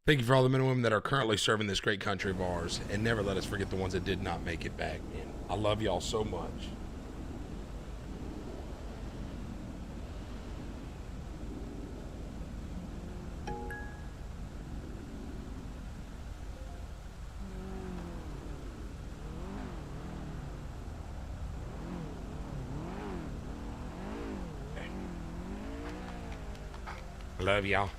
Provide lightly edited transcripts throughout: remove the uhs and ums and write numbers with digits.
Thank you for all the men and women that are currently serving this great country of ours, and never let us forget the ones that did not make it back, man. I love y'all so much. I love y'all.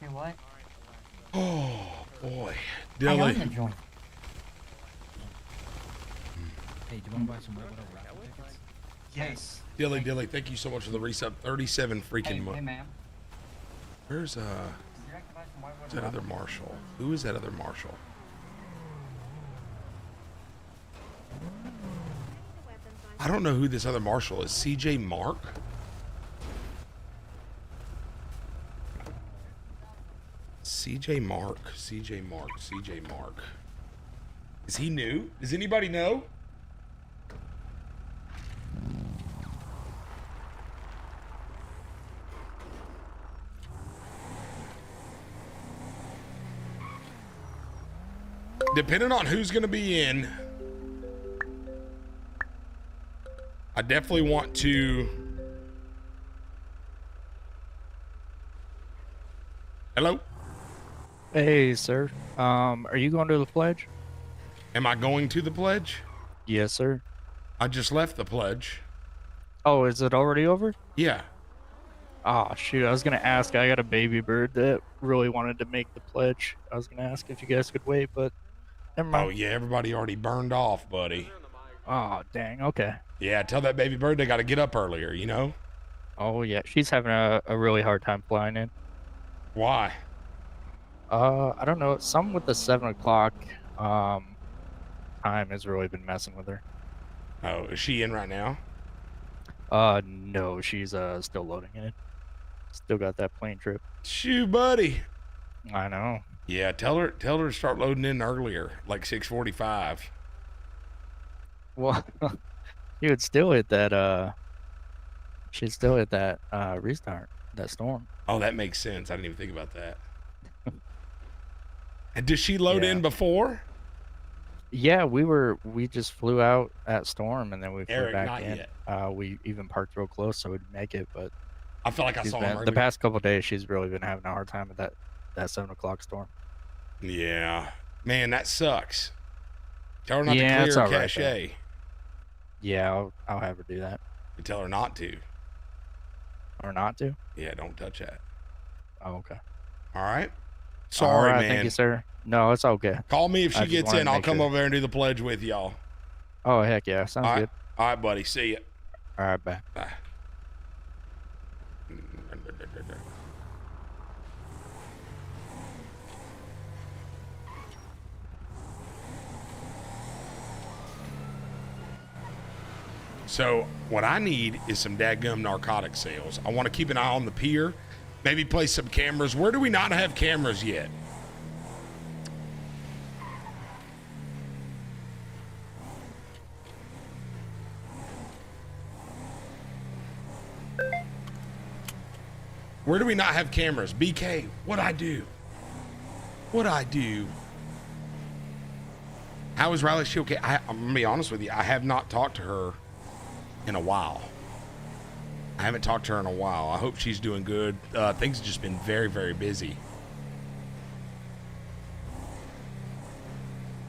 Say what? Oh boy, I own the Dilly. joint. Hey, do you want to buy some raffle tickets? Yes. Dilly, thank you so much for the resub. 37 freaking Hey, months. hey, ma'am. Where's Would you like to buy some white that other Marshal? Who is that other Marshal? I don't know who this other Marshal is. CJ Mark? CJ Mark. Is he new? Does anybody know? Depending on who's going to be in, I definitely want to. Hello? Hey, sir. Are you going to the pledge? Am I going to the pledge? Yes, sir. I just left the pledge. Oh, is it already over? Yeah. Oh, shoot. I was going to ask. I got a baby bird that really wanted to make the pledge. I was going to ask if you guys could wait, but never mind. Oh, yeah. Everybody already burned off, buddy. Oh, dang. Okay. Yeah. Tell that baby bird they got to get up earlier, you know? Oh, yeah. She's having a really hard time flying in. Why? I don't know. Some with the 7 o'clock time has really been messing with her. Oh, is she in right now? No, she's still loading in. Still got that plane trip. Shoo, buddy. I know. Yeah, tell her to start loading in earlier, like 6:45. Well, you would still hit that, she'd still hit that, restart, that storm. Oh, that makes sense. I didn't even think about that. And did she load Yeah. in before? Yeah, we just flew out at storm and then we flew Eric, back not in. yet. We even parked real close so we'd make it, but I feel like I she's saw been, him earlier. the past couple of days she's really been having a hard time with that 7 o'clock storm. Yeah. Man, that sucks. Tell her not Yeah, to it's clear all right, cache. Yeah, I'll have her do that. You tell her not to. Or not to? Yeah, don't touch that. Oh, okay. All right? All Sorry, right, man. thank you, sir. No, it's okay. Call me if I she just gets wanted in. to I'll make come sure. over there and do the pledge with y'all. Oh, heck yeah. Sounds All right. good. All right, buddy. See ya. All right, bye. Bye. So what I need is some dadgum narcotic sales. I want to keep an eye on the pier, maybe place some cameras. Where do we not have cameras yet? Where do we not have cameras? BK, what'd I do? How is Riley? She okay? I'm gonna be honest with you. I have not talked to her in a while. I haven't talked to her in a while. I hope she's doing good. Things have just been very, very busy.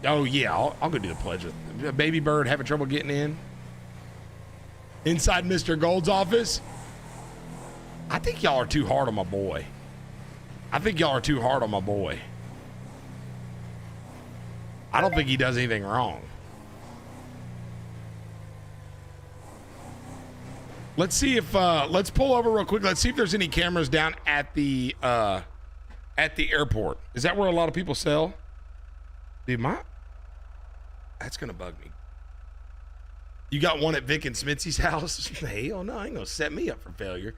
Oh yeah, I'll go do the pledge. Baby bird having trouble getting in. Inside Mr. Gold's office. I think y'all are too hard on my boy. I don't think he does anything wrong. Let's see if let's pull over real quick. Let's see if there's any cameras down at the airport. Is that where a lot of people sell? Dude, that's gonna bug me. You got one at Vic and Smitsy's house? Hell no, ain't gonna set me up for failure.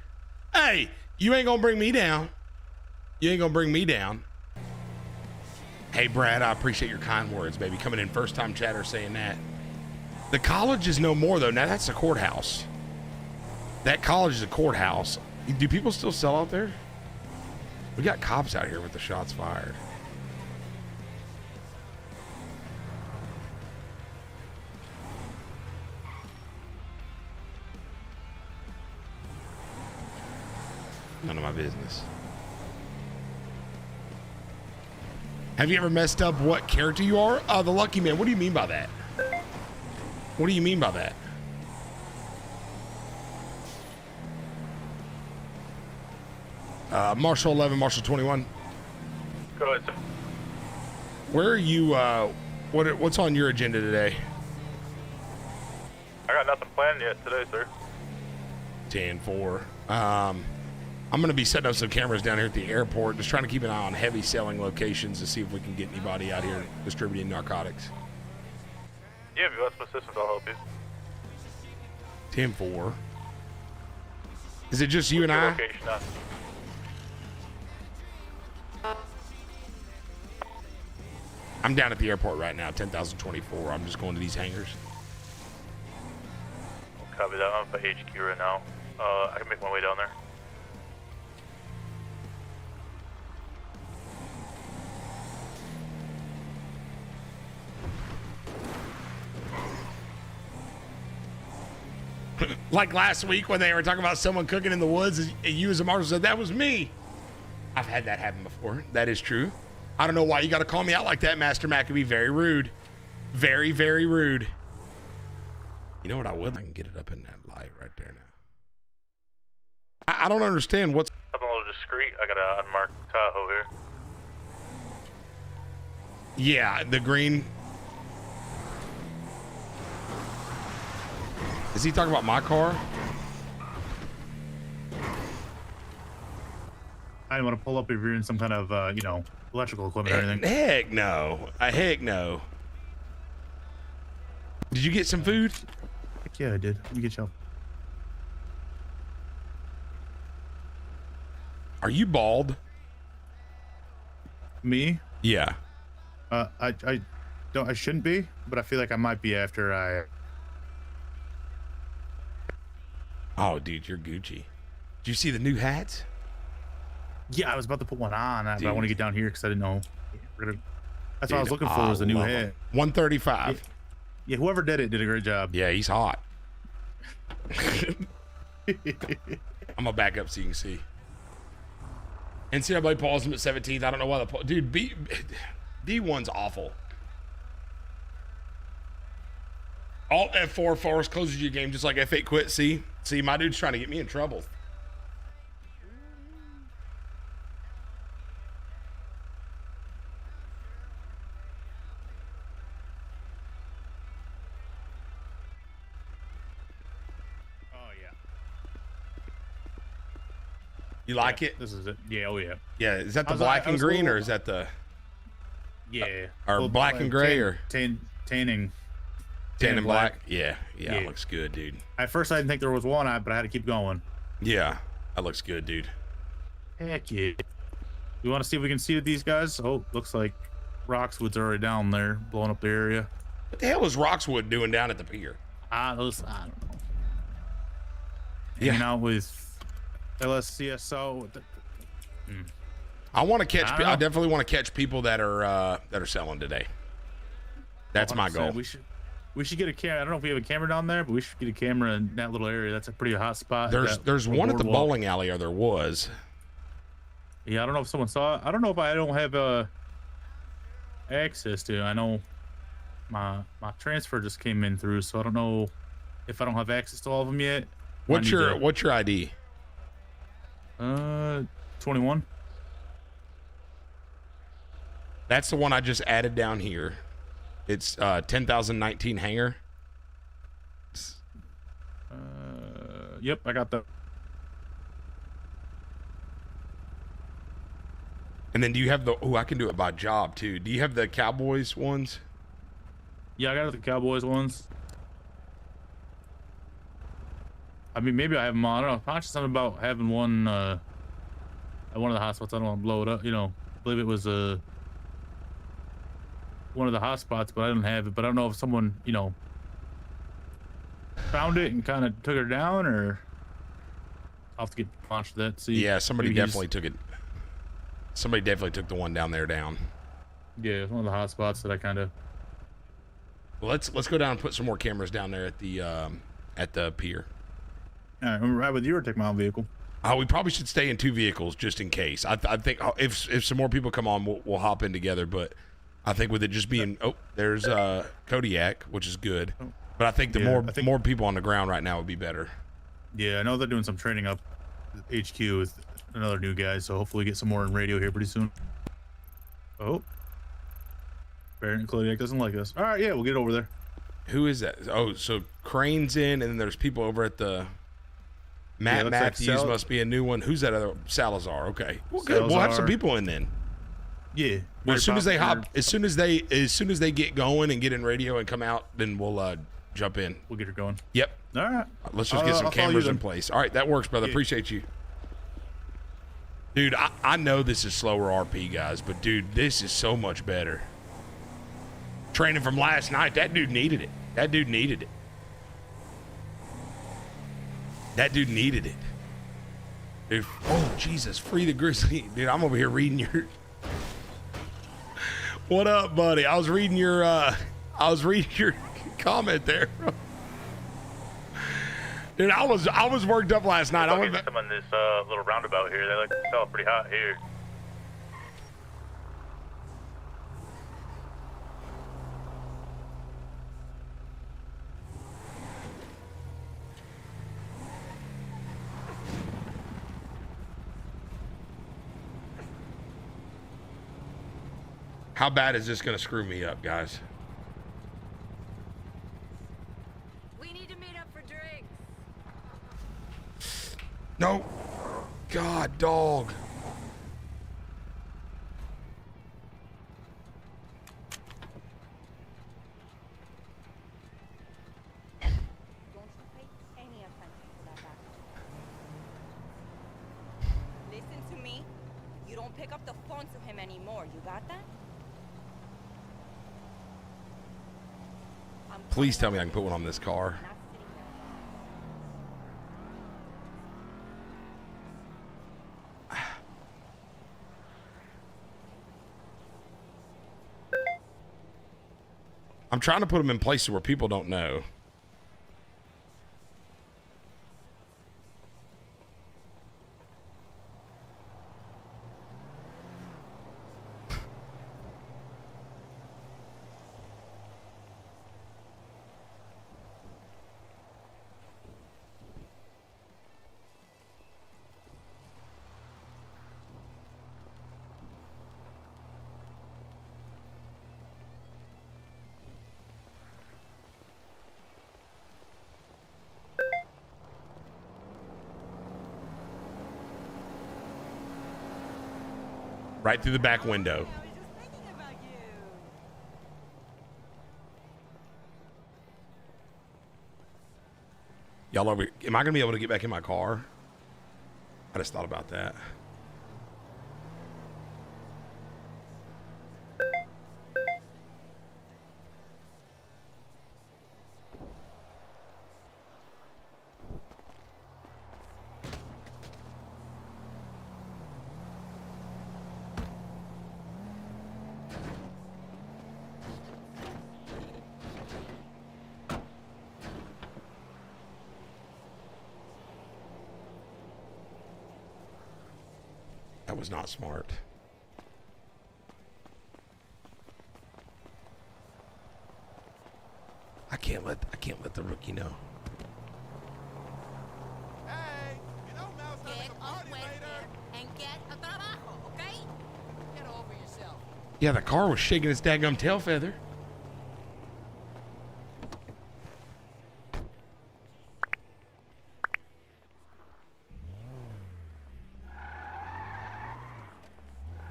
Hey, you ain't gonna bring me down. Hey, Brad, I appreciate your kind words, baby. Coming in first time chatter saying that. The college is no more though. Now that's a courthouse. That college is a courthouse. Do people still sell out there? We got cops out here with the shots fired. None of my business. Have you ever messed up what character you are? The lucky man. What do you mean by that? What do you mean by that? Marshal 11, Marshal 21. Go ahead, sir. Where are you, what's on your agenda today? I got nothing planned yet today, sir. 10-4. I'm going to be setting up some cameras down here at the airport, just trying to keep an eye on heavy selling locations to see if we can get anybody out here distributing narcotics. Yeah, if you want some assistance, I'll help you. 10-4. Is it just you and I? Location, I'm down at the airport right now, 10,024. I'm just going to these hangars. Copy that. I'm for HQ right now. I can make my way down there. Like last week when they were talking about someone cooking in the woods, and you as a marshal said, that was me. I've had that happen before. That is true. I don't know why you got to call me out like that, Master Maccabee. Very rude. Very, very rude. You know what I would? I can get it up in that light right there now. I don't understand what's... I'm a little discreet. I got an unmarked Tahoe here. Yeah, the green... Is he talking about my car? I didn't want to pull up if you're in some kind of, you know, electrical equipment or anything. Heck no. Heck no. Did you get some food? Heck yeah, I did. Let me get you. Are you bald? Me? Yeah. I don't. I shouldn't be, but I feel like I might be after I. Oh, dude, you're Gucci. Did you see the new hats? Yeah, I was about to put one on, but I Dude. want to get down here because I didn't know. That's what I was looking for, was the new hat. 135. Yeah, whoever did it did a great job. Yeah, he's hot. I'm gonna back up so you can see. NCAA paused him at 17th. I don't know why the dude D1's awful. Alt F4 force closes your game just like F8 quit. See, my dude's trying to get me in trouble. Oh yeah. You like it? This is it. Yeah. Oh yeah. Yeah. Is that the I black and was green, little- or is that the Yeah. or Well, black and gray, or tanning? tan and black? black. Yeah. It looks good, dude. At first, I didn't think there was one, but I had to keep going. Yeah, that looks good, dude. Heck yeah. You want to see if we can see these guys? Oh, looks like Roxwood's already down there, blowing up the area. What the hell is Roxwood doing down at the pier? I don't know. Yeah. Hanging out with LSCSO. I want to catch. I don't I know. definitely want to catch people that are selling today. That's my 100%. goal. We should get a camera. I don't know if we have a camera down there, but we should get a camera in that little area. That's a pretty hot spot. There's one at the bowling alley, or there was. Yeah, I don't know if someone saw it. I don't know if I don't have access to. I know my transfer just came in through, so I don't know if I don't have access to all of them yet. What's your ID? 21. That's the one I just added down here. It's 10,019 hanger. Yep, I got the. And then do you have the? Oh, I can do it by job too. Do you have the Cowboys ones? Yeah, I got the Cowboys ones. I mean, maybe I have them all. I don't know. Conscious something about having one at one of the hotspots. I don't want to blow it up. You know, I believe it was one of the hotspots, but I didn't have it. But I don't know if someone, you know, found it and kind of took her down, or I'll have to get launched that. See, Yeah, somebody maybe definitely took it. Somebody definitely took the one down there down. Yeah, one of the hot spots that I kind of. Well, let's go down and put some more cameras down there at the pier. All right, I'm right with you, or take my own vehicle. We probably should stay in 2 vehicles just in case. I think if some more people come on, we'll hop in together. But I think with it just being there's Kodiak, which is good. But I think more people on the ground right now would be better. Yeah, I know they're doing some training up at HQ with another new guy, so hopefully get some more in radio here pretty soon. Oh, apparently Kodiak doesn't like us. All right, yeah, we'll get over there. Who is that? Oh, so Crane's in, and then there's people over at the. Matt Matthews must be a new one. Who's that other? Salazar. Okay. Well, good. We'll have some people in then. Yeah. Well, as soon as they get going and get in radio and come out, then we'll jump in. We'll get her going. Yep. All right. Let's just get some cameras in place. All right, that works, brother. Yeah. Appreciate you. Dude, I know this is slower RP, guys, but dude, this is so much better. Training from last night, that dude needed it. That dude needed it. Dude, oh, Jesus, free the grizzly. Dude, I'm over here reading your... What up, buddy? I was reading your comment there. Dude, I was worked up last night. I went back... Some on this little roundabout here. They like to sell pretty hot here. How bad is this going to screw me up, guys? We need to meet up for drinks. No. God, dog. Don't you pay any attention to that bastard. Listen to me. You don't pick up the phone to him anymore. You got that? Please tell me I can put one on this car. Not sitting there. I'm trying to put them in places where people don't know. Right through the back window. I was just thinking about you. Y'all over. Am I gonna be able to get back in my car? I just thought about that. That was not smart. I can't let the rookie know. Hey, you know Mel's having Get a party up later. and get a trabajo, okay? Get over yourself. Yeah, the car was shaking its daggum tail feather.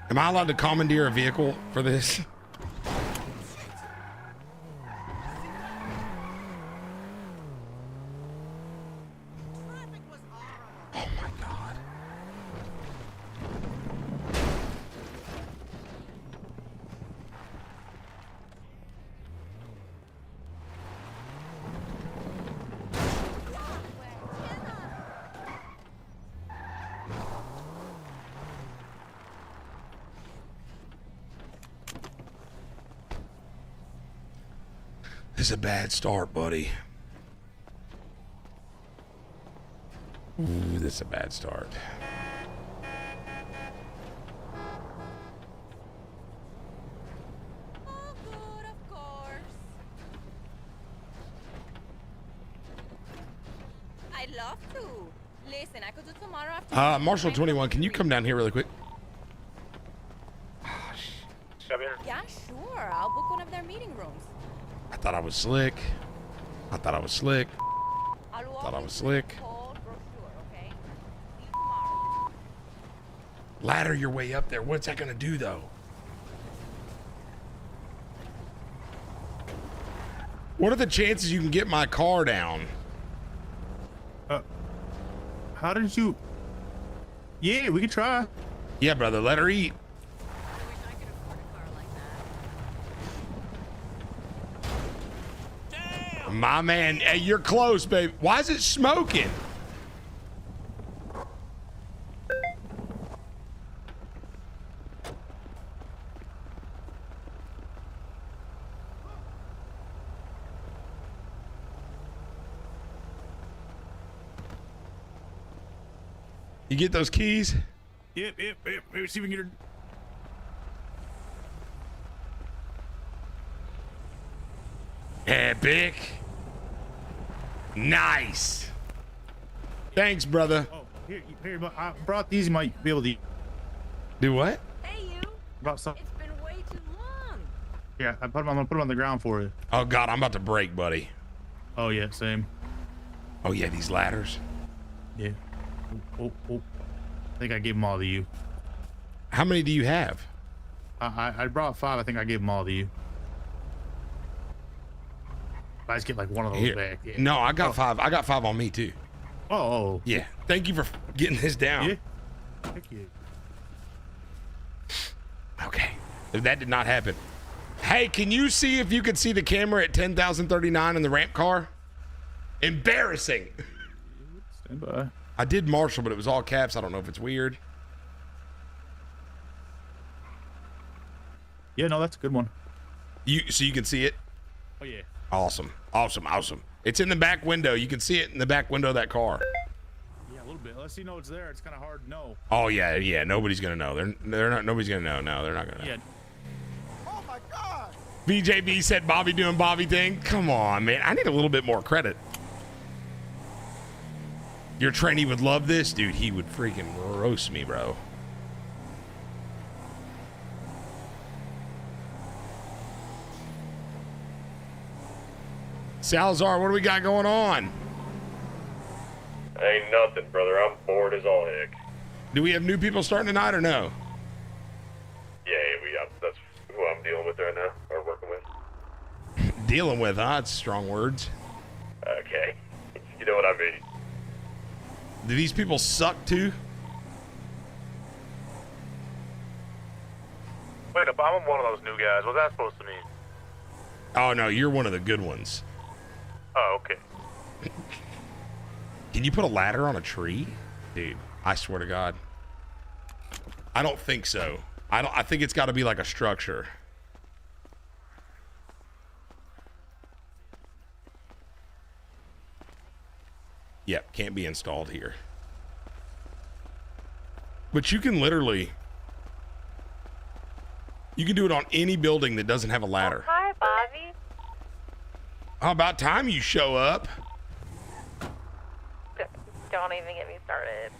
Am I allowed to commandeer a vehicle for this? Traffic was horrible. Oh my God. This is a bad start, buddy. Ooh, this is a bad start. Oh, good, of course. I'd love to. Listen, I could do tomorrow afternoon. Marshal 21, can you come down here really quick? Come here. Yeah, sure. I'll book one of their meeting rooms. I thought I was slick. I thought I was slick. I'll walk Thought I you was through the slick. whole brochure, okay? See you tomorrow. Ladder your way up there. What's that gonna do though? What are the chances you can get my car down? How did you? Yeah, we could try. Yeah, brother, let her eat. I wish I could afford a car like that. My man, hey, you're close, babe. Why is it smoking? You get those keys? Yep. Maybe see if we can get her. Epic. Nice. Thanks, brother. Oh, here. I brought these. You might be able to. Do what? Hey, you. Brought some. It's been way too long. Yeah, I'm gonna put them on the ground for you. Oh, God, I'm about to break, buddy. Oh yeah, same. Oh, yeah, these ladders. Yeah. Oh. I think I gave them all to you. How many do you have? I brought 5. I think I gave them all to you. I just get like one of those Here. back. Yeah. No, I got 5. I got 5 on me, too. Oh. Yeah. Thank you for getting this down. Yeah. Thank you. Okay. That did not happen. Hey, can you see if you can see the camera at 10,039 in the ramp car? Embarrassing. Stand by. I did Marshal, but it was all caps. I don't know if it's weird. Yeah, no, that's a good one. So you can see it? Oh yeah. Awesome. It's in the back window. You can see it in the back window of that car. Yeah, a little bit. Unless you know it's there, it's kind of hard to know. Oh yeah. Nobody's gonna know. They're not. Nobody's gonna know. No, they're not gonna know. Yeah. Oh my God! BJB said Bobby doing Bobby thing. Come on, man. I need a little bit more credit. Your trainee would love this, dude. He would freaking roast me, bro. Salazar, what do we got going on? Ain't nothing, brother. I'm bored as all heck. Do we have new people starting tonight or no? Yeah, that's who I'm dealing with right now, or working with. Dealing with, huh? It's strong words. Okay. You know what I mean. Do these people suck too? Wait up, I'm one of those new guys. What's that supposed to mean? Oh no, you're one of the good ones. Oh, okay. Can you put a ladder on a tree? Dude, I swear to God. I don't think so. I think it's got to be like a structure. Yep, can't be installed here. But you can literally... You can do it on any building that doesn't have a ladder. Hi, Bobby. How about time you show up? Don't even get me started.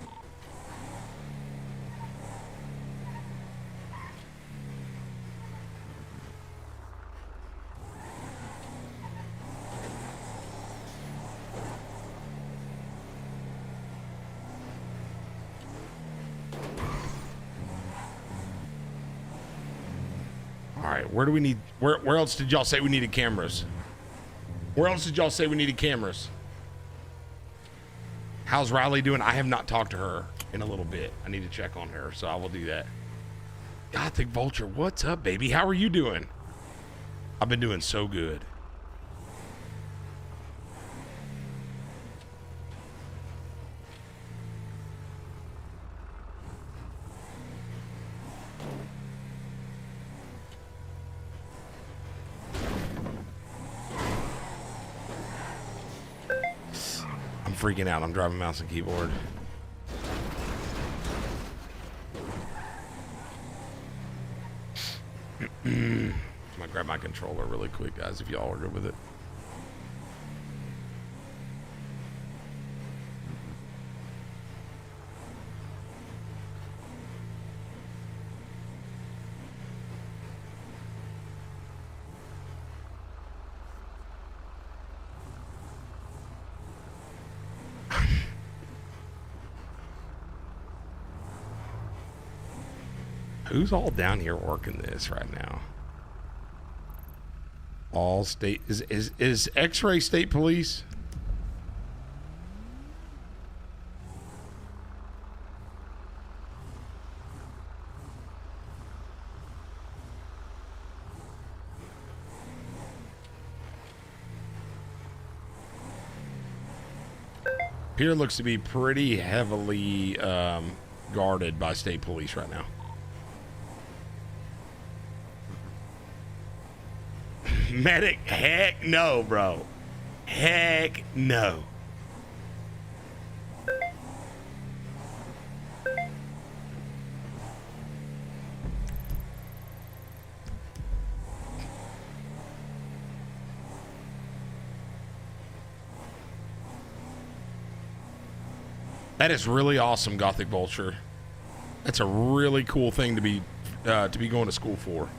All right, where do we need... Where else did y'all say we needed cameras? Where else did y'all say we needed cameras? How's Riley doing? I have not talked to her in a little bit. I need to check on her, so I will do that. Gothic Vulture, what's up, baby? How are you doing? I've been doing so good. freaking out. I'm driving mouse and keyboard. I'm gonna grab my controller really quick, guys, if y'all are good with it. Who's all down here working this right now? All state is X-ray state police? Pier looks to be pretty heavily guarded by state police right now. Medic, heck no, bro. Heck no. That is really awesome, Gothic Vulture. That's a really cool thing to be going to school for.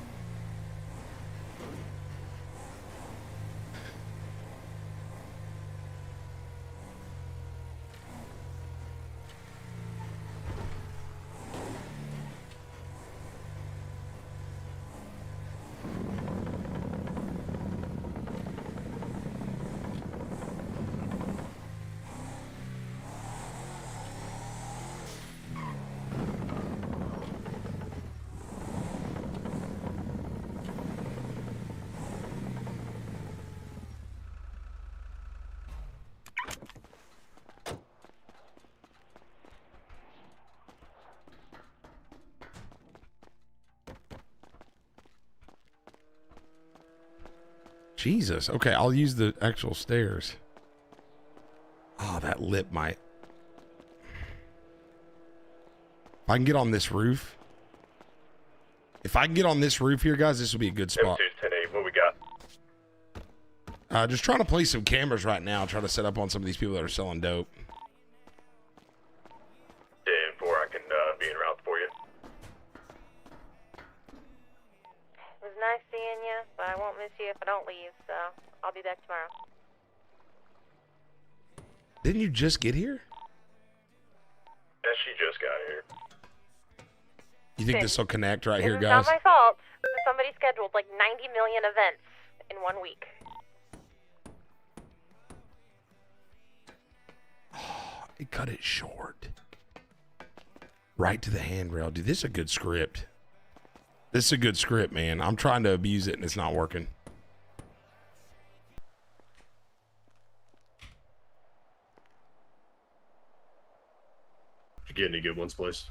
Jesus. Okay, I'll use the actual stairs. Oh, that lip might. If I can get on this roof. If I can get on this roof here, guys, this will be a good spot. M2's 10-8, what we got? Just trying to place some cameras right now. Try to set up on some of these people that are selling dope. 10-4, I can be en route for you. It was nice seeing you, but I won't miss you if I don't leave, so I'll be back tomorrow. Didn't you just get here? Yeah, she just got here. You think this will connect right here, It's guys? not my fault. Somebody scheduled like 90 million events in 1 week. It cut it short. Right to the handrail. Dude, this is a good script. This is a good script, man. I'm trying to abuse it and it's not working. Did you get any good ones, please?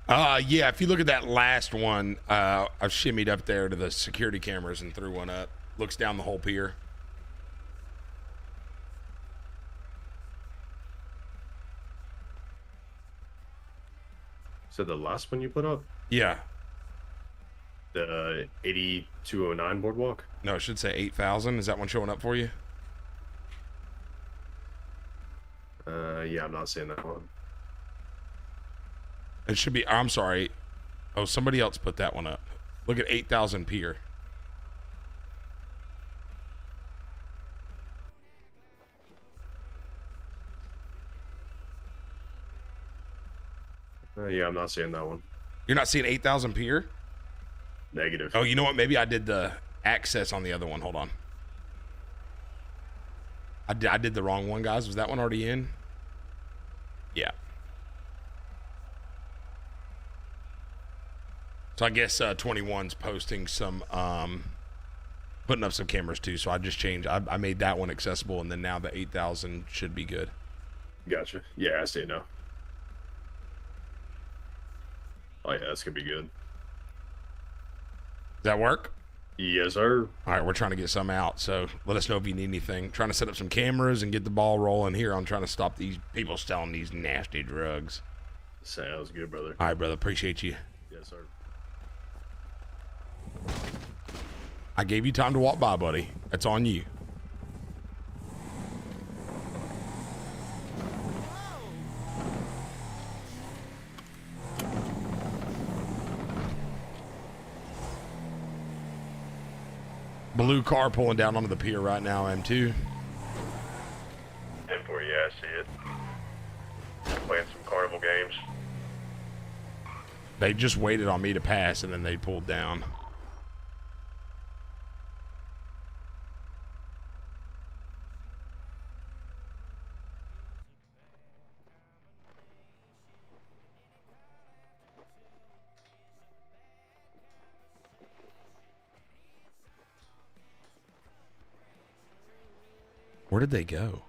Yeah, if you look at that last one, I've shimmied up there to the security cameras and threw one up. Looks down the whole pier. So the last one you put up? Yeah. The 8209 boardwalk? No, it should say 8,000. Is that one showing up for you? Yeah, I'm not seeing that one. It should be, I'm sorry. Oh, somebody else put that one up. Look at 8,000 pier. Yeah, I'm not seeing that one. You're not seeing 8,000 pier? Negative. Oh, you know what? Maybe I did the access on the other one. Hold on. I did the wrong one, guys. Was that one already in? Yeah. So I guess 21's posting some, putting up some cameras too. So I just changed. I made that one accessible, and then now the 8,000 should be good. Gotcha. Yeah, I see it now. Oh yeah, that's gonna be good. Does that work? Yes, sir. All right, we're trying to get some out, so let us know if you need anything. Trying to set up some cameras and get the ball rolling here. I'm trying to stop these people selling these nasty drugs. Sounds good, brother. All right, brother. Appreciate you. Yes, sir. I gave you time to walk by, buddy. That's on you. Blue car pulling down onto the pier right now, M2. M4, yeah, I see it. Playing some carnival games. They just waited on me to pass, and then they pulled down. Where did they go?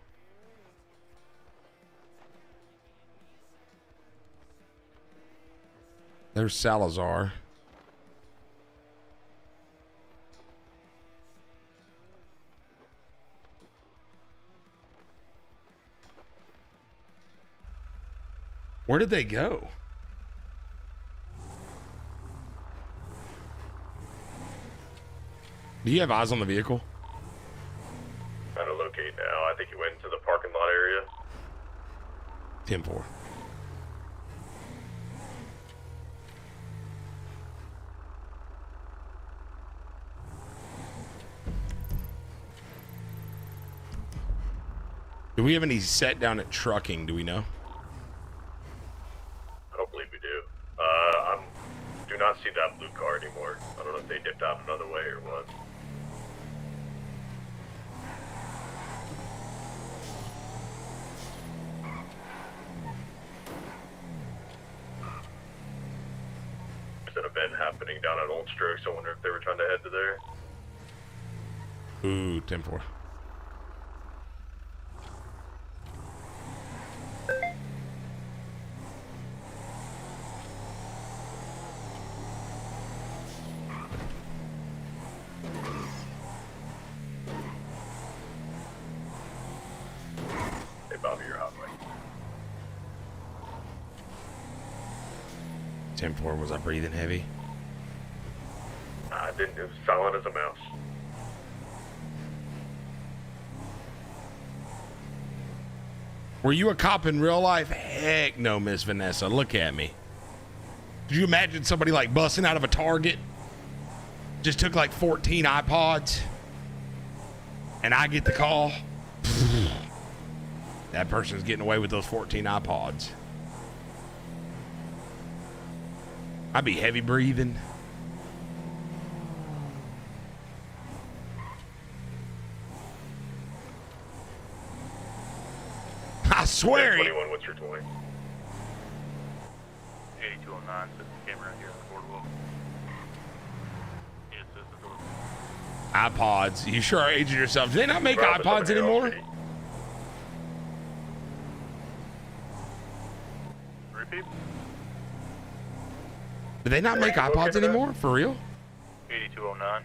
There's Salazar. Where did they go? Do you have eyes on the vehicle? Trying to locate now. I think he went into the parking lot area. 10-4. Do we have any set down at trucking? Do we know? I don't believe we do. I do not see that blue car anymore. I don't know if they dipped out another way or what. There's an event happening down at Old Strokes. I wonder if they were trying to head to there. Ooh, 10-4. Hey, Bobby, you're hot, Mike. 10-4, was I breathing heavy? I didn't. It was silent as a mouse. Were you a cop in real life? Heck no, Miss Vanessa. Look at me. Could you imagine somebody like busting out of a Target? Just took like 14 iPods. And I get the call. That person's getting away with those 14 iPods. I'd be heavy breathing. I swear. 21, what's your 20? 8209, system camera here on the boardwalk. Yes, system door. iPods. You sure are aging yourself. Do they not make Rob, iPods somebody anymore? else, Repeat. Do they not make Are you iPods looking at anymore? For real? 8209.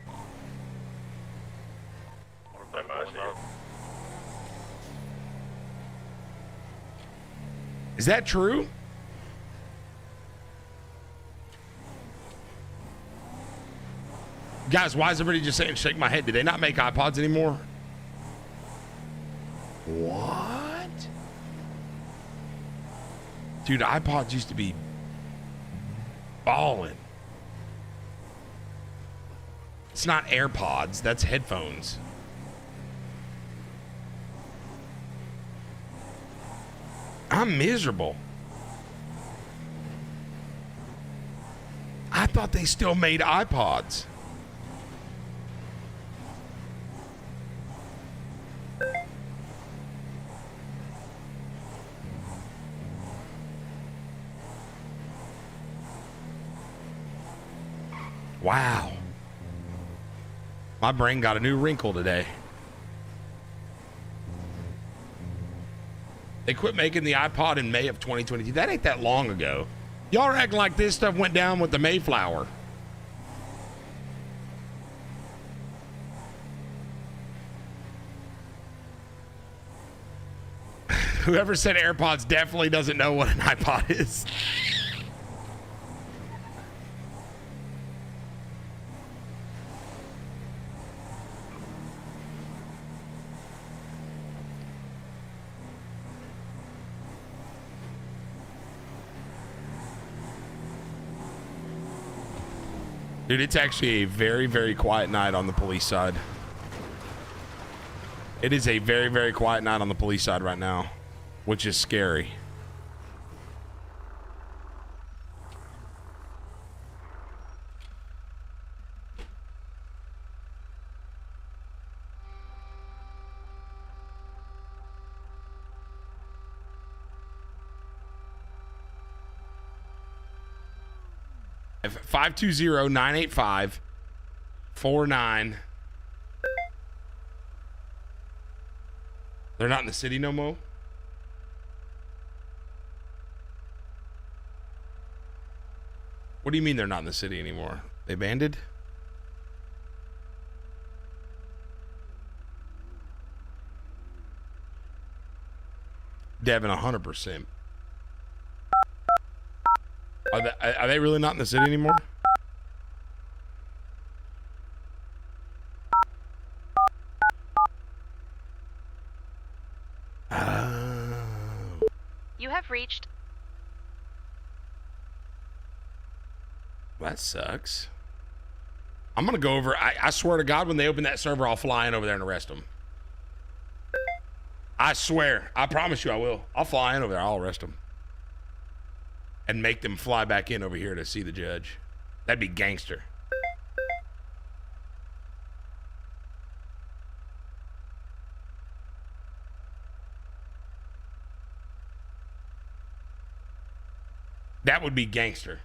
Is that true? Guys, why is everybody just saying shake my head? Do they not make iPods anymore? What? Dude, iPods used to be ballin'. It's not AirPods, that's headphones. I'm miserable. I thought they still made iPods. Wow. My brain got a new wrinkle today. They quit making the iPod in May of 2022. That ain't that long ago. Y'all are acting like this stuff went down with the Mayflower. Whoever said AirPods definitely doesn't know what an iPod is. Dude, it's actually a very, very quiet night on the police side. It is a very, very quiet night on the police side right now, which is scary. If 520-985-49. They're not in the city no more? What do you mean they're not in the city anymore? They banded? Devin, 100%. Are they really not in the city anymore? You have reached. That sucks. I'm gonna go over. I swear to God, when they open that server, I'll fly in over there and arrest them. I swear. I promise you I will. I'll fly in over there. I'll arrest them. And make them fly back in over here to see the judge. That'd be gangster. That would be gangster.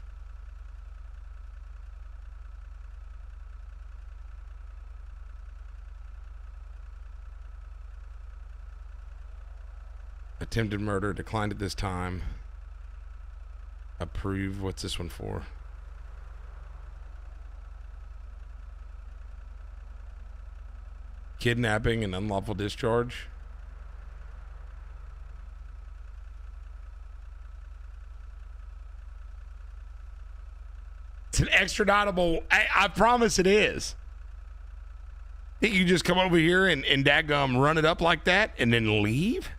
Attempted murder declined at this time. Approve. What's this one for? Kidnapping and unlawful discharge. It's an extraditable. I promise it is. Think you just come over here and dadgum run it up like that and then leave?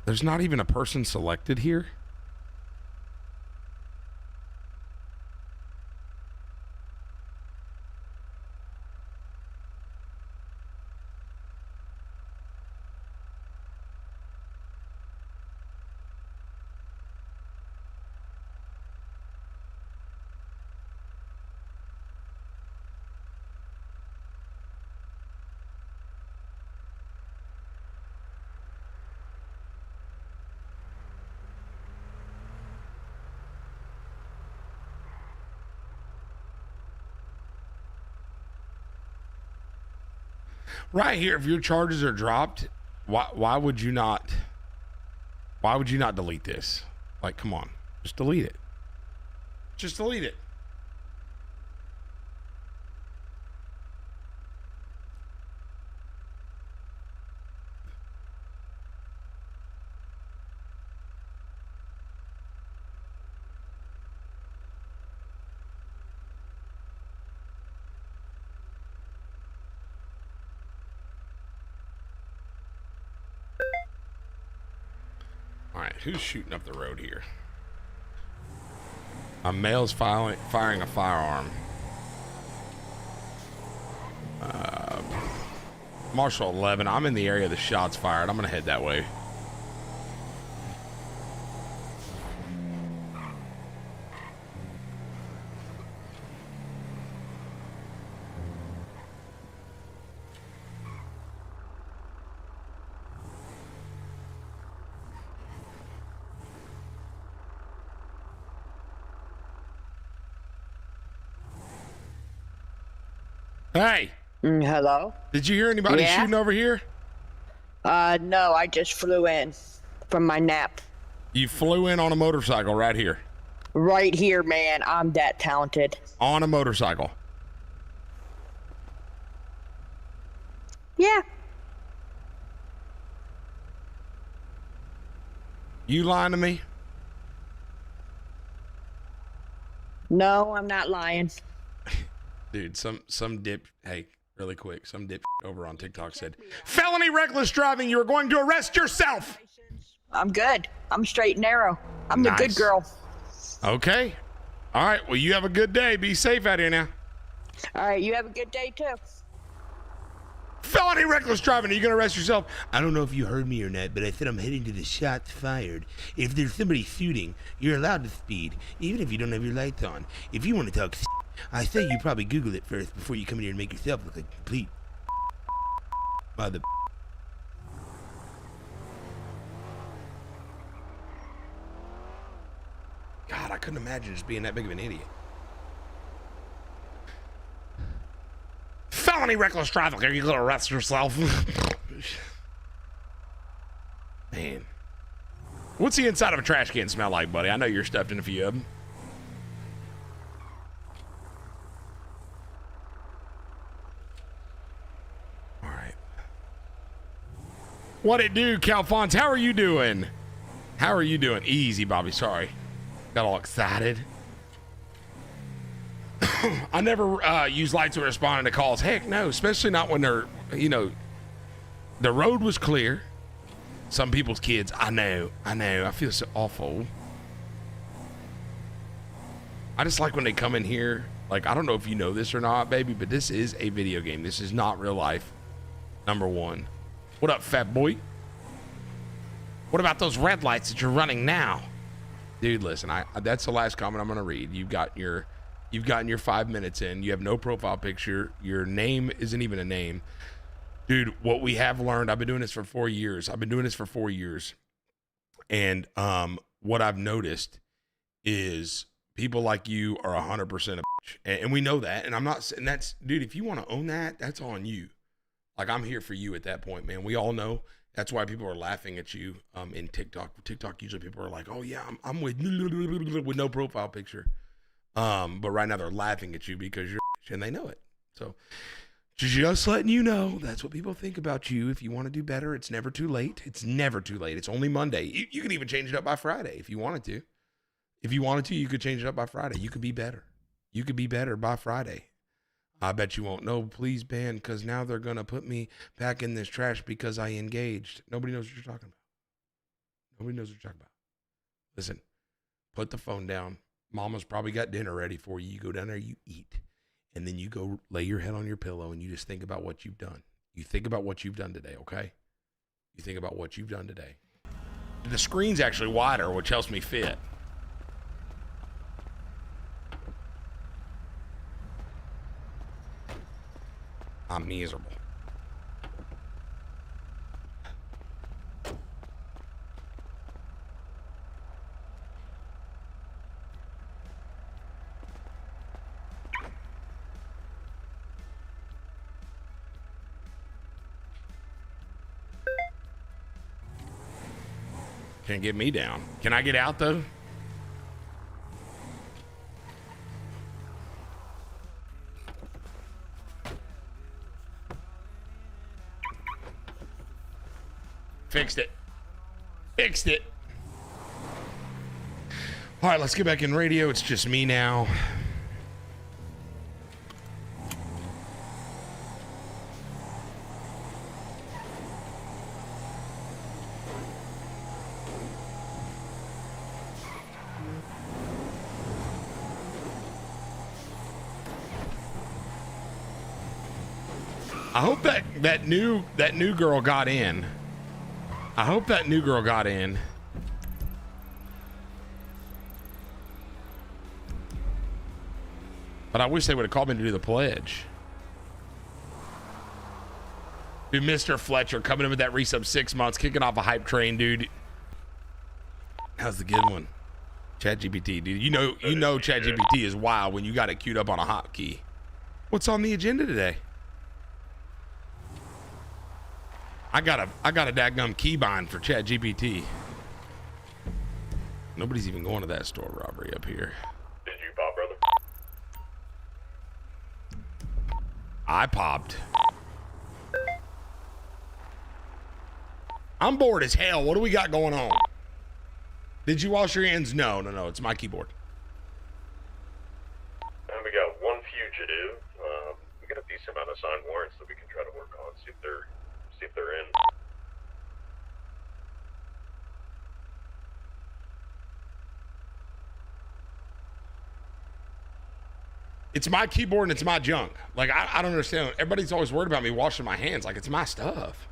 There's not even a person selected here? Right here, if your charges are dropped, why would you not delete this? Like, come on, just delete it. Just delete it. Who's shooting up the road here? A male's firing a firearm. Marshal 11. I'm in the area the shots fired. I'm gonna head that way. Hey. Hello? Did you hear anybody shooting over here? No, I just flew in. from my nap. You flew in on a motorcycle right here. Right here, man. I'm that talented. On a motorcycle. Yeah. You lying to me? No, I'm not lying. Dude, some dip, hey, really quick, some dip over on TikTok said, felony reckless driving, you are going to arrest yourself. I'm good. I'm straight and narrow. I'm the good girl. Okay. All right, well, you have a good day. Be safe out here now. All right, you have a good day, too. Felony reckless driving, are you going to arrest yourself? I don't know if you heard me or not, but I said I'm heading to the shots fired. If there's somebody shooting, you're allowed to speed, even if you don't have your lights on. If you want to talk I say you probably Google it first before you come in here and make yourself look like complete mother. God, I couldn't imagine just being that big of an idiot. Felony reckless driving, are you going to arrest yourself? Man. What's the inside of a trash can smell like, buddy? I know you're stuffed in a few of them. All right. What it do, Calphonse? How are you doing? How are you doing? Easy, Bobby. Sorry. Got all excited. I never use lights when responding to calls. Heck no, especially not when they're, you know, the road was clear. Some people's kids, I know. I feel so awful. I just like when they come in here. Like, I don't know if you know this or not, baby, but this is a video game. This is not real life. Number one. What up, fat boy? What about those red lights that you're running now? Dude, listen, that's the last comment I'm going to read. You've gotten your 5 minutes in. You have no profile picture. Your name isn't even a name. Dude, what we have learned, I've been doing this for 4 years. And what I've noticed is people like you are 100% a bitch. And we know that. And I'm not saying that's, dude, if you want to own that, that's on you. Like, I'm here for you at that point, man. We all know. That's why people are laughing at you in TikTok. TikTok, usually people are like, oh, yeah, I'm with no profile picture. But right now they're laughing at you because you're a bitch, and they know it. So just letting you know, that's what people think about you. If you want to do better, it's never too late. It's never too late. It's only Monday. You can even change it up by Friday if you wanted to. If you wanted to, you could change it up by Friday. You could be better. You could be better by Friday. I bet you won't. No, please ban, because now they're going to put me back in this trash because I engaged. Nobody knows what you're talking about. Nobody knows what you're talking about. Listen, put the phone down. Mama's probably got dinner ready for you. You go down there, you eat. And then you go lay your head on your pillow and you just think about what you've done. You think about what you've done today, okay? You think about what you've done today. The screen's actually wider, which helps me fit. I'm miserable. Can't get me down. Can I get out though? Fixed it. Fixed it. All right, let's get back in radio. It's just me now. I hope that new girl got in. I hope that new girl got in. But I wish they would have called me to do the pledge. Dude, Mr. Fletcher coming in with that resub 6 months, kicking off a hype train, dude. How's the good one? ChatGPT, dude. You know ChatGPT is wild when you got it queued up on a hotkey. What's on the agenda today? I got a dadgum keybind for ChatGPT. Nobody's even going to that store robbery up here. Did you pop, brother? I popped. I'm bored as hell. What do we got going on? Did you wash your hands? No. It's my keyboard. And we got one fugitive. We got a decent amount of signed warrants that we can try to work on. See if they're in. It's my keyboard and it's my junk. Like, I don't understand. Everybody's always worried about me washing my hands. Like, it's my stuff.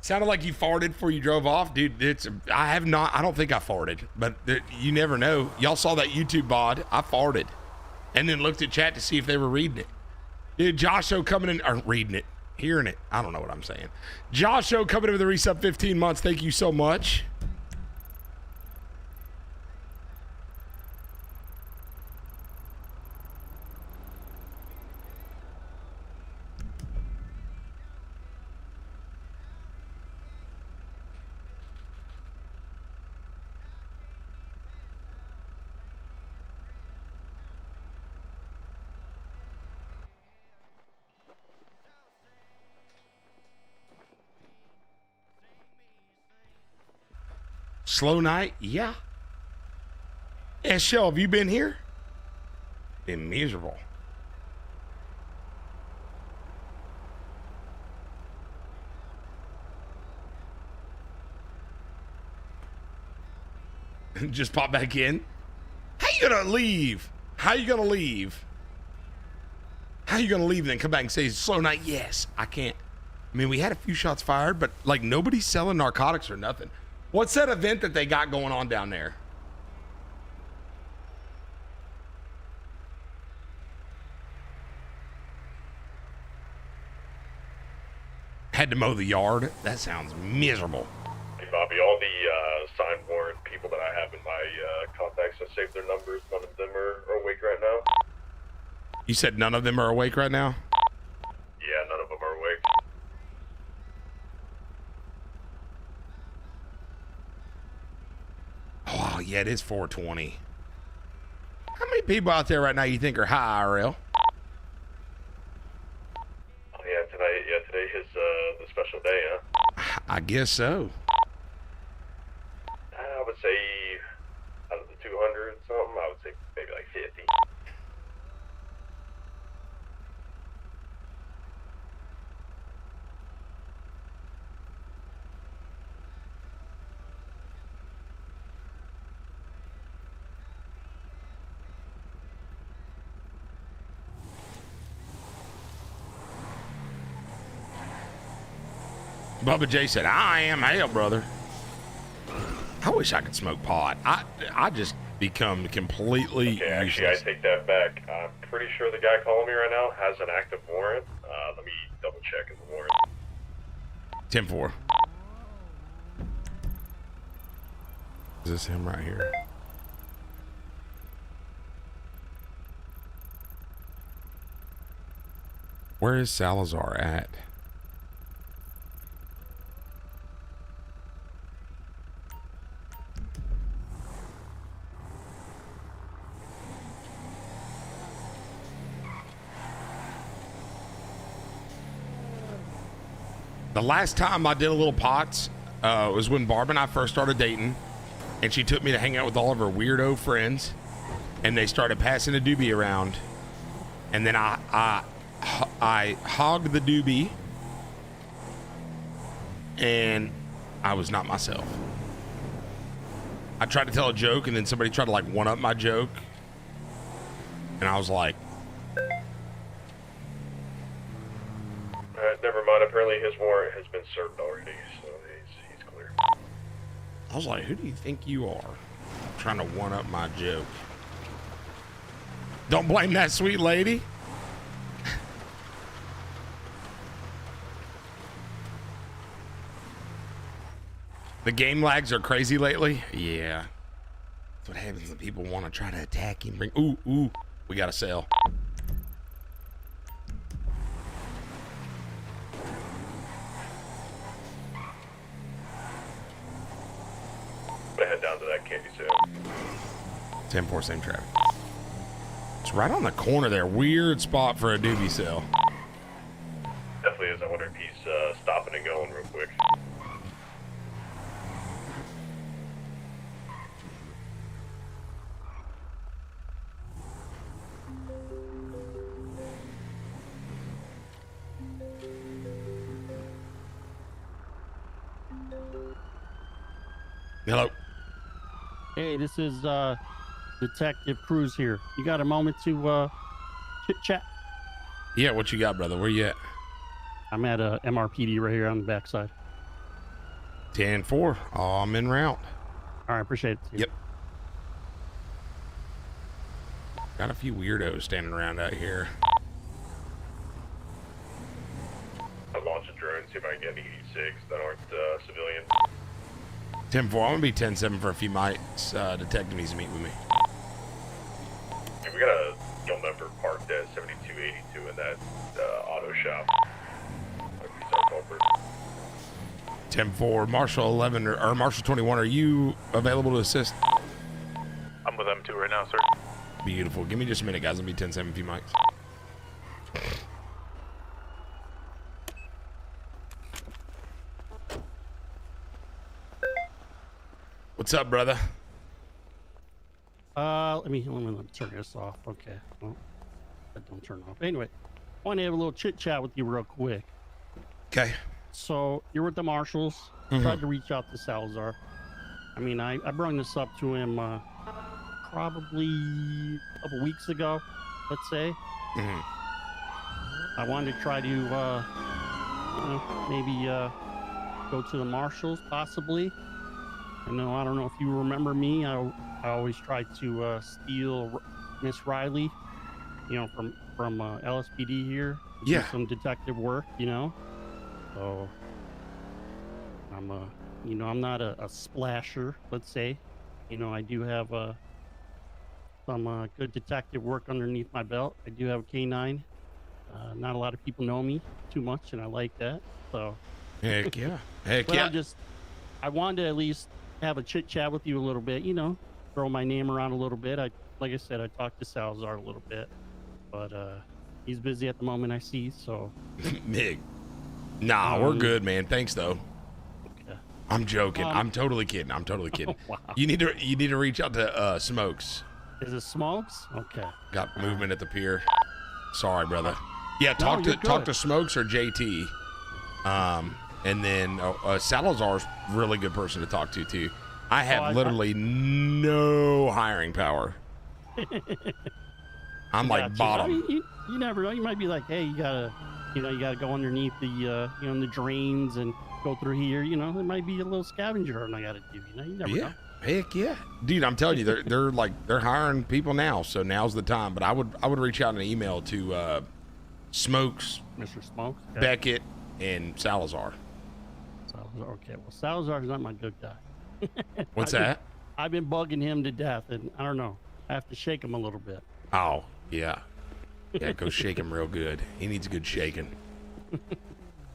Sounded like you farted before you drove off. Dude, I don't think I farted. But you never know. Y'all saw that YouTube bod. I farted. And then looked at chat to see if they were reading it. Dude, Josho coming in, or reading it, hearing it. I don't know what I'm saying. Josho coming in with the resub 15 months. Thank you so much. Slow night? Yeah. Yeah, Shell, have you been here? Been miserable. Just pop back in. How you gonna leave? How you gonna leave? How you gonna leave and then come back and say slow night? Yes, I can't. I mean, we had a few shots fired, but like nobody's selling narcotics or nothing. What's that event that they got going on down there? Had to mow the yard. That sounds miserable. Hey, Bobby, all the signed warrant people that I have in my contacts, I saved their numbers. None of them are awake right now. You said none of them are awake right now? Yeah, none of them are awake. Oh, yeah, it is 420. How many people out there right now you think are high IRL? Oh, yeah, today is the special day, huh? I guess so. I would say out of the 200 something, I would say maybe like 50. Bubba J said, I am hell, brother. I wish I could smoke pot. I just become completely Okay, actually, useless. I take that back. I'm pretty sure the guy calling me right now has an active warrant. Let me double check in the warrant. 10-4. Is this him right here? Where is Salazar at? The last time I did a little pots was when Barb and I first started dating, and she took me to hang out with all of her weirdo friends, and they started passing a doobie around, and then I hogged the doobie, and I was not myself. I tried to tell a joke, and then somebody tried to like one up my joke, and I was like, Never mind. Apparently his warrant has been served already, so he's clear. I was like, who do you think you are? Trying to one up my joke. Don't blame that sweet lady. The game lags are crazy lately. Yeah. That's what happens when people want to try to attack him. Ooh, we got to sell. gonna head down to that candy sale. 10-4, same traffic. It's right on the corner there. Weird spot for a doobie sale. Definitely is. I wonder if he's stopping and going real quick. Hello. Hey, this is Detective Cruz here. You got a moment to chit chat? Yeah, what you got, brother? Where you at? I'm at a MRPD right here on the backside. 10-4. Oh, I'm en route. All right, appreciate it. Yep. Got a few weirdos standing around out here. I'll launch a drone, see if I can get any E6 that aren't civilian. 10-4. I'm gonna be 10-7 for a few mics. Detective needs to meet with me. Hey, we got a skill member parked at 7282 in that auto shop. He's our culprit. 10-4. Marshal 11 or Marshal 21. Are you available to assist? I'm with them too right now, sir. Beautiful. Give me just a minute, guys. I'll be 10-7 a few mics. What's up, brother? Let me turn this off. Okay. Well, that don't turn off. Anyway, I want to have a little chit chat with you real quick. Okay. So you're with the Marshals. Tried to reach out to Salazar. I mean, I brought this up to him probably a couple weeks ago, let's say. I wanted to try to, maybe go to the Marshals, possibly. I don't know if you remember me. I always try to steal Miss Riley, from LSPD here. Yeah. Do some detective work, So I'm I'm not a splasher, let's say. I do have some good detective work underneath my belt. I do have a K9. Not a lot of people know me too much, and I like that. So Heck yeah. Heck but yeah. I wanted to at least have a chit chat with you a little bit, throw my name around a little bit. Like I said, I talked to Salazar a little bit, but he's busy at the moment, I see. So Mig. Nah, we're good, man. Thanks though. Okay. I'm joking. I'm totally kidding. Wow. You need to reach out to Smokes. Is it Smokes? Okay. Got movement at the pier. Sorry, brother. Yeah, No, you're talk good. to Smokes or JT. And then Salazar's really good person to talk to too. I have literally no hiring power. I'm like Gotcha. bottom. I mean, you never know. You might be like, hey, you gotta go underneath the the drains and go through here. There might be a little scavenger hunt I gotta do. You never know. Heck yeah, dude. I'm telling you, they're hiring people now, so now's the time. But I would reach out in an email to Smokes, Mr. Smokes, okay. Beckett, and Salazar. Okay, well, Salazar's not my good guy. What's that? I've been bugging him to death, and I don't know. I have to shake him a little bit. Oh yeah, go shake him real good. He needs a good shaking.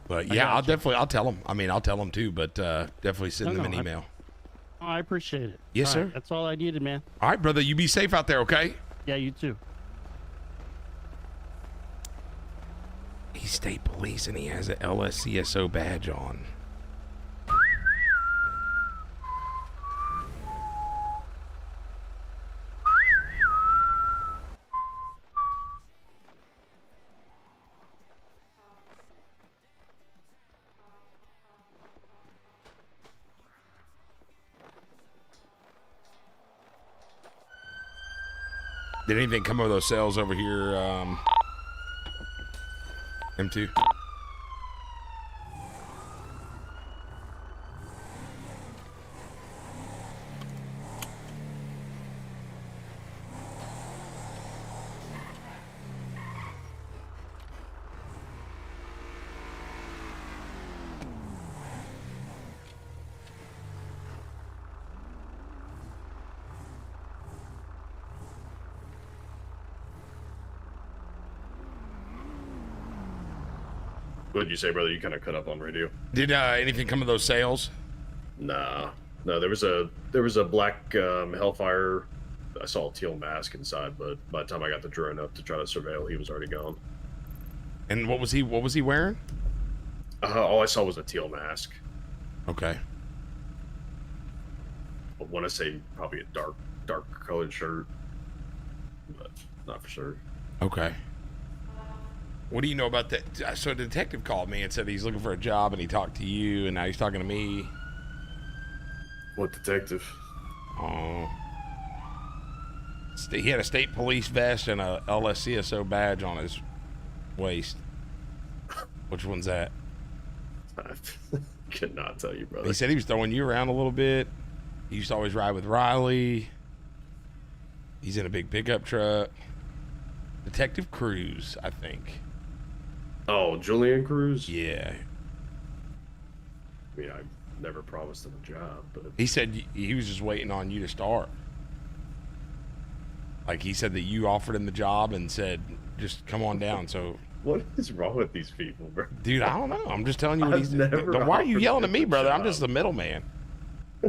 But yeah, I'll tell him. I mean, I'll tell him too, but definitely send them an email. I appreciate it. Yes, All sir. right, that's all I needed, man. All right, brother. You be safe out there, okay? Yeah, you too. He's state police and he has an LSCSO badge on. Did anything come of those sales over here, M2? What did you say, brother? You kind of cut up on radio. Did anything come of those sales? Nah. No, there was a black Hellfire. I saw a teal mask inside, but by the time I got the drone up to try to surveil, he was already gone. And what was he wearing? All I saw was a teal mask. Okay. I want to say probably a dark colored shirt, but not for sure. Okay. What do you know about that? So the detective called me and said he's looking for a job, and he talked to you, and now he's talking to me. What detective? Oh. He had a state police vest and a LSCSO badge on his waist. Which one's that? I could not tell you, brother. He said he was throwing you around a little bit. He used to always ride with Riley. He's in a big pickup truck. Detective Cruz, I think. Oh, Julian Cruz? Yeah. I mean, I never promised him a job, but... He said he was just waiting on you to start. Like, he said that you offered him the job and said, just come on down, so... What is wrong with these people, bro? Dude, I don't know. I'm just telling you what he's... never Why are you offered yelling at him me, a brother? I'm job. just the middleman.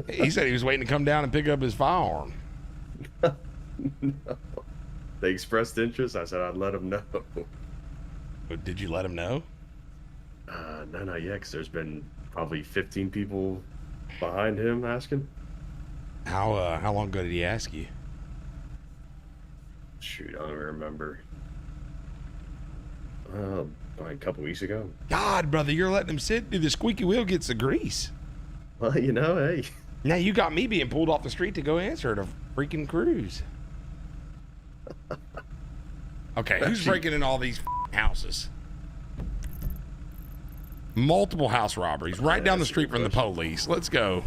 He said he was waiting to come down and pick up his firearm. No. They expressed interest. I said I'd let them know. But did you let him know? No, not yet, because there's been probably 15 people behind him asking. How long ago did he ask you? Shoot, I don't even remember. Probably a couple weeks ago. God, brother, you're letting him sit. Dude, the squeaky wheel gets the grease. Well, you know, hey. Now you got me being pulled off the street to go answer at a freaking cruise. Okay, who's breaking in all these houses? Multiple house robberies right down the street from the police. Let's go.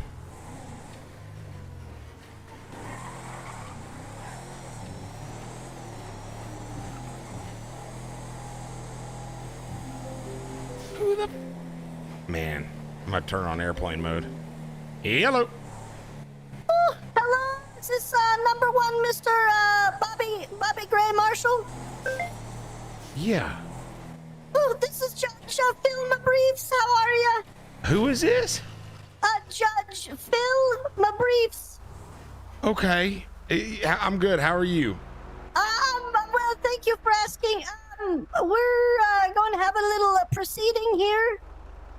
Who the... Man, I'm going to turn on airplane mode. Hello. Oh, hello. Is this number one, Mr. Bobby Gray Marshal? Yeah. Oh, this is Judge Phil Mabriefs. How are ya? Who is this? Judge Phil Mabriefs. Okay. I'm good. How are you? Well, thank you for asking. We're going to have a little proceeding here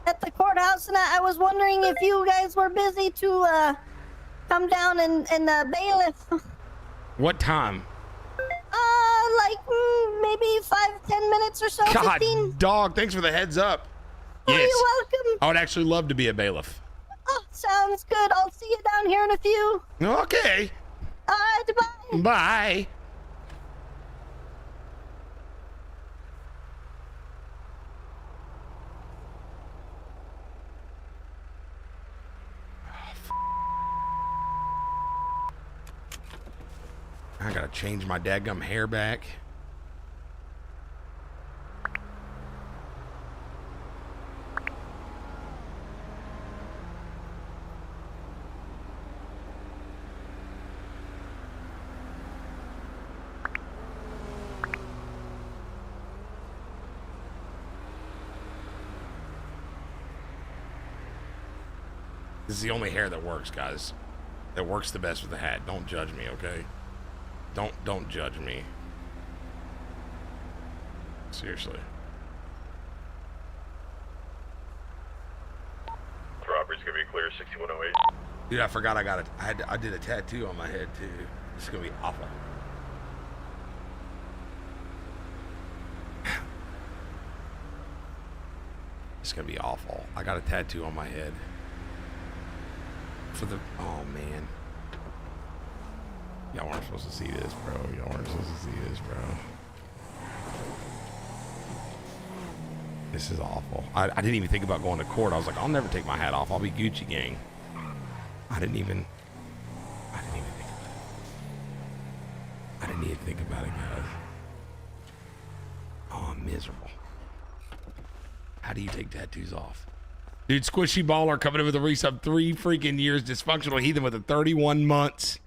at the courthouse, and I was wondering if you guys were busy to come down and bailiff. What time? Like maybe 5-10 minutes or so. God, 15. dog, thanks for the heads up. Oh, Yes. you're welcome. I would actually love to be a bailiff. Oh, sounds good. I'll see you down here in a few. Okay. Bye. Bye. I gotta change my dadgum hair back. This is the only hair that works, guys. That works the best with the hat. Don't judge me, okay? Don't judge me. Seriously. Robbery's gonna be clear, 6108. Dude, I forgot I did a tattoo on my head too. It's gonna be awful. It's gonna be awful. I got a tattoo on my head. Oh man. Y'all weren't supposed to see this, bro. Y'all weren't supposed to see this, bro. This is awful. I didn't even think about going to court. I was like, I'll never take my hat off. I'll be Gucci gang. I didn't even think about it, guys. Oh, I'm miserable. How do you take tattoos off? Dude, Squishy Baller coming in with a resub 3 freaking years. Dysfunctional Heathen with a 31 months.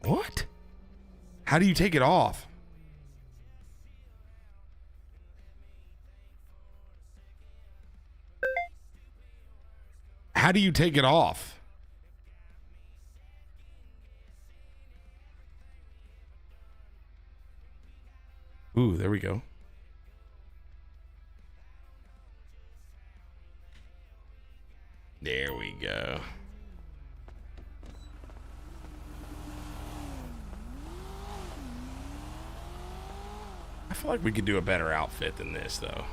What? How do you take it off? How do you take it off? Ooh, there we go. There we go. I feel like we could do a better outfit than this, though.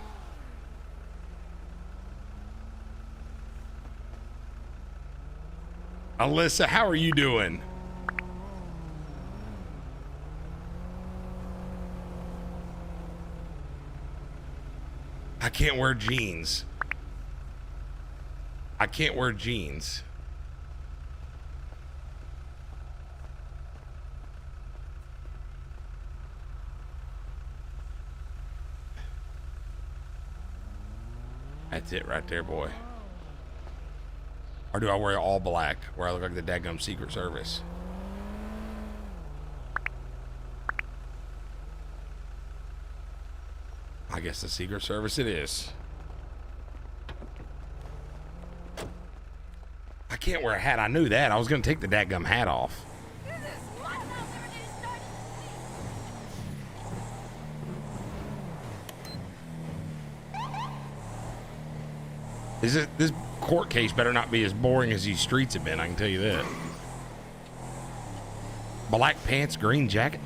Alyssa, how are you doing? I can't wear jeans. I can't wear jeans. That's it right there, boy. Or do I wear all black where I look like the daggum Secret Service? I guess the Secret Service it is. I can't wear a hat. I knew that. I was going to take the daggum hat off. This court case better not be as boring as these streets have been, I can tell you that. Black pants, green jacket.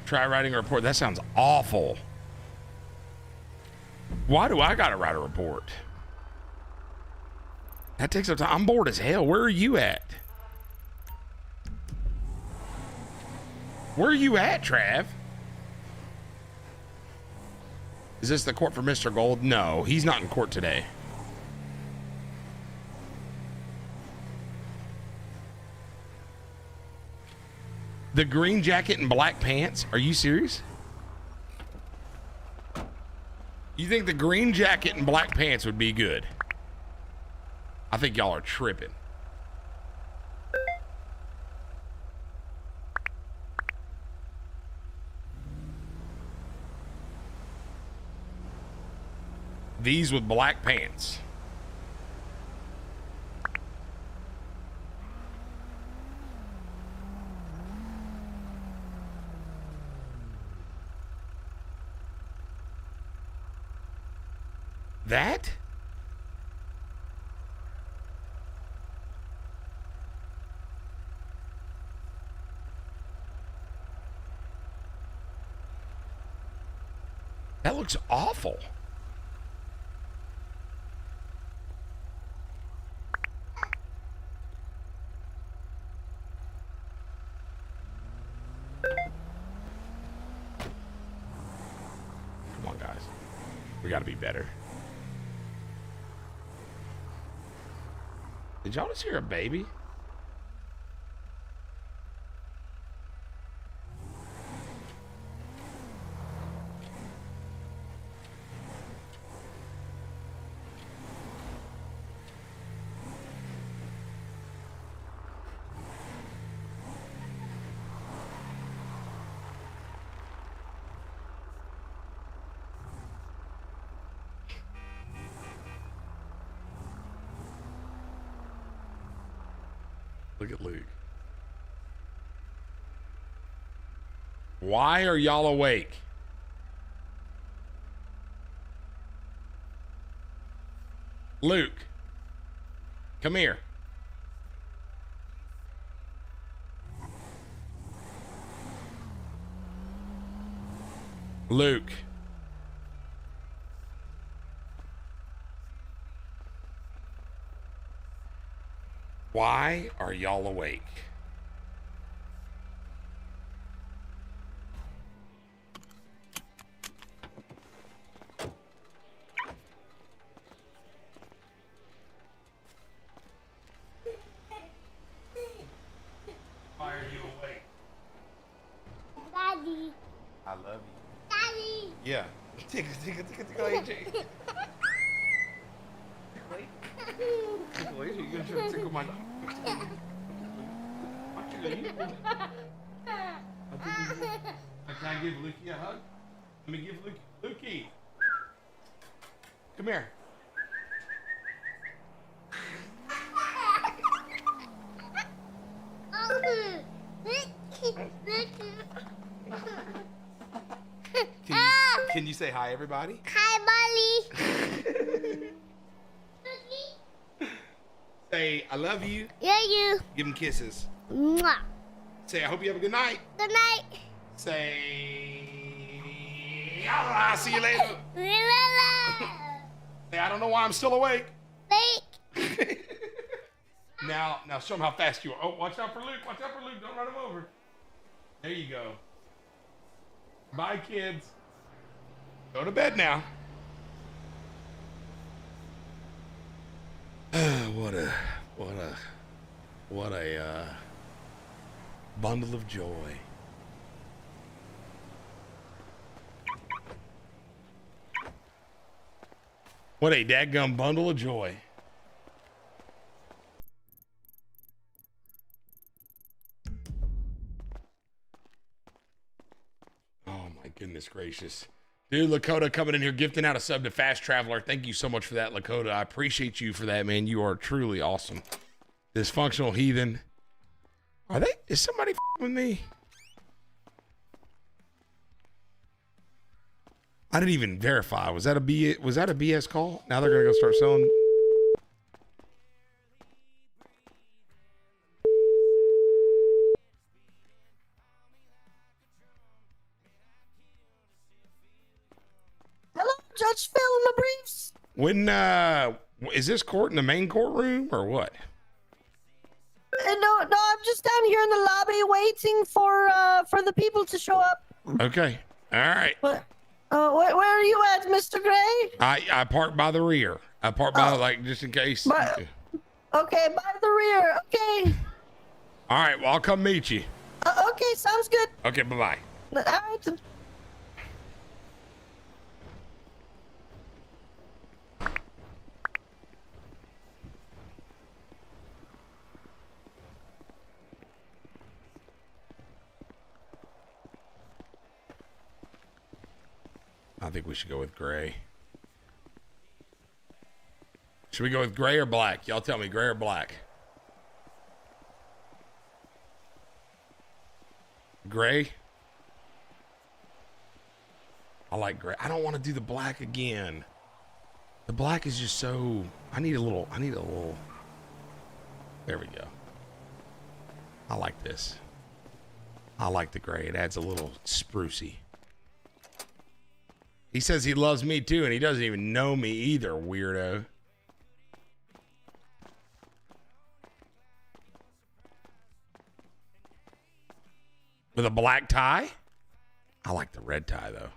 Try writing a report. That sounds awful. Why do I gotta write a report? That takes up time. I'm bored as hell. Where are you at? Where are you at, Trav? Is this the court for Mr. Gold? No, he's not in court today. The green jacket and black pants? Are you serious? You think the green jacket and black pants would be good? I think y'all are tripping. These with black pants. That? That looks awful. Come on, guys. We gotta be better. Did y'all just hear a baby? Look at Luke. Why are y'all awake? Luke, come here. Luke. Why are y'all awake? Why are you awake? Daddy. I love you. Daddy. Yeah. Tickle, AJ. Tickle, AJ. You gonna try to tickle my dog? sweet. Can I give Lukey a hug? Let me give Lukey. Come here. Can you say hi, everybody? Hi, Molly. Say, I love you. Yeah, you. Give them kisses. Mwah. Say, I hope you have a good night. Good night. Say, I'll see you later. Say, I don't know why I'm still awake. Now show them how fast you are. Oh, watch out for Luke. Watch out for Luke. Don't run him over. There you go. Bye, kids. Go to bed now. What a bundle of joy. What a dadgum bundle of joy. Oh my goodness gracious. Dude, Lakota coming in here gifting out a sub to Fast Traveler. Thank you so much for that, Lakota. I appreciate you for that, man. You are truly awesome. Dysfunctional heathen. Is somebody with me? I didn't even verify. Was that a BS call? Now they're gonna go start selling. Hello, Judge Phil in the briefs. When is this court in the main courtroom or what? No, I'm just down here in the lobby waiting for the people to show up. Okay. All right. What? Where are you at, Mr. Gray? I parked by the rear. I parked by like just in case. Okay, by the rear. Okay. All right. Well, I'll come meet you. Okay, sounds good. Okay. Bye-bye. All right. I think we should go with gray. Should we go with gray or black? Y'all tell me, gray or black? Gray? I like gray. I don't want to do the black again. The black is just so... I need a little... There we go. I like this. I like the gray. It adds a little sprucey. He says he loves me too, and he doesn't even know me either, weirdo. With a black tie? I like the red tie, though.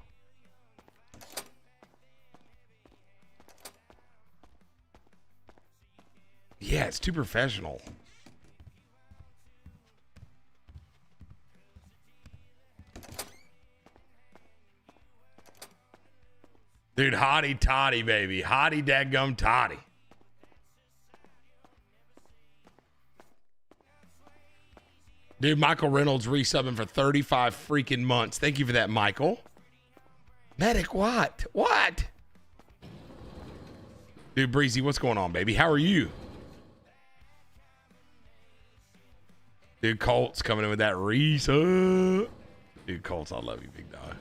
Yeah, it's too professional. Dude, hottie toddy, baby. Hottie dadgum toddy. Dude, Michael Reynolds resubbing for 35 freaking months. Thank you for that, Michael. Medic, what? What? Dude, Breezy, what's going on, baby? How are you? Dude, Colt's coming in with that resub. Dude, Colt's, I love you, big dog.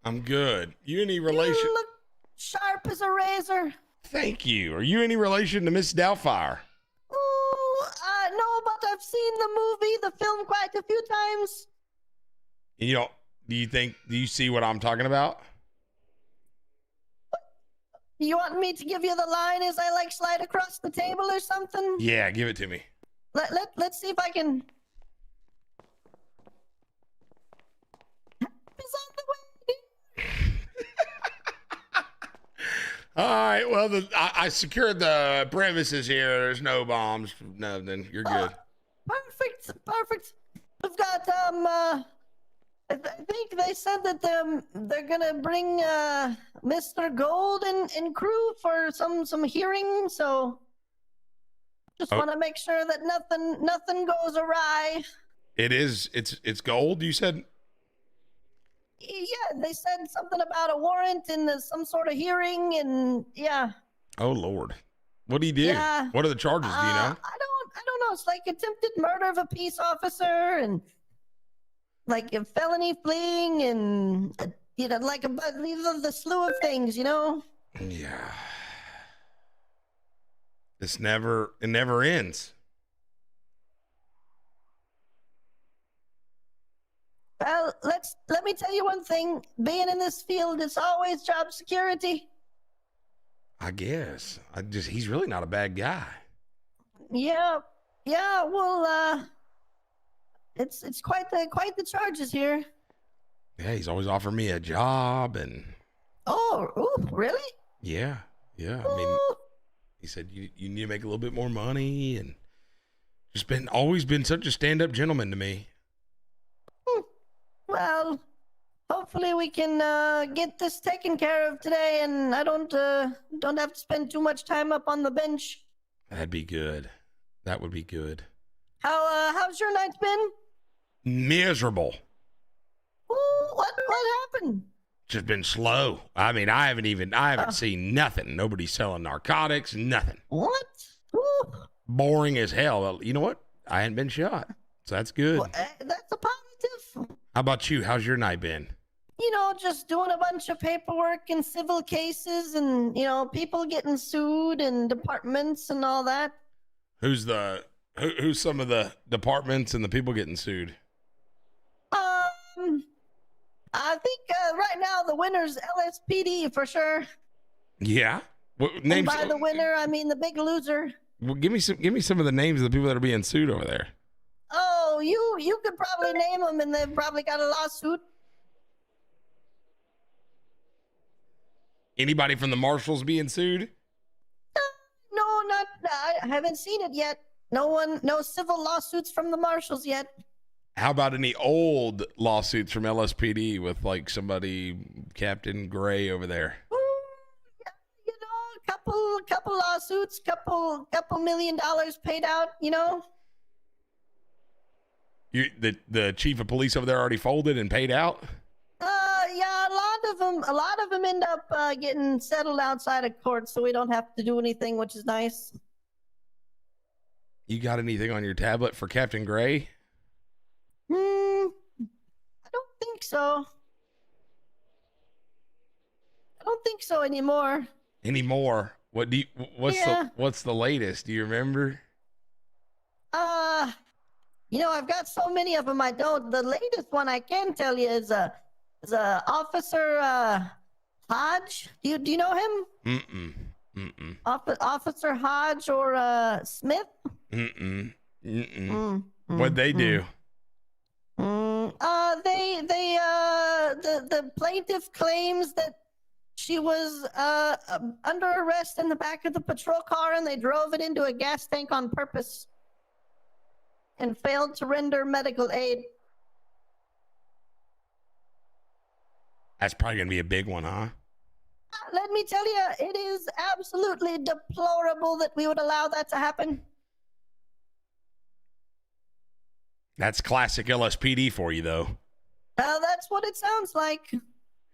I'm good. You any relation? You look sharp as a razor. Thank you. Are you any relation to Miss Doubtfire? No, but I've seen the movie, the film quite a few times. You know, do you see what I'm talking about? You want me to give you the line as I like slide across the table or something? Yeah, give it to me. Let's see if I can. All right. Well, I secured the premises here. There's no bombs, nothing. You're good. Perfect. Perfect. We've got I think they said that they're gonna bring Mr. Gold and crew for some hearing, so just want to make sure that nothing goes awry. It's gold, you said? Yeah, they said something about a warrant and some sort of hearing, and yeah. Oh Lord. What do you do? Yeah. What are the charges, do you know? I don't know. It's like attempted murder of a peace officer and like a felony fleeing and like the slew of things, Yeah. It never ends. Well, let me tell you one thing. Being in this field, it's always job security. I guess. He's really not a bad guy. Yeah. Well, it's quite the charges here. Yeah, he's always offering me a job and. Oh, ooh, really? Yeah. I mean, he said you need to make a little bit more money and always been such a stand-up gentleman to me. Well, hopefully we can get this taken care of today, and I don't have to spend too much time up on the bench. That'd be good. That would be good. How's your night been? Miserable. Ooh, what happened? Just been slow. I mean, I haven't seen nothing. Nobody's selling narcotics, nothing. What? Ooh. Boring as hell. You know what? I hadn't been shot, so that's good. Well, that's a positive. How about you? How's your night been? Just doing a bunch of paperwork and civil cases and, people getting sued and departments and all that. Who's some of the departments and the people getting sued? I think right now the winner's LSPD for sure. Yeah. And by the winner, I mean the big loser. Well, give me some of the names of the people that are being sued over there. Oh, you could probably name them, and they've probably got a lawsuit. Anybody from the Marshals being sued? No, I haven't seen it yet. No civil lawsuits from the Marshals yet. How about any old lawsuits from LSPD with like somebody, Captain Gray over there? Couple lawsuits, couple $1 million paid out. The chief of police over there already folded and paid out? Yeah, a lot of them end up getting settled outside of court, so we don't have to do anything, which is nice. You got anything on your tablet for Captain Gray? I don't think so. I don't think so anymore. Anymore? What's the latest? Do you remember? I've got so many of them. I don't. The latest one I can tell you is Officer Hodge. Do you know him? Officer Hodge or Smith? What'd they do? The plaintiff claims that she was under arrest in the back of the patrol car, and they drove it into a gas tank on purpose and failed to render medical aid. That's probably gonna be a big one, huh? Let me tell you, it is absolutely deplorable that we would allow that to happen. That's classic LSPD for you, though. That's what it sounds like.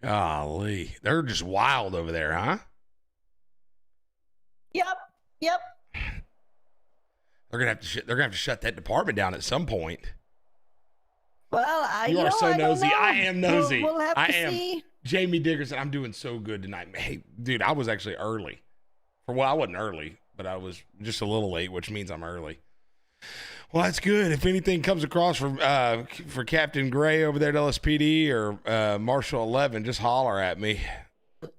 Golly, they're just wild over there, huh? Yep. They're gonna have to shut that department down at some point. Well, you are so nosy. I am nosy. We'll have to I am. see. Jamie Dickerson, I'm doing so good tonight. Hey, dude, I was actually early. I wasn't early, but I was just a little late, which means I'm early. Well, that's good. If anything comes across for Captain Gray over there at LSPD or Marshal 11, just holler at me.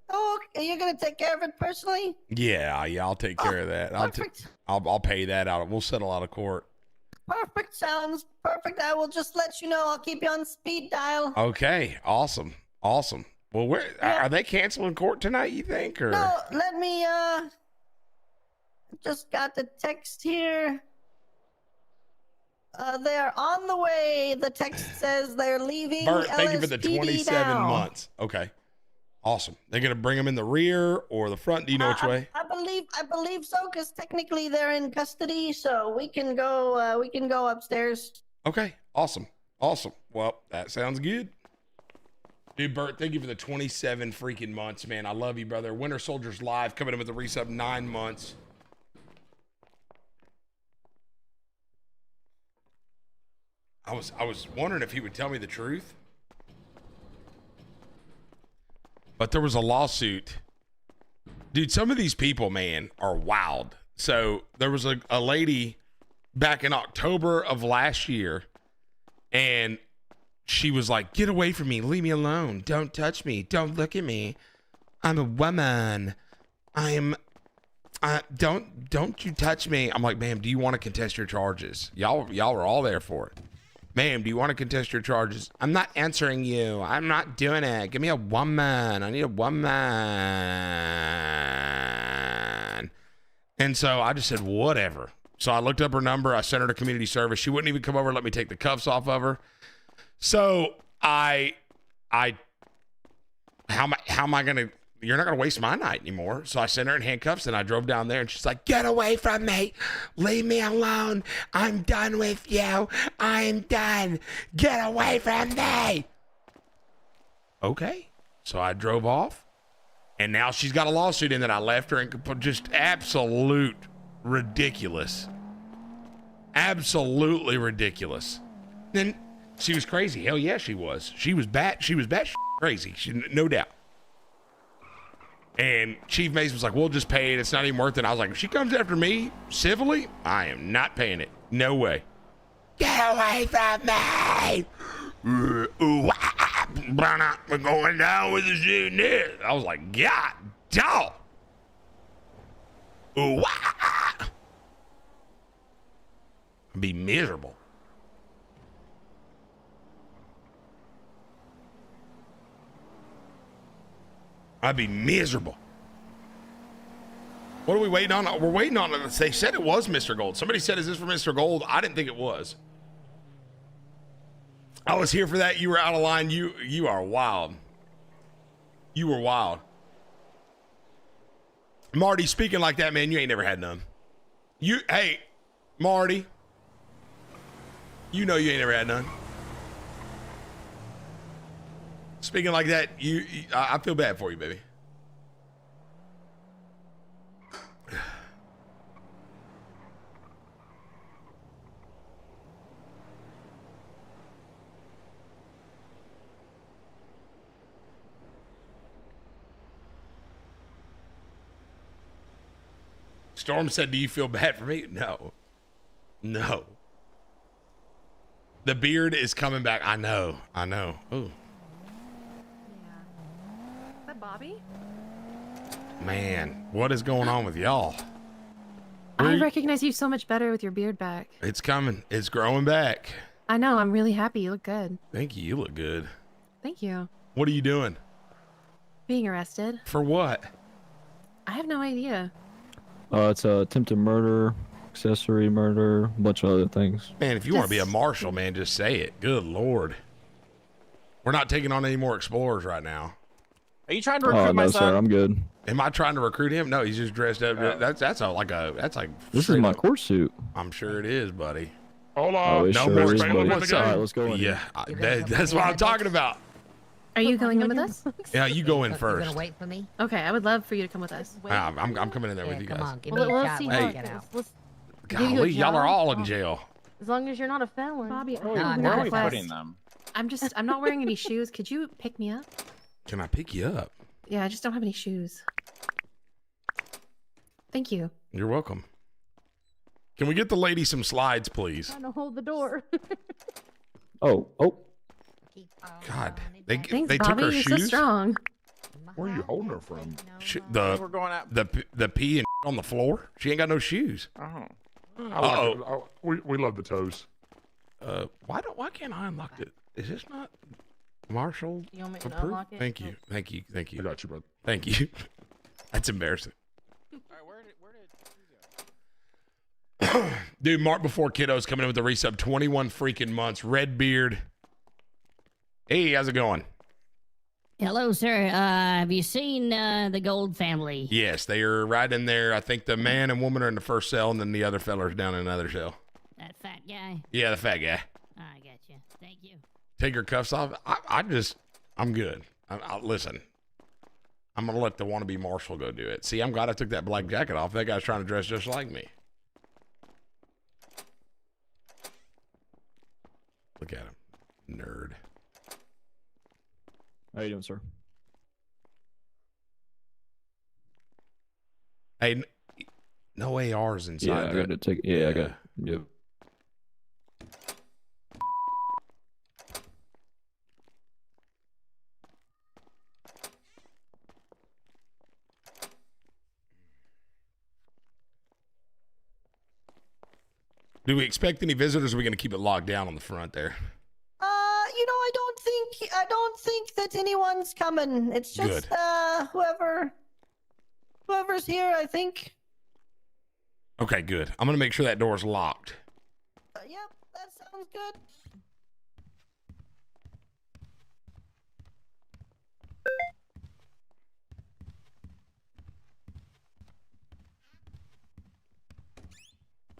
Oh, you're gonna take care of it personally? Yeah, I'll take care of that. Perfect. I'll pay that out. We'll settle out of court. Perfect. Sounds perfect. I will just let you know. I'll keep you on speed dial. Okay. Awesome. Well, are they canceling court tonight, you think? Or no, let me just got the text here. They're on the way. The text says they're leaving. Bert, thank you for the LSPD 27 now. months. Okay. Awesome. They're going to bring them in the rear or the front. Do you know which way? I believe so, because technically they're in custody, so we can go upstairs. Okay. Awesome. Awesome. Well, that sounds good. Dude, Bert, thank you for the 27 freaking months, man. I love you, brother. Winter Soldiers Live coming in with the resub 9 months. I was wondering if he would tell me the truth. But there was a lawsuit. Dude, some of these people, man, are wild. So there was a lady back in October of last year, and she was like, "Get away from me. Leave me alone. Don't touch me. Don't look at me. I'm a woman. Don't you touch me." I'm like, "Ma'am, do you want to contest your charges?" Y'all were all there for it. "Ma'am, do you want to contest your charges?" "I'm not answering you. I'm not doing it. Give me a woman. I need a woman." And so I just said, whatever. So I looked up her number. I sent her to community service. She wouldn't even come over and let me take the cuffs off of her. So how am I going to, you're not going to waste my night anymore. So I sent her in handcuffs and I drove down there and she's like, "Get away from me. Leave me alone. I'm done with you. I'm done. Get away from me." Okay. So I drove off and now she's got a lawsuit in that I left her in. Just absolute ridiculous. Absolutely ridiculous. Then she was crazy. Hell yeah, she was. She was bat crazy. No doubt. And Chief Mason was like, "We'll just pay it. It's not even worth it." I was like, "If she comes after me civilly, I am not paying it. No way." "Get away from me." "We're going down with the shooting this." I was like, "God, dog." I'd be miserable. I'd be miserable. What are we waiting on? We're waiting on it. They said it was Mr. Gold. Somebody said, "Is this for Mr. Gold?" I didn't think it was. I was here for that. You were out of line. You are wild. You were wild. Marty, speaking like that, man, you ain't never had none. Hey, Marty, you know you ain't never had none. Speaking like that, I feel bad for you, baby. Storm said, "Do you feel bad for me?" No. No. The beard is coming back. I know. Ooh. Is that Bobby? Man, what is going on with y'all? I recognize you so much better with your beard back. It's coming. It's growing back. I know. I'm really happy. You look good. Thank you. You look good. Thank you. What are you doing? Being arrested. For what? I have no idea. It's attempted murder, accessory murder, a bunch of other things. Man, if you want to be a marshal, man, just say it. Good Lord. We're not taking on any more explorers right now. Are you trying to recruit my no, son? sir, I'm good. Am I trying to recruit him? No, he's just dressed up. Oh. That's like. This is my court suit. I'm sure it is, buddy. Hold on. No sure more is, explorers. buddy. All right, let's go in. Yeah, that's what I'm talking about. Are you going in with us? Yeah, you go in You're first. gonna wait for me? Okay, I would love for you to come with us. I'm coming in there with you Come guys. on, give me a shot when I get out. Let's give you a Golly, y'all are job. all in jail. As long as you're not a felon. Bobby, no, I no, Where are we request. putting them? I'm not wearing any shoes. Could you pick me up? Can I pick you up? Yeah, I just don't have any shoes. Thank you. You're welcome. Can we get the lady some slides, please? Trying to hold the door. Oh. God, they Thanks, took Bobby. her You're shoes. so strong. Where are you holding her from? The pee and on the floor. She ain't got no shoes. Oh. We love the toes. Why can't I unlock it? Is this not Marshal? You want me to approved? unlock it? Thank you. I got you, brother. Thank you. That's embarrassing. All right, where did Dude, Mark before kiddos coming in with the resub 21 freaking months. Red beard. Hey, how's it going? Hello, sir. Have you seen the Gold family? Yes, they are right in there. I think the man and woman are in the first cell, and then the other feller's down in another cell. That fat guy? Yeah, the fat guy. I got you. Thank you. Take your cuffs off. I'm good. Listen, I'm going to let the wannabe Marshal go do it. See, I'm glad I took that black jacket off. That guy's trying to dress just like me. Look at him. Nerd. How you doing, sir? Hey, no ARs inside. Yeah, I got to take. Yeah, I got. Yep. Do we expect any visitors? Or are we going to keep it locked down on the front there? You know, I don't think that anyone's coming. It's just whoever's here, I think. Okay, good. I'm going to make sure that door's locked. Yep, that sounds good.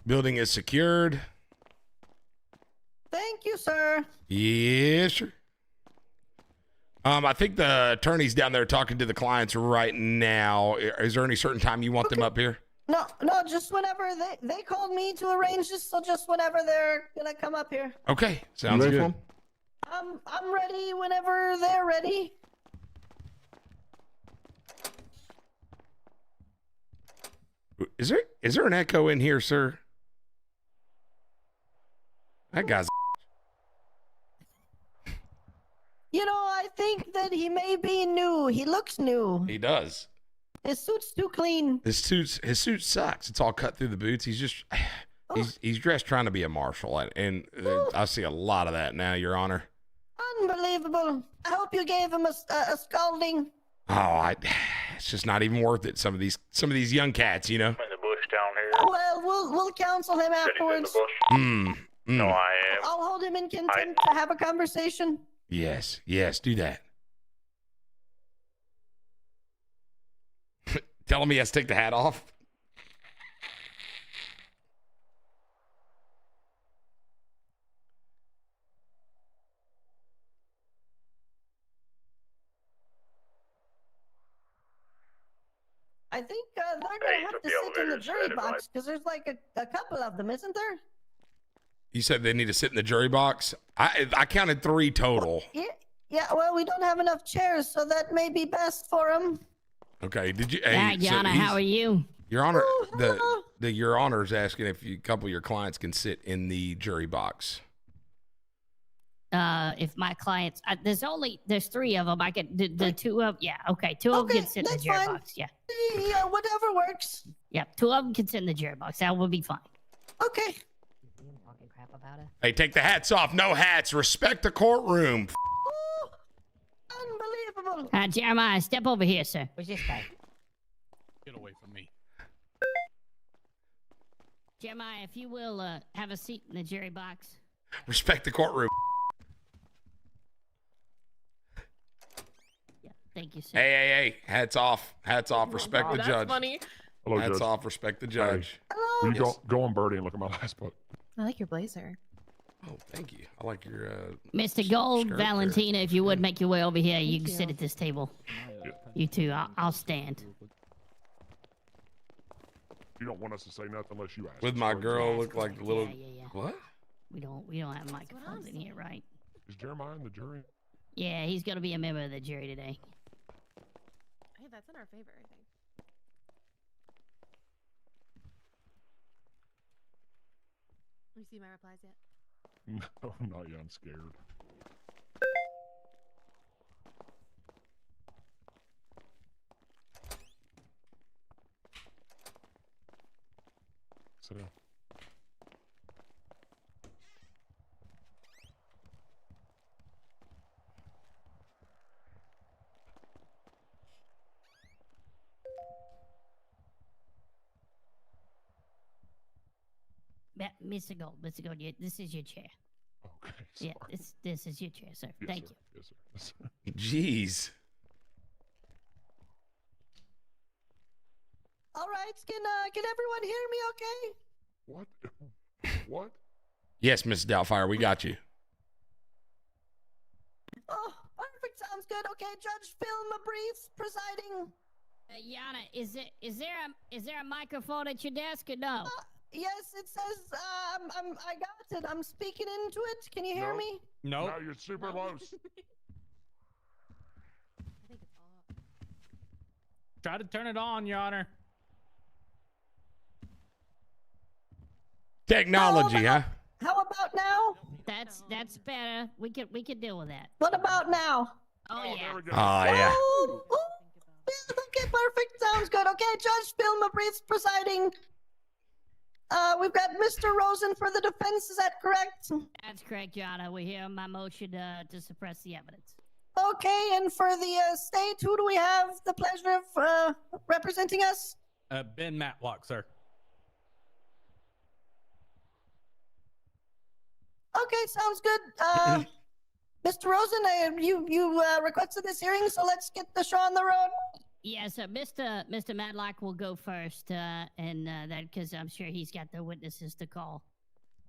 Building is secured. Thank you, sir. Yes, sir. I think the attorney's down there talking to the clients right now. Is there any certain time you want them up here? No, just whenever they called me to arrange this, so just whenever they're gonna come up here. Okay, sounds good. I'm ready whenever they're ready. Is there an echo in here, sir? That guy's. You know, I think that he may be new. He looks new. He does. His suit's too clean. His suit sucks. It's all cut through the boots. He's just he's dressed trying to be a marshal, and I see a lot of that now, Your Honor. Unbelievable. I hope you gave him a scalding. Oh, it's just not even worth it. Some of these young cats, you know. In the bush down here. Well, we'll counsel him afterwards. No, I am. I'll hold him in contempt to have a conversation. Yes, do that. Tell him he has to take the hat off. I think they're gonna have to sit in the jury box because there's like a couple of them, isn't there? You said they need to sit in the jury box. I counted 3 total. Yeah. Well, we don't have enough chairs, so that may be best for them. Okay. Did you? Hi, Your Honor. How are you? Your Honor, the Your Honor's asking if a couple of your clients can sit in the jury box. If my clients, there's 3 of them. I could the 2 of okay, 2 of them can sit in the jury box. Yeah. Yeah, whatever works. Yep, 2 of them can sit in the jury box. That will be fine. Okay. Talking crap about it. Hey, take the hats off. No hats. Respect the courtroom. Unbelievable. Jeremiah, step over here, sir. Where's this guy? Get away from me. Jeremiah, if you will have a seat in the jury box. Respect the courtroom. Thank you, sir. Hey. Hats off. Respect the judge. Funny. Hello, Hats Judge. Off. Respect the judge. Will you go on Birdie and look at my last book? I like your blazer. Oh, thank you. I like your Mr. Gold, skirt Valentina, if you would make your way over here, you can sit at this table. Yeah. You too. I'll stand. You don't want us to say nothing unless you ask. With my girl look like the little. Yeah. What? We don't have microphones in here, right? Is Jeremiah in the jury? Yeah, he's gonna be a member of the jury today. Hey, that's in our favor, I think. You see my replies yet? No, not yet. I'm scared. Sit down. Mr. Gold, this is your chair. Okay. Yeah, this is your chair, sir. Yes, Thank sir. you. Yes, sir. Yes, sir. Jeez. All right, can everyone hear me okay? What? What? Yes, Miss Doubtfire, we got you. Oh, perfect. Sounds good. Okay, Judge, film a brief presiding. Yana, is there a microphone at your desk or no? Yes, it says I got it. I'm speaking into it. Can you hear No. me? No. No, you're super low. Try to turn it on, Your Honor. Technology, huh? How about now? That's better. We could deal with that. What about now? Oh yeah. Oh, yeah. Oh, yeah, okay, perfect. Sounds good. Okay, Judge, film a brief presiding. We've got Mr. Rosen for the defense. Is that correct? That's correct, Your Honor. We hear my motion to suppress the evidence. Okay, and for the state, who do we have the pleasure of representing us? Ben Matlock, sir. Okay, sounds good. Mr. Rosen, you requested this hearing, so let's get the show on the road. Yeah, so Mr. Matlock will go first, and that because I'm sure he's got the witnesses to call,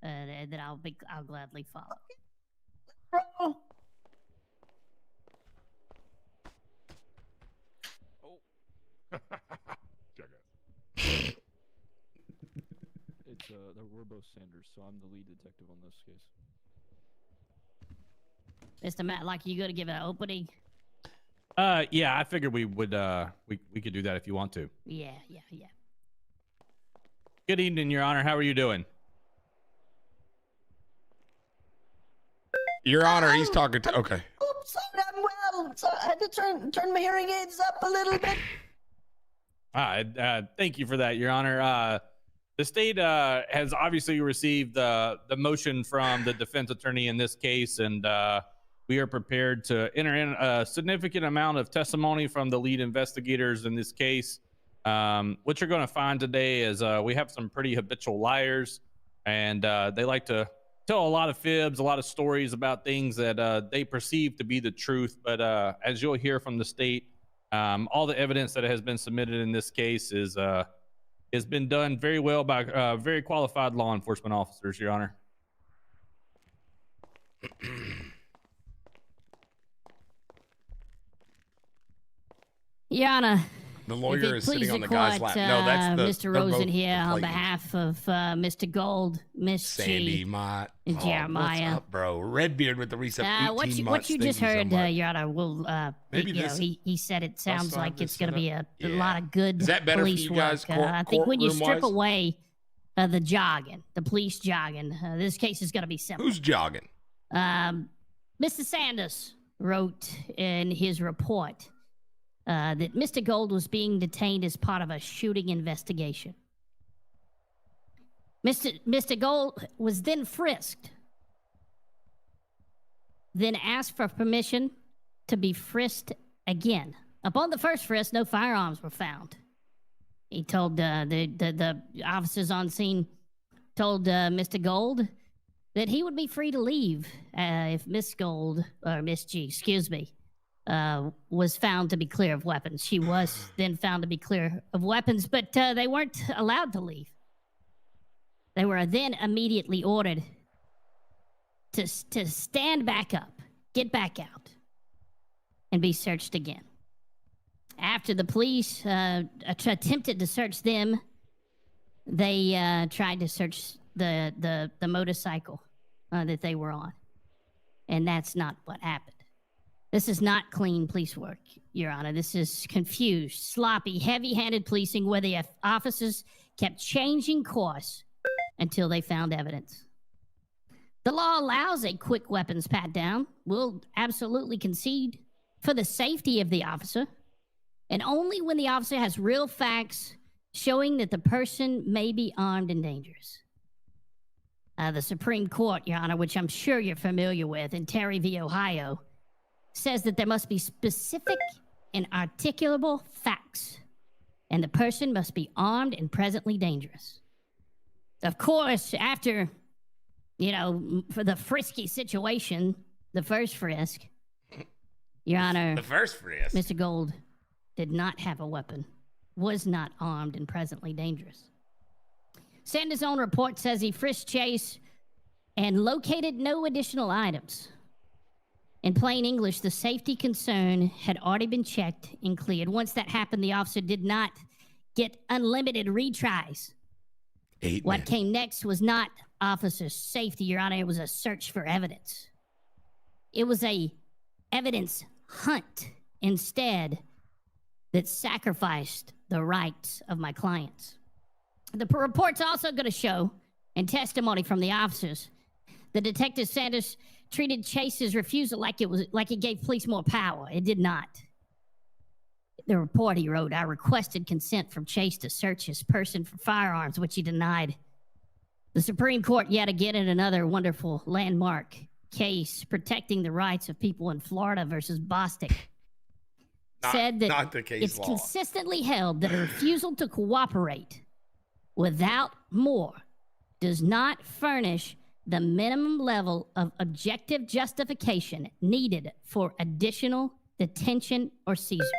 that I'll gladly follow. Roll. Check it. It's we're both Sanders, so I'm the lead detective on this case. Mr. Matlock, you going to give an opening? Yeah, I figured we would we could do that if you want to. Yeah. Good evening, Your Honor. How are you doing? Your Honor, he's talking to. Okay. Oops, sorry, I'm well. So I had to turn my hearing aids up a little bit. Thank you for that, Your Honor. The state has obviously received the motion from the defense attorney in this case, and we are prepared to enter in a significant amount of testimony from the lead investigators in this case. What you're going to find today is we have some pretty habitual liars, and they like to tell a lot of fibs, a lot of stories about things that they perceive to be the truth. But as you'll hear from the state, all the evidence that has been submitted in this case has been done very well by very qualified law enforcement officers, Your Honor. Your Honor, The if lawyer it is sitting please on the the guy's court, lap. No, that's Mr. they're Rosen both here on complaining. behalf of Mr. Gold, Miss Sandy, G, Mott, and Jeremiah. What's up, bro? Redbeard with the recent 18 What months. you just heard, Your Honor, will Maybe you know, this- he said it sounds sign like this it's going to be a setup. lot of good Is that better for police you guys, work. I think when you strip courtroom-wise? away the jogging, the police jogging, this case is going to be simple. Who's jogging? Mr. Sanders wrote in his report that Mr. Gold was being detained as part of a shooting investigation. Mr. Gold was then frisked, then asked for permission to be frisked again. Upon the first frisk, no firearms were found. He told the officers on scene, told Mr. Gold that he would be free to leave if Miss Gold, or Miss G, excuse me, was found to be clear of weapons. She was then found to be clear of weapons, but they weren't allowed to leave. They were then immediately ordered to stand back up, get back out, and be searched again. After the police attempted to search them, they tried to search the motorcycle that they were on, and that's not what happened. This is not clean police work, Your Honor. This is confused, sloppy, heavy-handed policing where the officers kept changing course until they found evidence. The law allows a quick weapons pat-down. We'll absolutely concede for the safety of the officer, and only when the officer has real facts showing that the person may be armed and dangerous. The Supreme Court, Your Honor, which I'm sure you're familiar with, in Terry v. Ohio, says that there must be specific and articulable facts, and the person must be armed and presently dangerous. Of course, after, for the frisky situation, the first frisk, Your Honor, The first frisk. Mr. Gold did not have a weapon, was not armed, and presently dangerous. Sanders' own report says he frisked Chase and located no additional items. In plain English, the safety concern had already been checked and cleared. Once that happened, the officer did not get unlimited retries. What came next was not officer safety, Your Honor. It was a search for evidence. It was a evidence hunt instead that sacrificed the rights of my clients. The report's also going to show, and testimony from the officers, that Detective Sanders treated Chase's refusal like it gave police more power. It did not. The report he wrote, I requested consent from Chase to search his person for firearms, which he denied. The Supreme Court, yet again in another wonderful landmark case protecting the rights of people in Florida versus Bostic, said that not the case it's law. consistently held that a refusal to cooperate without more does not furnish the minimum level of objective justification needed for additional detention or seizures.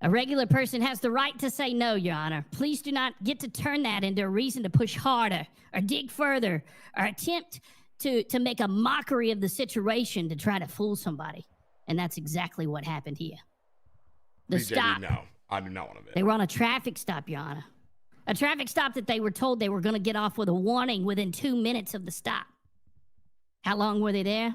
A regular person has the right to say no, Your Honor. Please do not get to turn that into a reason to push harder or dig further or attempt to make a mockery of the situation to try to fool somebody. And that's exactly what happened here. The stop. No, I do not want to bet. They were on a traffic stop, Your Honor. A traffic stop that they were told they were going to get off with a warning within 2 minutes of the stop. How long were they there?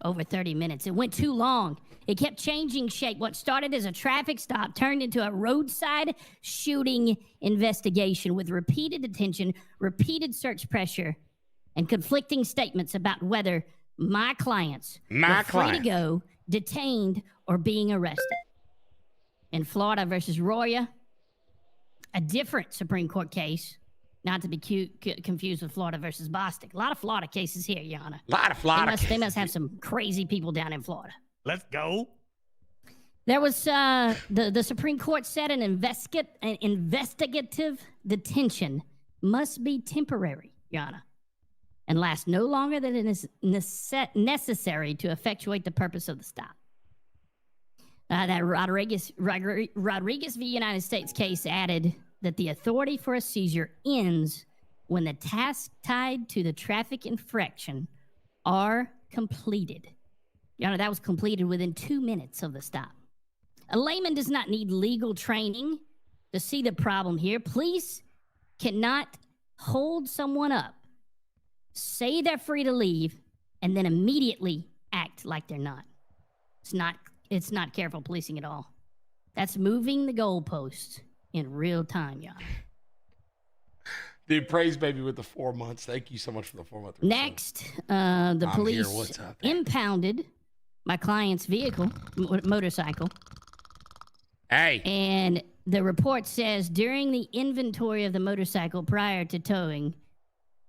Over 30 minutes. It went too long. It kept changing shape. What started as a traffic stop turned into a roadside shooting investigation with repeated detention, repeated search pressure, and conflicting statements about whether my clients were free to go, detained, or being arrested. In Florida versus Roya, a different Supreme Court case, not to be confused with Florida versus Bostic. A lot of Florida cases here, Your Honor. A lot of Florida They must have some crazy people down in Florida. Let's go. There was, the Supreme Court said an investigative detention must be temporary, Your Honor, and last no longer than it is necessary to effectuate the purpose of the stop. That Rodriguez v. United States case added that the authority for a seizure ends when the tasks tied to the traffic infraction are completed. Your Honor, that was completed within 2 minutes of the stop. A layman does not need legal training to see the problem here. Police cannot hold someone up, say they're free to leave, and then immediately act like they're not. It's not careful policing at all. That's moving the goalposts in real time, Your Honor. Dude, praise baby with the 4 months. Thank you so much for the 4 months. Next, the police What's up, impounded my client's vehicle, motorcycle. Hey. And the report says during the inventory of the motorcycle prior to towing,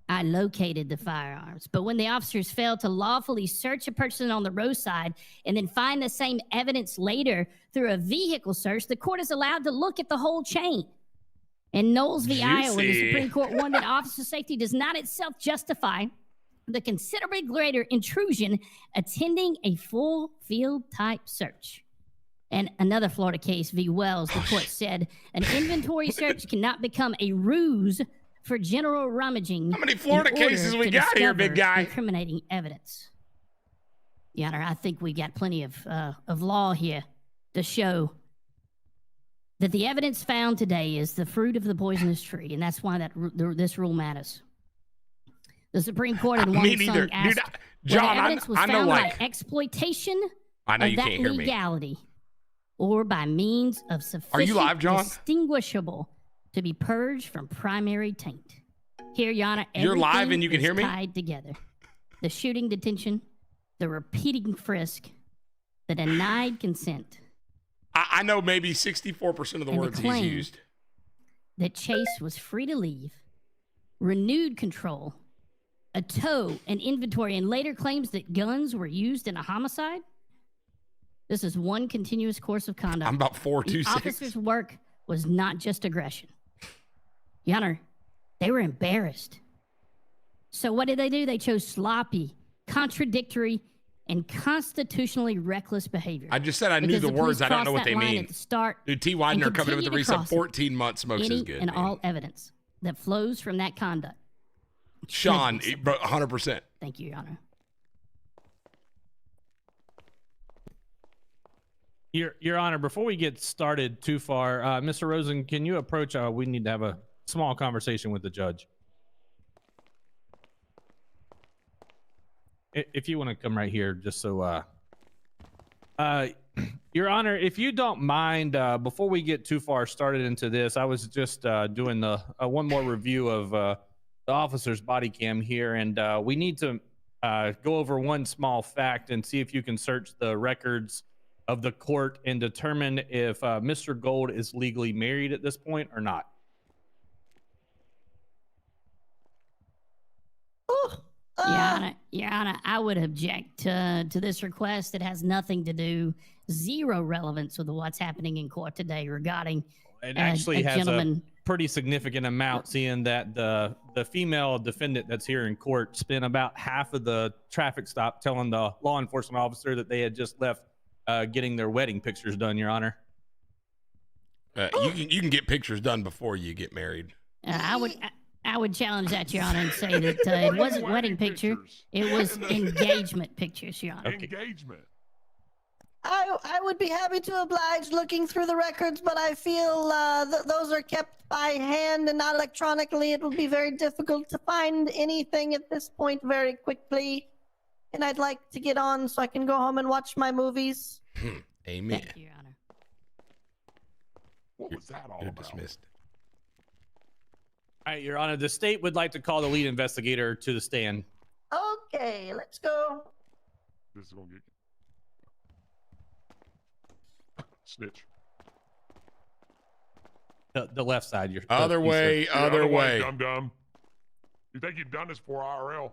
I located the firearms. But when the officers failed to lawfully search a person on the roadside and then find the same evidence later through a vehicle search, the court is allowed to look at the whole chain. In Knowles v. Iowa, the Supreme Court warned that officer safety does not itself justify the considerably greater intrusion attending a full field type search. And another Florida case, v. Wells, the court said an inventory search cannot become a ruse for general rummaging. How many Florida cases we got here, big guy? Incriminating evidence. Your Honor, I think we got plenty of law here to show that the evidence found today is the fruit of the poisonous tree, and that's why this rule matters. The Supreme Court in one song asked John, evidence was I know, found like, by exploitation I know of you that can't hear me. legality or by means of Are you sufficient live, John? distinguishable to be purged from primary taint. Here, Your Honor, You're live and you can is hear me? tied together. The shooting detention, the repeating frisk, the denied consent, I know maybe 64% of the and words the he's claim used. that Chase was free to leave, renewed control, a tow, an inventory, and later claims that guns were used in a homicide. This is one continuous course of conduct. I'm about The 426. officer's work was not just aggression. Your Honor, They were embarrassed. So what did they do? They chose sloppy, contradictory, and constitutionally reckless behavior. I just said I knew the words. I don't know what they mean. At the start, Dude, T. Widener coming in with the resub 14 months smokes is good. And all evidence that flows from that conduct. Sean, 100%. Thank you, Your Honor. Your Honor, before we get started too far, Mr. Rosen, can you approach? We need to have a small conversation with the judge. If you want to come right here, just so, Your Honor, if you don't mind, before we get too far started into this, I was just doing the one more review of the officer's body cam here, and we need to go over one small fact and see if you can search the records of the court and determine if Mr. Gold is legally married at this point or not. Your Honor, I would object to this request. It has nothing to do, zero relevance with what's happening in court today regarding It actually has gentleman. a pretty significant amount, seeing that the female defendant that's here in court spent about half of the traffic stop telling the law enforcement officer that they had just left getting their wedding pictures done, Your Honor. You can get pictures done before you get married. I would challenge that, Your Honor, and say that it wasn't wedding picture. It was engagement pictures, Your Honor. Okay. Engagement. I would be happy to oblige looking through the records, but I feel those are kept by hand and not electronically. It will be very difficult to find anything at this point very quickly. And I'd like to get on so I can go home and watch my movies. Amen. Thank you, Your Honor. What was that all You're about? dismissed. All right, Your Honor, the state would like to call the lead investigator to the stand. Okay, let's go. This is gonna get snitch. The left side. Your Other way, Yeah, other way. Dum-dum. You think you've done this for IRL?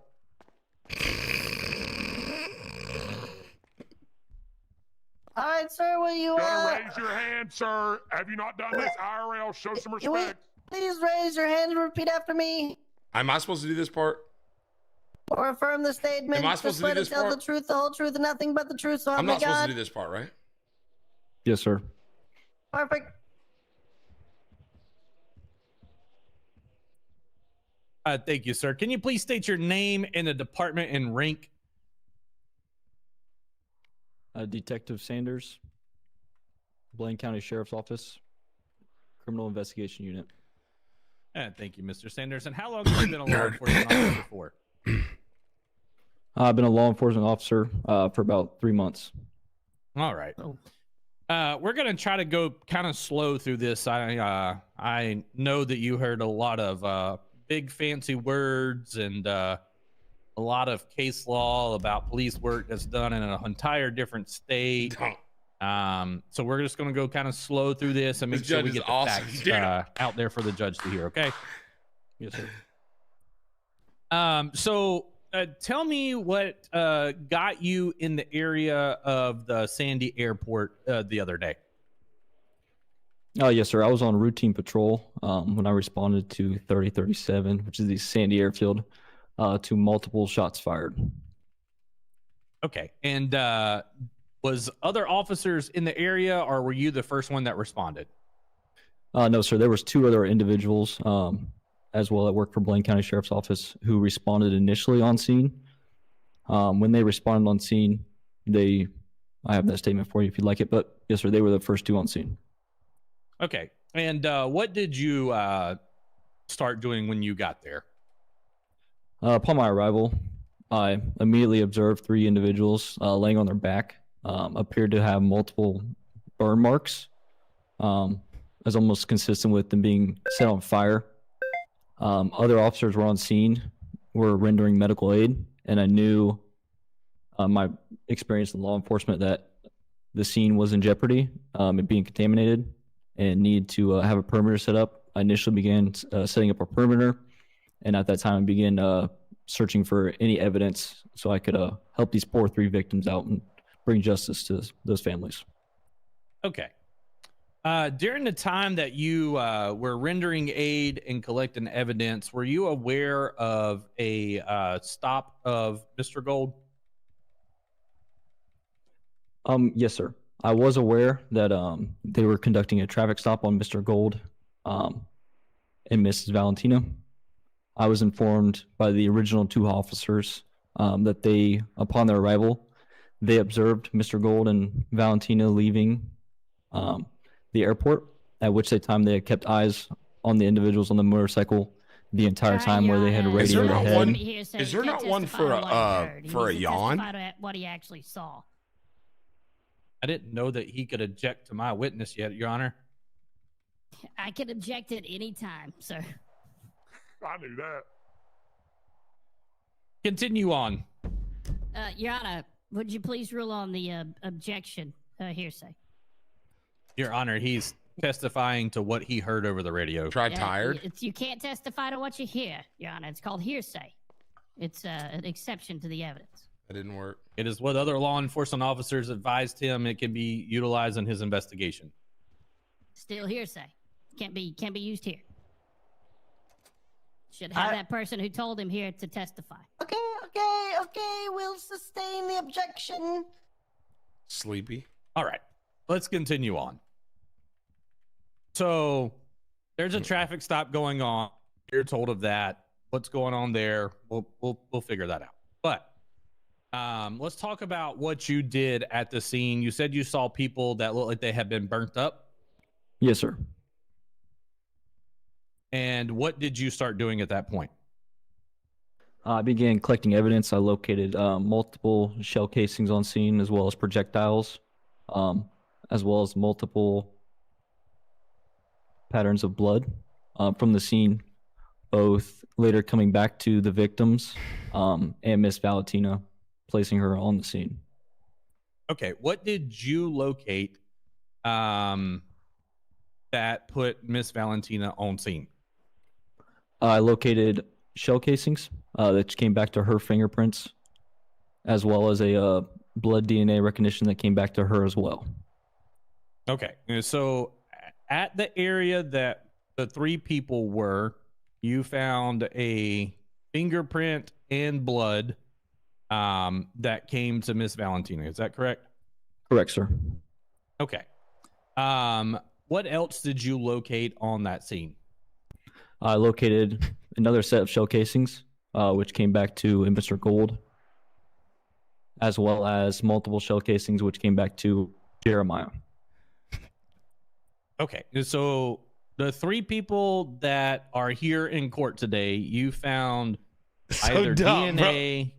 All right, sir, will you Gotta raise your hand, sir. Have you not done this IRL? Show some respect. please raise your hand and repeat after me Am I supposed to do this part? or affirm the statement? Am I supposed to do this tell part? the truth, the whole truth, and nothing but the truth, so help I'm me not supposed God. to do this part, right? Yes, sir. Perfect. Thank you, sir. Can you please state your name and the department and rank? Detective Sanders, Blaine County Sheriff's Office, Criminal Investigation Unit. Thank you, Mr. Sanders. And how long have you been a law enforcement officer for? I've been a law enforcement officer for about 3 months. All right. We're gonna try to go kind of slow through this. I know that you heard a lot of big fancy words and a lot of case law about police work that's done in an entire different state. So we're just gonna go kind of slow through this and make sure we get the facts out there for the judge to hear. Okay. Yes, sir. So tell me what got you in the area of the Sandy Airport the other day. Oh, yes, sir. I was on routine patrol when I responded to 3037, which is the Sandy Airfield, to multiple shots fired. Okay. And was other officers in the area, or were you the first one that responded? No, sir. There was 2 other individuals as well that work for Blaine County Sheriff's Office who responded initially on scene. When they responded on scene, I have that statement for you if you'd like it, but yes, sir, they were the first 2 on scene. Okay. And what did you start doing when you got there? Upon my arrival, I immediately observed 3 individuals laying on their back, appeared to have multiple burn marks, as almost consistent with them being set on fire. Other officers were on scene, were rendering medical aid, and I knew my experience in law enforcement that the scene was in jeopardy, it being contaminated, and needed to have a perimeter set up. I initially began setting up a perimeter, and at that time I began searching for any evidence so I could help these poor 3 victims out and bring justice to those families. Okay. During the time that you were rendering aid and collecting evidence, were you aware of a stop of Mr. Gold? Yes, sir. I was aware that they were conducting a traffic stop on Mr. Gold and Mrs. Valentina. I was informed by the original 2 officers that they, upon their arrival, they observed Mr. Gold and Valentina leaving the airport, at which time they had kept eyes on the individuals on the motorcycle the entire time where they had radioed ahead. Is there not one for a yawn? What he actually saw. I didn't know that he could object to my witness yet, Your Honor. I can object at any time, sir. I knew that. Continue on. Your Honor, would you please rule on the objection hearsay? Your Honor, he's testifying to what he heard over the radio. You can't testify to what you hear, Your Honor. It's called hearsay. It's an exception to the evidence. That didn't work. It is what other law enforcement officers advised him. It can be utilized in his investigation. Still hearsay. Can't be used here. Should have that person who told him here to testify. Okay. We'll sustain the objection. Sleepy. All right. Let's continue on. So there's a traffic stop going on. You're told of that. What's going on there? We'll figure that out. But let's talk about what you did at the scene. You said you saw people that looked like they had been burnt up. Yes, sir. And what did you start doing at that point? I began collecting evidence. I located multiple shell casings on scene, as well as projectiles, as well as multiple patterns of blood from the scene, both later coming back to the victims and Miss Valentina, placing her on the scene. Okay, what did you locate that put Miss Valentina on scene? I located shell casings that came back to her fingerprints, as well as a blood DNA recognition that came back to her as well. Okay, so at the area that the 3 people were, you found a fingerprint and blood that came to Miss Valentina. Is that correct? Correct, sir. Okay. What else did you locate on that scene? I located another set of shell casings, which came back to Mr. Gold, as well as multiple shell casings, which came back to Jeremiah. Okay, so the 3 people that are here in court today, you found either DNA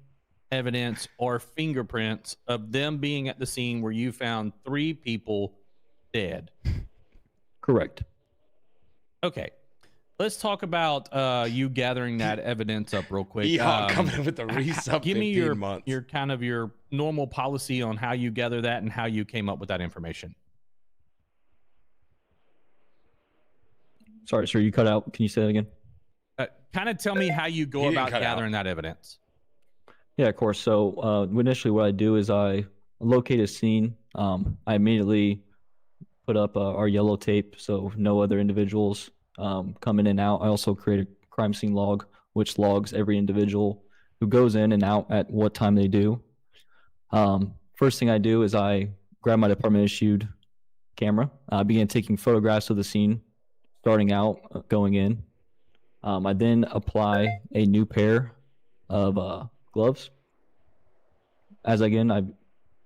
evidence or fingerprints of them being at the scene where you found 3 people dead. Correct. Okay. Let's talk about you gathering that evidence up real quick. Coming with the resup. Give me your kind of your normal policy on how you gather that and how you came up with that information. Sorry, sir, you cut out. Can you say that again? Kind of tell me how you go about gathering that evidence. Yeah, of course. So initially what I do is I locate a scene. I immediately put up our yellow tape so no other individuals come in and out. I also create a crime scene log, which logs every individual who goes in and out at what time they do. First thing I do is I grab my department issued camera. I began taking photographs of the scene, starting out, going in. I then apply a new pair of gloves. As again, I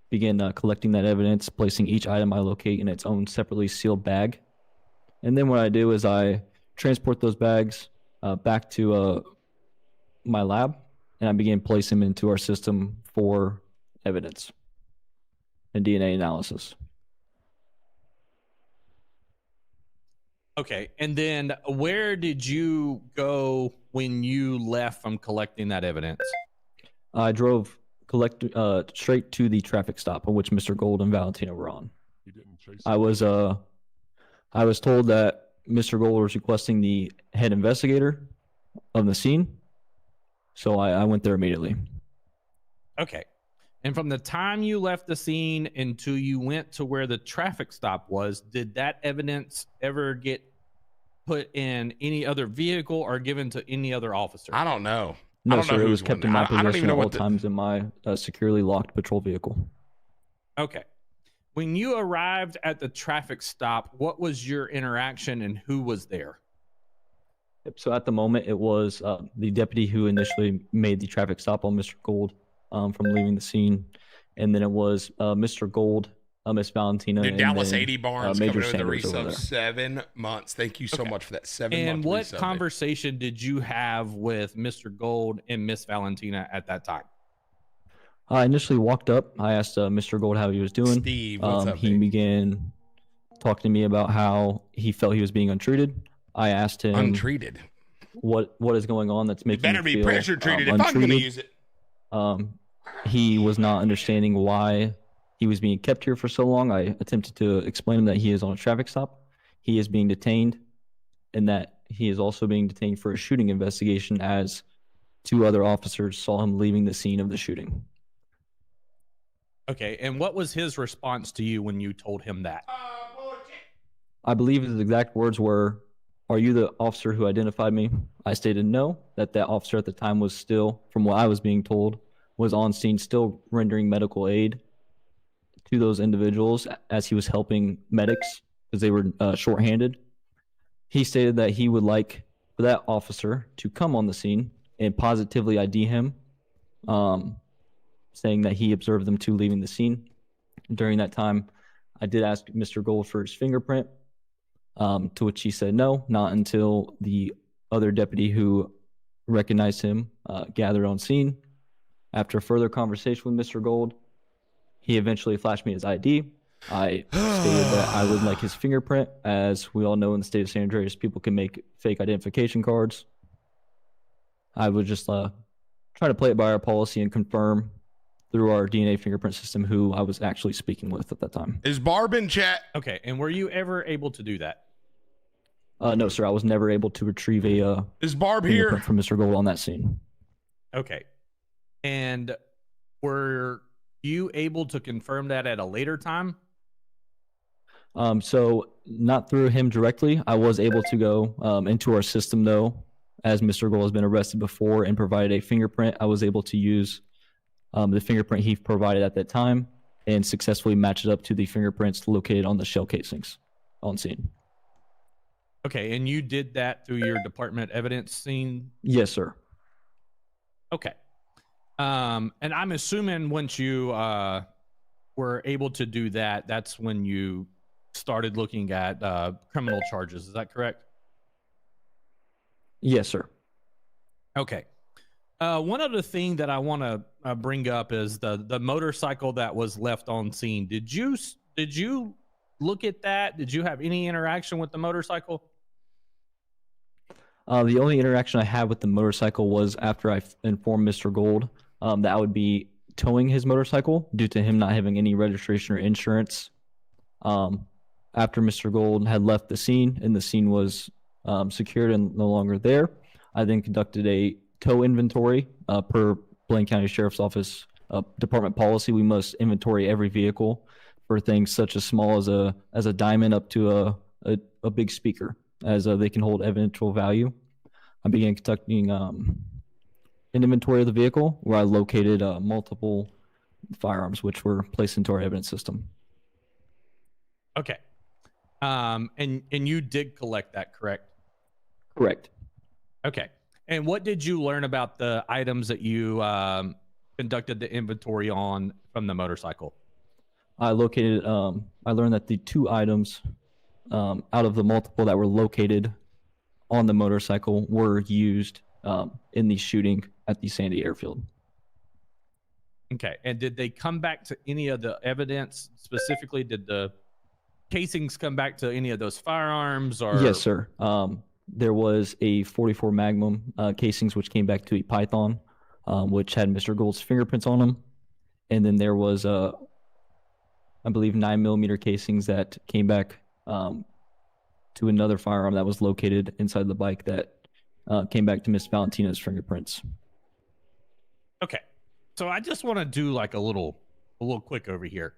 begin collecting that evidence, placing each item I locate in its own separately sealed bag. And then what I do is I transport those bags back to my lab, and I begin placing them into our system for evidence and DNA analysis. Okay, and then where did you go when you left from collecting that evidence? I drove straight to the traffic stop on which Mr. Gold and Valentina were on. You didn't chase I was told that Mr. Gold was requesting the head investigator of the scene, so I went there immediately. Okay, And from the time you left the scene until you went to where the traffic stop was, did that evidence ever get put in any other vehicle or given to any other officer? I don't know. I No, don't know sir. It who's was kept one. in my I don't possession even know at all what the, times in my securely locked patrol vehicle. Okay. When you arrived at the traffic stop, what was your interaction and who was there? Yep, so at the moment, it was the deputy who initially made the traffic stop on Mr. Gold from leaving the scene. And then it was Mr. Gold, Miss Valentina, dude, and Dallas then, 80 Barnes Major coming in with a Sanders over resub there. 7 months. Thank you so much for that 7-month And what resub. conversation did you have with Mr. Gold and Miss Valentina at that time? I initially walked up. I asked Mr. Gold how he was doing. Steve, what's up, he babe? began talking to me about how he felt he was being untreated. I asked him, Untreated? What is going on that's making Better you be feel pressure treated if I'm untreated? going to use it. He was not understanding why he was being kept here for so long. I attempted to explain to him that he is on a traffic stop. He is being detained, and that he is also being detained for a shooting investigation, as 2 other officers saw him leaving the scene of the shooting. Okay, and what was his response to you when you told him that? I believe his exact words were, "Are you the officer who identified me?" I stated no, that officer at the time was still, from what I was being told, was on scene still rendering medical aid to those individuals as he was helping medics because they were shorthanded. He stated that he would like for that officer to come on the scene and positively ID him, saying that he observed them 2 leaving the scene. During that time, I did ask Mr. Gold for his fingerprint, to which he said no, not until the other deputy who recognized him gathered on scene. After further conversation with Mr. Gold, he eventually flashed me his ID. I stated that I would like his fingerprint. As we all know, in the state of San Andreas, people can make fake identification cards. I would just try to play it by our policy and confirm through our DNA fingerprint system who I was actually speaking with at that time. Is Barb in chat? Okay, and were you ever able to do that? No, sir. I was never able to retrieve a Is Barb fingerprint here? from Mr. Gold on that scene. Okay. And were you able to confirm that at a later time? So not through him directly. I was able to go into our system, though, as Mr. Gold has been arrested before and provided a fingerprint. I was able to use the fingerprint he provided at that time and successfully match it up to the fingerprints located on the shell casings on scene. Okay, and you did that through your department evidence scene? Yes, sir. Okay. And I'm assuming once you were able to do that, that's when you started looking at criminal charges. Is that correct? Yes, sir. Okay. One other thing that I want to bring up is the motorcycle that was left on scene. Did you look at that? Did you have any interaction with the motorcycle? The only interaction I had with the motorcycle was after I informed Mr. Gold that I would be towing his motorcycle due to him not having any registration or insurance. After Mr. Gold had left the scene and the scene was secured and no longer there, I then conducted a tow inventory per Blaine County Sheriff's Office department policy. We must inventory every vehicle for things such as small as a diamond up to a big speaker, as they can hold evidential value. I began conducting an inventory of the vehicle where I located multiple firearms which were placed into our evidence system. Okay. And you did collect that, correct? Correct. Okay. And what did you learn about the items that you conducted the inventory on from the motorcycle? I learned that the 2 items out of the multiple that were located on the motorcycle were used in the shooting at the Sandy Airfield. Okay. And did they come back to any of the evidence? Specifically, did the casings come back to any of those firearms? Or Yes, sir. There was a 44 Magnum casings which came back to a Python, which had Mr. Gold's fingerprints on them. And then there was, I believe, 9mm casings that came back to another firearm that was located inside the bike that came back to Miss Valentina's fingerprints. Okay. So I just want to do like a little quick over here.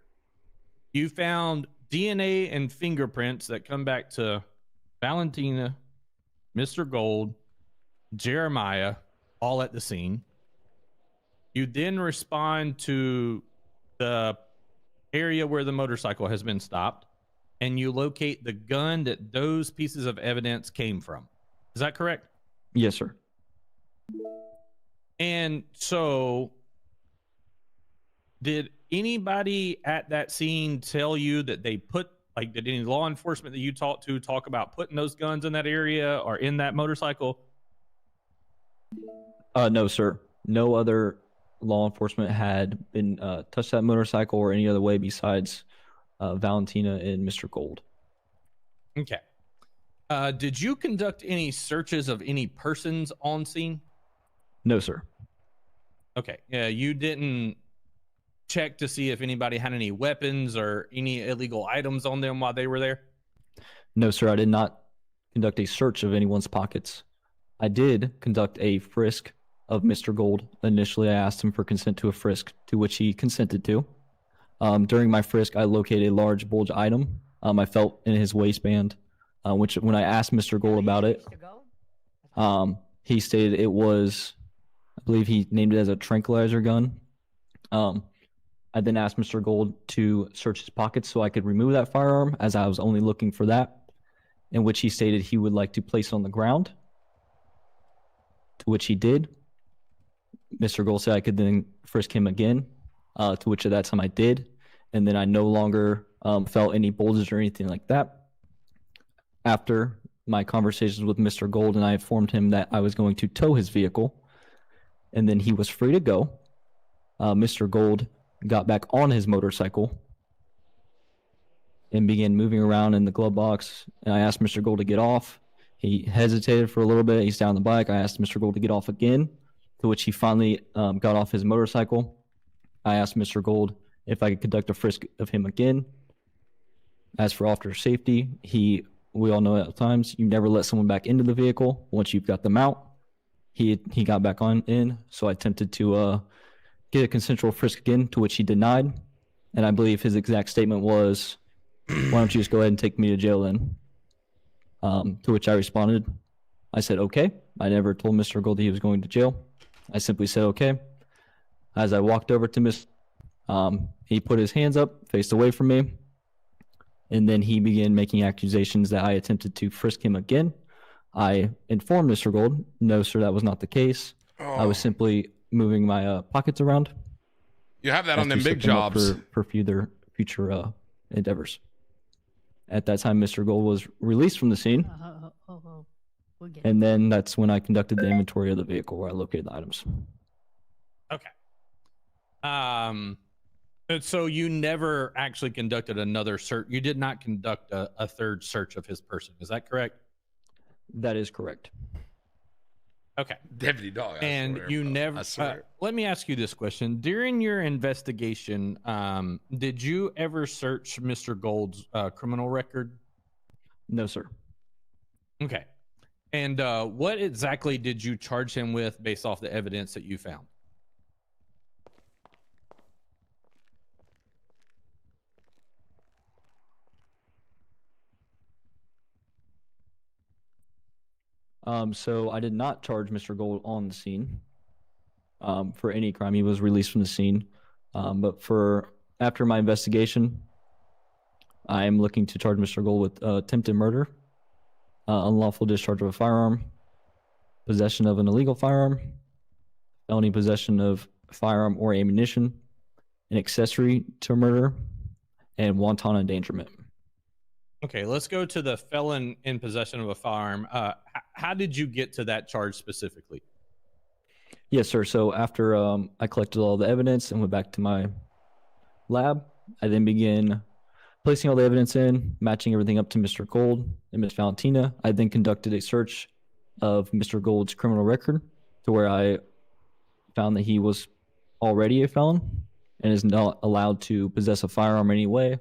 You found DNA and fingerprints that come back to Valentina, Mr. Gold, Jeremiah, all at the scene. You then respond to the area where the motorcycle has been stopped, and you locate the gun that those pieces of evidence came from. Is that correct? Yes, sir. And so, did anybody at that scene tell you that they put, like, did any law enforcement that you talked to talk about putting those guns in that area or in that motorcycle? No, sir. No other law enforcement had been touched that motorcycle or any other way besides Valentina and Mr. Gold. Okay. Did you conduct any searches of any persons on scene? No, sir. Okay. Yeah, you didn't check to see if anybody had any weapons or any illegal items on them while they were there? No, sir. I did not conduct a search of anyone's pockets. I did conduct a frisk of Mr. Gold. Initially, I asked him for consent to a frisk, to which he consented to. During my frisk, I located a large bulge item I felt in his waistband, which when I asked Mr. Gold about it, he stated it was, I believe he named it as a tranquilizer gun. I then asked Mr. Gold to search his pockets so I could remove that firearm, as I was only looking for that, in which he stated he would like to place it on the ground, to which he did. Mr. Gold said I could then frisk him again, to which at that time I did, and then I no longer felt any bulges or anything like that. After my conversations with Mr. Gold, and I informed him that I was going to tow his vehicle, and then he was free to go. Mr. Gold got back on his motorcycle and began moving around in the glove box, and I asked Mr. Gold to get off. He hesitated for a little bit. He sat on the bike. I asked Mr. Gold to get off again, to which he finally got off his motorcycle. I asked Mr. Gold if I could conduct a frisk of him again. As for officer safety, we all know at times you never let someone back into the vehicle once you've got them out. He got back on in, so I attempted to get a consensual frisk again, to which he denied. And I believe his exact statement was, "Why don't you just go ahead and take me to jail then?" To which I responded, I said, "Okay." I never told Mr. Gold that he was going to jail. I simply said, "Okay." As I walked over to he put his hands up, faced away from me, and then he began making accusations that I attempted to frisk him again. I informed Mr. Gold, "No, sir, that was not the case. I was simply moving my pockets around." You have that on them big jobs. For future endeavors. At that time, Mr. Gold was released from the scene. And then that's when I conducted the inventory of the vehicle, where I located the items. Okay. So you never actually conducted another search. You did not conduct a third search of his person. Is that correct? That is correct. Okay. Deputy Dog. And swear, you bro. never. I swear. Let me ask you this question: during your investigation, did you ever search Mr. Gold's criminal record? No, sir. Okay. And what exactly did you charge him with based off the evidence that you found? So I did not charge Mr. Gold on the scene for any crime. He was released from the scene. But after my investigation, I am looking to charge Mr. Gold with attempted murder, unlawful discharge of a firearm, possession of an illegal firearm, felony possession of a firearm or ammunition, an accessory to murder, and wanton endangerment. Okay, let's go to the felon in possession of a firearm. How did you get to that charge specifically? Yes, sir. So after I collected all the evidence and went back to my lab, I then began placing all the evidence in, matching everything up to Mr. Gold and Miss Valentina. I then conducted a search of Mr. Gold's criminal record, to where I found that he was already a felon and is not allowed to possess a firearm anyway.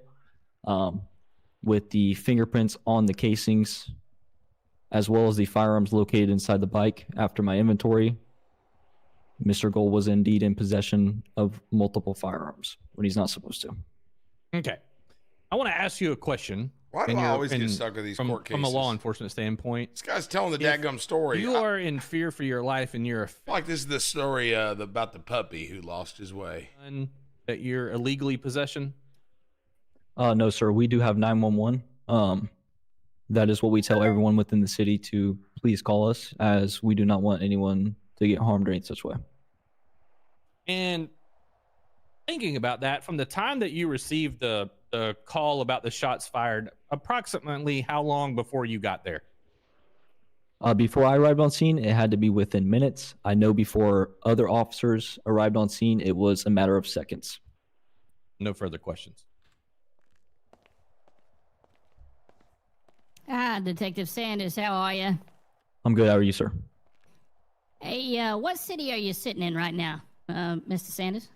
With the fingerprints on the casings, as well as the firearms located inside the bike after my inventory, Mr. Gold was indeed in possession of multiple firearms when he's not supposed to. Okay. I want to ask you a question. Why do I always get stuck with these court cases? From a law enforcement standpoint. This guy's telling the dadgum story. You are in fear for your life and you're like this is the story about the puppy who lost his way. That you're illegally possession? No, sir. We do have 911. That is what we tell everyone within the city to please call us, as we do not want anyone to get harmed or any such way. And thinking about that, from the time that you received the call about the shots fired, approximately how long before you got there? Before I arrived on scene, it had to be within minutes. I know before other officers arrived on scene, it was a matter of seconds. No further questions. Detective Sanders, how are you? I'm good. How are you, sir? Hey, what city are you sitting in right now, Mr. Sanders?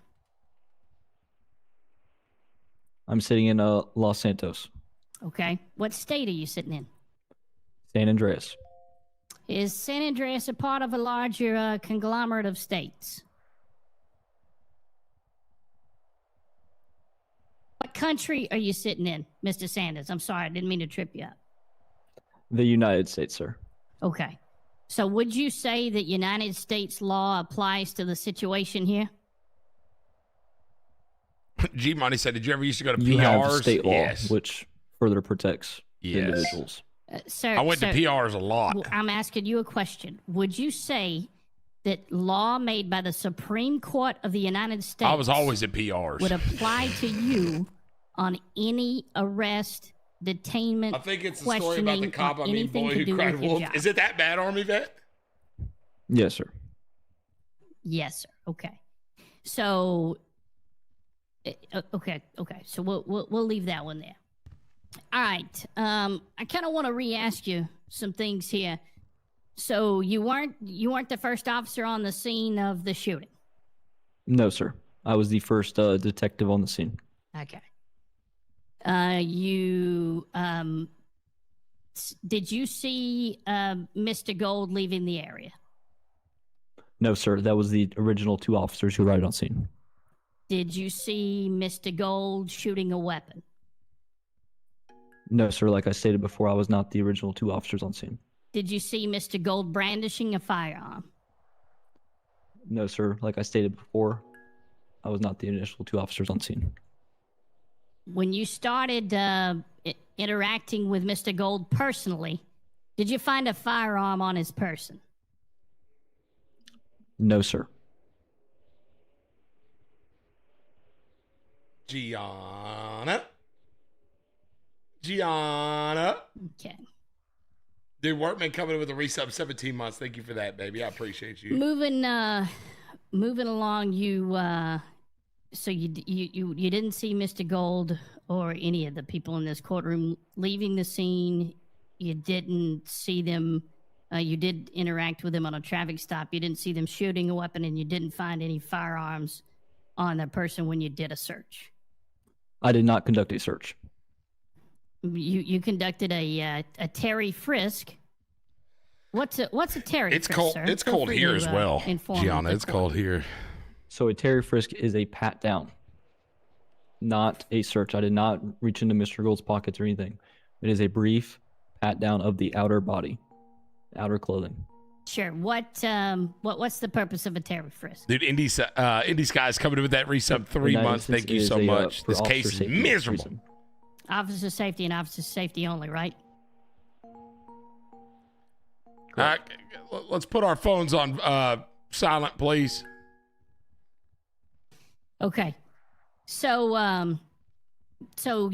I'm sitting in Los Santos. Okay. What state are you sitting in? San Andreas. Is San Andreas a part of a larger conglomerate of states? What country are you sitting in, Mr. Sanders? I'm sorry, I didn't mean to trip you up. The United States, sir. Okay. So would you say that United States law applies to the situation here? G-Money said, did you ever used to go to PRs? You have state law, yes. which further protects individuals. Sir, I went to PRs a lot. Well, I'm asking you a question. Would you say that law made by the Supreme Court of the United States I was always at PRs. would apply to you on any arrest, detainment, I think it's the story about the cop, boy who cried wolf. Is it that bad, Army vet? Yes, sir. Yes, sir. Okay. So, okay. So we'll leave that one there. All right. I kind of want to re-ask you some things here. So you weren't the first officer on the scene of the shooting? No, sir. I was the first detective on the scene. Okay. Did you see Mr. Gold leaving the area? No, sir. That was the original two officers who arrived on scene. Did you see Mr. Gold shooting a weapon? No, sir. Like I stated before, I was not the original two officers on scene. Did you see Mr. Gold brandishing a firearm? No, sir. Like I stated before, I was not the initial two officers on scene. When you started interacting with Mr. Gold personally, did you find a firearm on his person? No, sir. Gianna. Okay. Dude, Workman coming in with a resub 17 months. Thank you for that, baby. I appreciate you. Moving along, so you didn't see Mr. Gold or any of the people in this courtroom leaving the scene. You didn't see them. You did interact with them on a traffic stop. You didn't see them shooting a weapon, and you didn't find any firearms on the person when you did a search. I did not conduct a search. You conducted a Terry frisk. What's a Terry frisk, cold. sir? It's Feel cold free here to, as well, inform Gianna. the It's court. cold here. So a Terry frisk is a pat down, not a search. I did not reach into Mr. Gold's pockets or anything. It is a brief pat down of the outer body, outer clothing. Sure. What's the purpose of a Terry frisk? Dude, Indy Sky's coming in with that resub 3 months. Thank you so much. This case is miserable. Officer safety and officer safety only, right? Let's put our phones on silent, please. Okay. So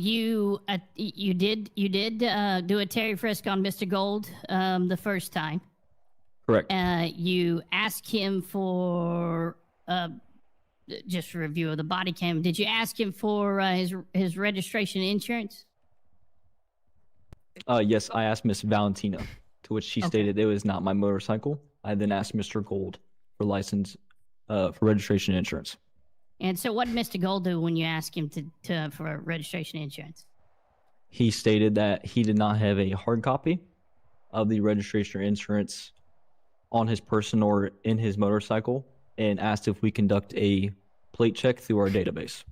you did do a Terry frisk on Mr. Gold the first time. Correct. You asked him for just a review of the body cam. Did you ask him for his registration insurance? Yes, I asked Miss Valentina, to which she stated it was not my motorcycle. I then asked Mr. Gold for license, for registration insurance. And so what did Mr. Gold do when you asked him for registration insurance? He stated that he did not have a hard copy of the registration insurance on his person or in his motorcycle, and asked if we conduct a plate check through our database.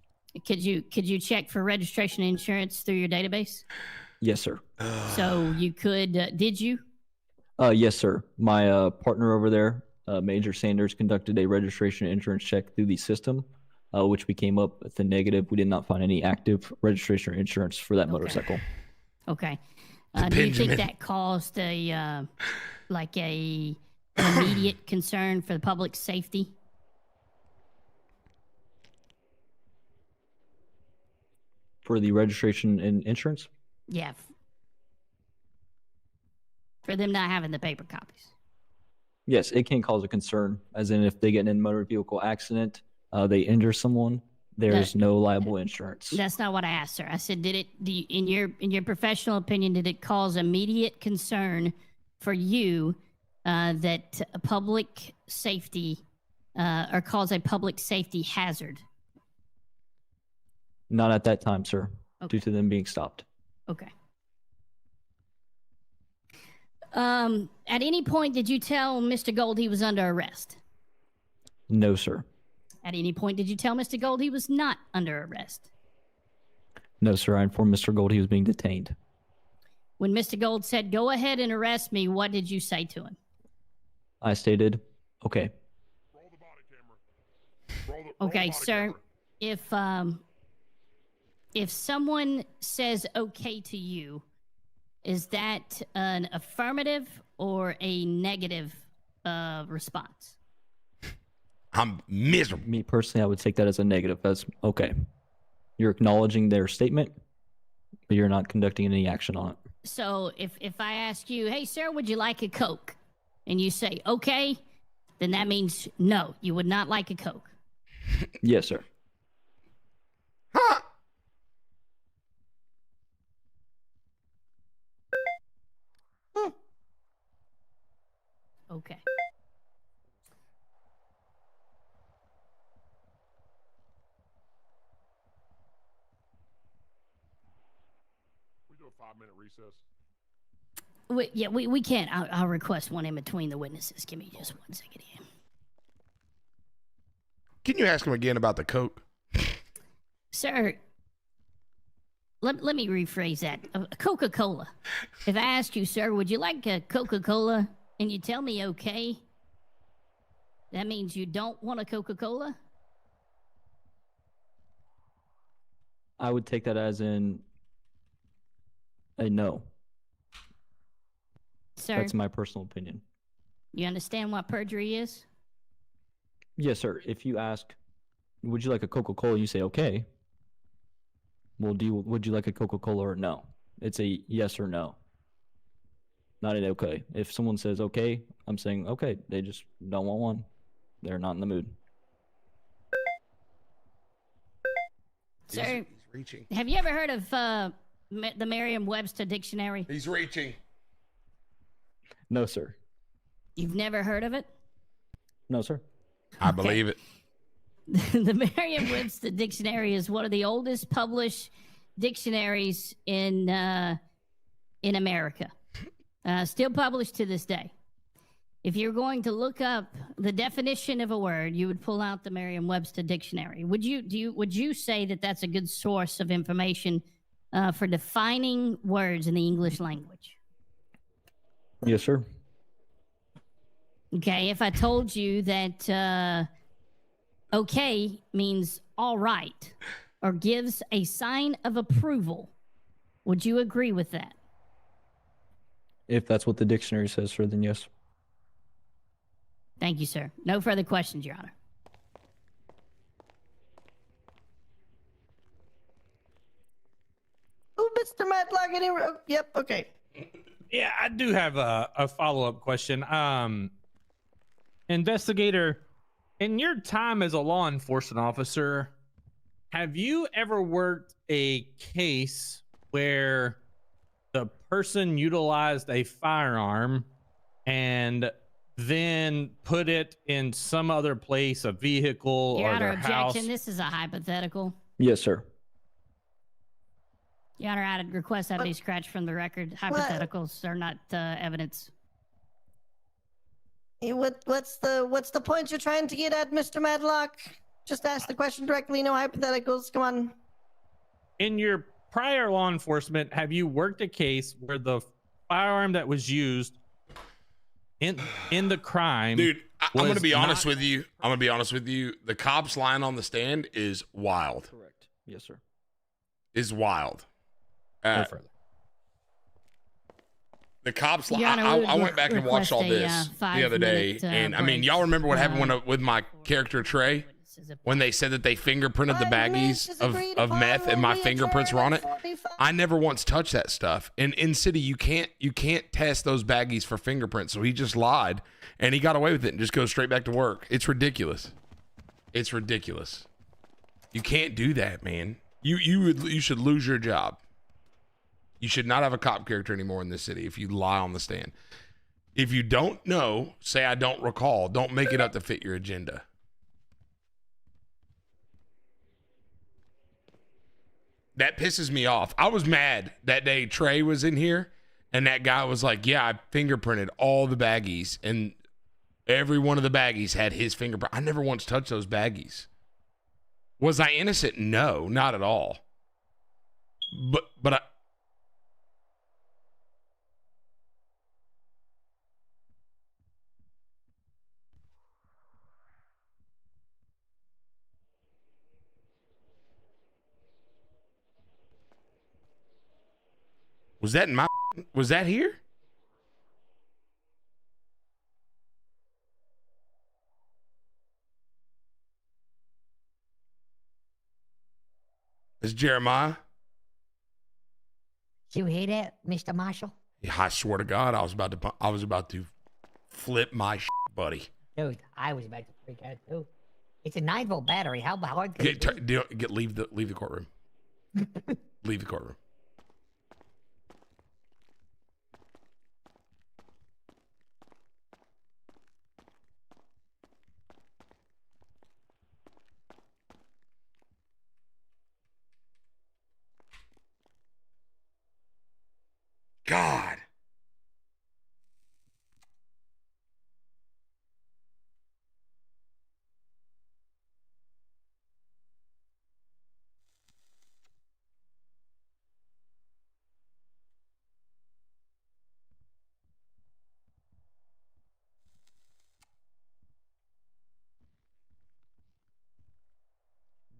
Could you check for registration and insurance through your database? Yes, sir. So you could. Did you? Yes, sir. My partner over there, Major Sanders, conducted a registration and insurance check through the system, which we came up with a negative. We did not find any active registration or insurance for that motorcycle. Okay. Do you think that caused a like an immediate concern for the public safety? For the registration and insurance? Yeah. For them not having the paper copies. Yes, it can cause a concern, as in if they get in a motor vehicle accident, they injure someone, there's no liable insurance. That's not what I asked, sir. I said, in your professional opinion, did it cause immediate concern for you that a public safety or cause a public safety hazard? Not at that time, sir, due to them being stopped. Okay. At any point, did you tell Mr. Gold he was under arrest? No, sir. At any point, did you tell Mr. Gold he was not under arrest? No, sir. I informed Mr. Gold he was being detained. When Mr. Gold said, "Go ahead and arrest me," what did you say to him? I stated, okay. Okay, sir. If someone says okay to you, is that an affirmative or a negative response? I'm miserable. Me personally, I would take that as a negative. That's okay. You're acknowledging their statement, but you're not conducting any action on it. So if I ask you, "Hey, sir, would you like a Coke?" and you say, "Okay," then that means no, you would not like a Coke. Yes, sir. Okay. We do a 5-minute recess. We can't. I'll request one in between the witnesses. Give me just 1 second here. Can you ask him again about the Coke? Sir, let me rephrase that. A Coca-Cola. If I ask you, "Sir, would you like a Coca-Cola?" and you tell me okay, that means you don't want a Coca-Cola? I would take that as in a no. Sir, that's my personal opinion. You understand what perjury is? Yes, sir. If you ask, would you like a Coca-Cola? You say okay. Well, would you like a Coca-Cola or no? It's a yes or no. Not an okay. If someone says okay, I'm saying okay. They just don't want one. They're not in the mood. Sir, He's reaching. have you ever heard of the Merriam-Webster dictionary? He's reaching. No, sir. You've never heard of it? No, sir. I believe it. The Merriam-Webster dictionary is one of the oldest published dictionaries in America. Still published to this day. If you're going to look up the definition of a word, you would pull out the Merriam-Webster dictionary. Would you say that that's a good source of information for defining words in the English language? Yes, sir. Okay, if I told you that okay means all right or gives a sign of approval, would you agree with that? If that's what the dictionary says, sir, then yes. Thank you, sir. No further questions, Your Honor. Oh, Mr. Matlock, yep, okay. Yeah, I do have a follow-up question. Investigator, in your time as a law enforcement officer, have you ever worked a case where the person utilized a firearm and then put it in some other place, a vehicle Your or Honor, their house? objection. This is a hypothetical. Yes, sir. Your Honor, I'd request that be scratched from the record. Hypotheticals are not evidence. What's the point you're trying to get at, Mr. Madlock? Just ask the question directly, no hypotheticals. Come on. In your prior law enforcement, have you worked a case where the firearm that was used in the crime? Dude, I'm gonna be honest not- with you. I'm gonna be honest with you. The cops lying on the stand is wild. Correct. Yes, sir. Is wild. Go further. The cops. Your Honor, we would I went back and watched all request a, this the other day, 5-minute, and I mean, break. y'all remember what happened with my character Trey when they said that they fingerprinted the 5 minutes baggies is agreed of upon. meth and We'll my be fingerprints were on it. adjourned at 45. I never once touched that stuff. And in city, you can't test those baggies for fingerprints. So he just lied, and he got away with it and just goes straight back to work. It's ridiculous. It's ridiculous. You can't do that, man. You should lose your job. You should not have a cop character anymore in this city if you lie on the stand. If you don't know, say I don't recall. Don't make it up to fit your agenda. That pisses me off. I was mad that day Trey was in here and that guy was like, yeah, I fingerprinted all the baggies and every one of the baggies had his fingerprint. I never once touched those baggies. Was I innocent? No, not at all. But I... Was that in my... Was that here? Is Jeremiah? You hear that, Mr. Marshal? Yeah, I swear to God, I was about to flip my shit, buddy. Dude, I was about to freak out too. It's a 9-volt battery. How hard could it be? Leave the courtroom. Leave the courtroom. God.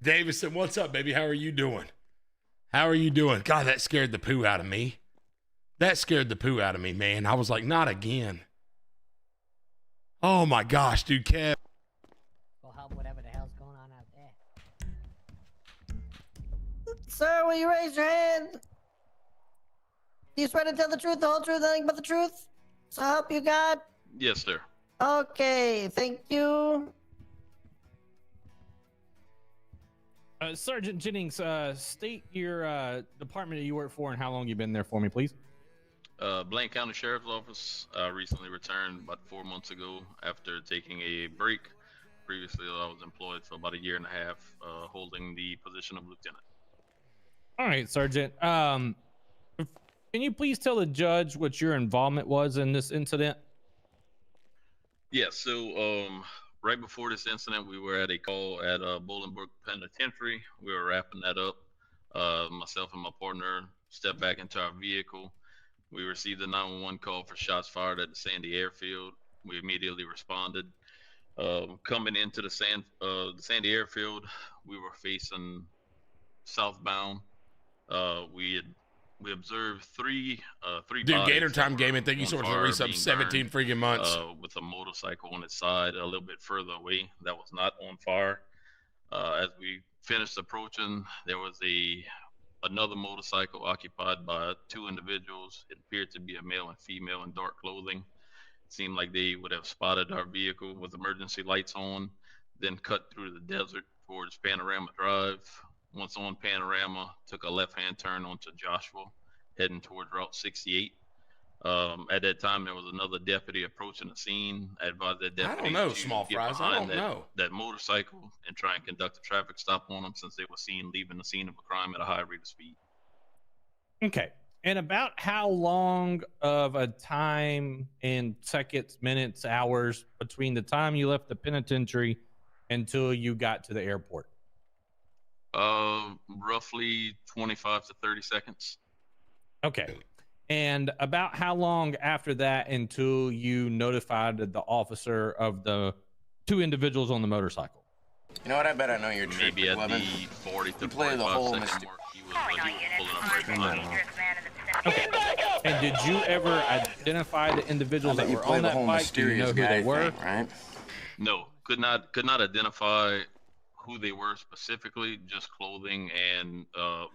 Davison, what's up, baby? How are you doing? How are you doing? God, that scared the poo out of me. That scared the poo out of me, man. I was like, not again. Oh my gosh, dude, Kev. Go help whatever the hell's going on out there. Sir, will you raise your hand? Do you swear to tell the truth, the whole truth, nothing but the truth? So help you God? Yes, sir. Okay, thank you. Sergeant Jennings, state your department that you work for and how long you've been there for me, please. Blaine County Sheriff's Office. Recently returned about 4 months ago after taking a break. Previously, I was employed for about 1.5 years, holding the position of lieutenant. All right, Sergeant. Can you please tell the judge what your involvement was in this incident? Yeah, so right before this incident, we were at a call at Bolingbrook Penitentiary. We were wrapping that up. Myself and my partner stepped back into our vehicle. We received a 911 call for shots fired at the Sandy Airfield. We immediately responded. Coming into the Sandy Airfield, we were facing southbound. We observed three Dude, bodies Gator Time Gaming, thank you on so much for the fire, resub. being 17 burned, freaking months. with a motorcycle on its side a little bit further away that was not on fire. As we finished approaching, there was another motorcycle occupied by 2 individuals. It appeared to be a male and female in dark clothing. It seemed like they would have spotted our vehicle with emergency lights on, then cut through the desert towards Panorama Drive. Once on Panorama, took a left-hand turn onto Joshua, heading towards Route 68. At that time, there was another deputy approaching the scene. I advised that deputy I don't know, to small get fries. I behind don't know. that motorcycle and try and conduct a traffic stop on them since they were seen leaving the scene of a crime at a high rate of speed. Okay. And about how long of a time in seconds, minutes, hours between the time you left the penitentiary until you got to the airport? Roughly 25 to 30 seconds. Okay. And about how long after that until you notified the officer of the two individuals on the motorcycle? You know what? I bet I know your trick, Maybe at McLovin. the 40 to You play the 45 whole second Mr. mark, he was pulling up right behind me. Okay. And did you ever identify the individuals that you were play on the that whole bike? Do you know mysterious who they guy were? thing, right? No, could not identify who they were specifically. Just clothing and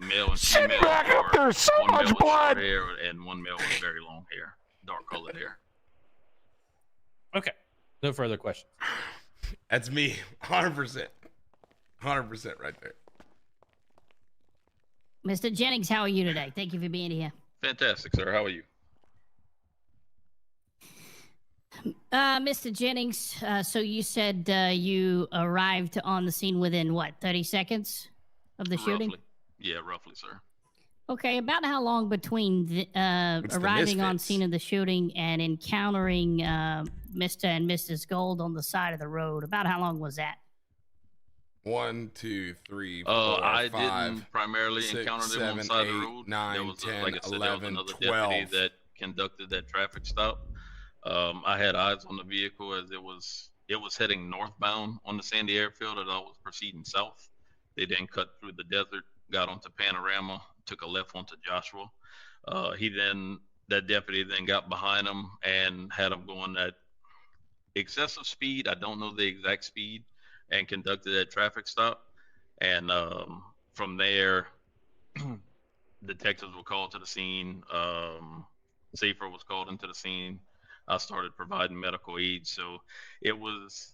male and Sit female. back up, there's so one much male with blood. short hair and one male with very long hair, dark colored hair. Okay. No further questions. That's me. 100%. 100% right there. Mr. Jennings, how are you today? Thank you for being here. Fantastic, sir. How are you? Mr. Jennings, so you said you arrived on the scene within, what, 30 seconds of the shooting? Roughly. Yeah, roughly, sir. Okay, about how long between the, arriving on scene of the shooting and encountering Mr. and Mrs. Gold on the side of the road? About how long was that? 1, 2, 3, 4, I 5, didn't primarily 6, encounter them 7, on the side 8, of the road. 9, there was, 10, like I said, 11, there was 12. another deputy that conducted that traffic stop. I had eyes on the vehicle as it was heading northbound on the Sandy Airfield, and I was proceeding south. They then cut through the desert, got onto Panorama, took a left onto Joshua. That deputy then got behind him and had him going at excessive speed. I don't know the exact speed, and conducted that traffic stop. And from there, detectives were called to the scene. Safer was called into the scene. I started providing medical aid. So it was,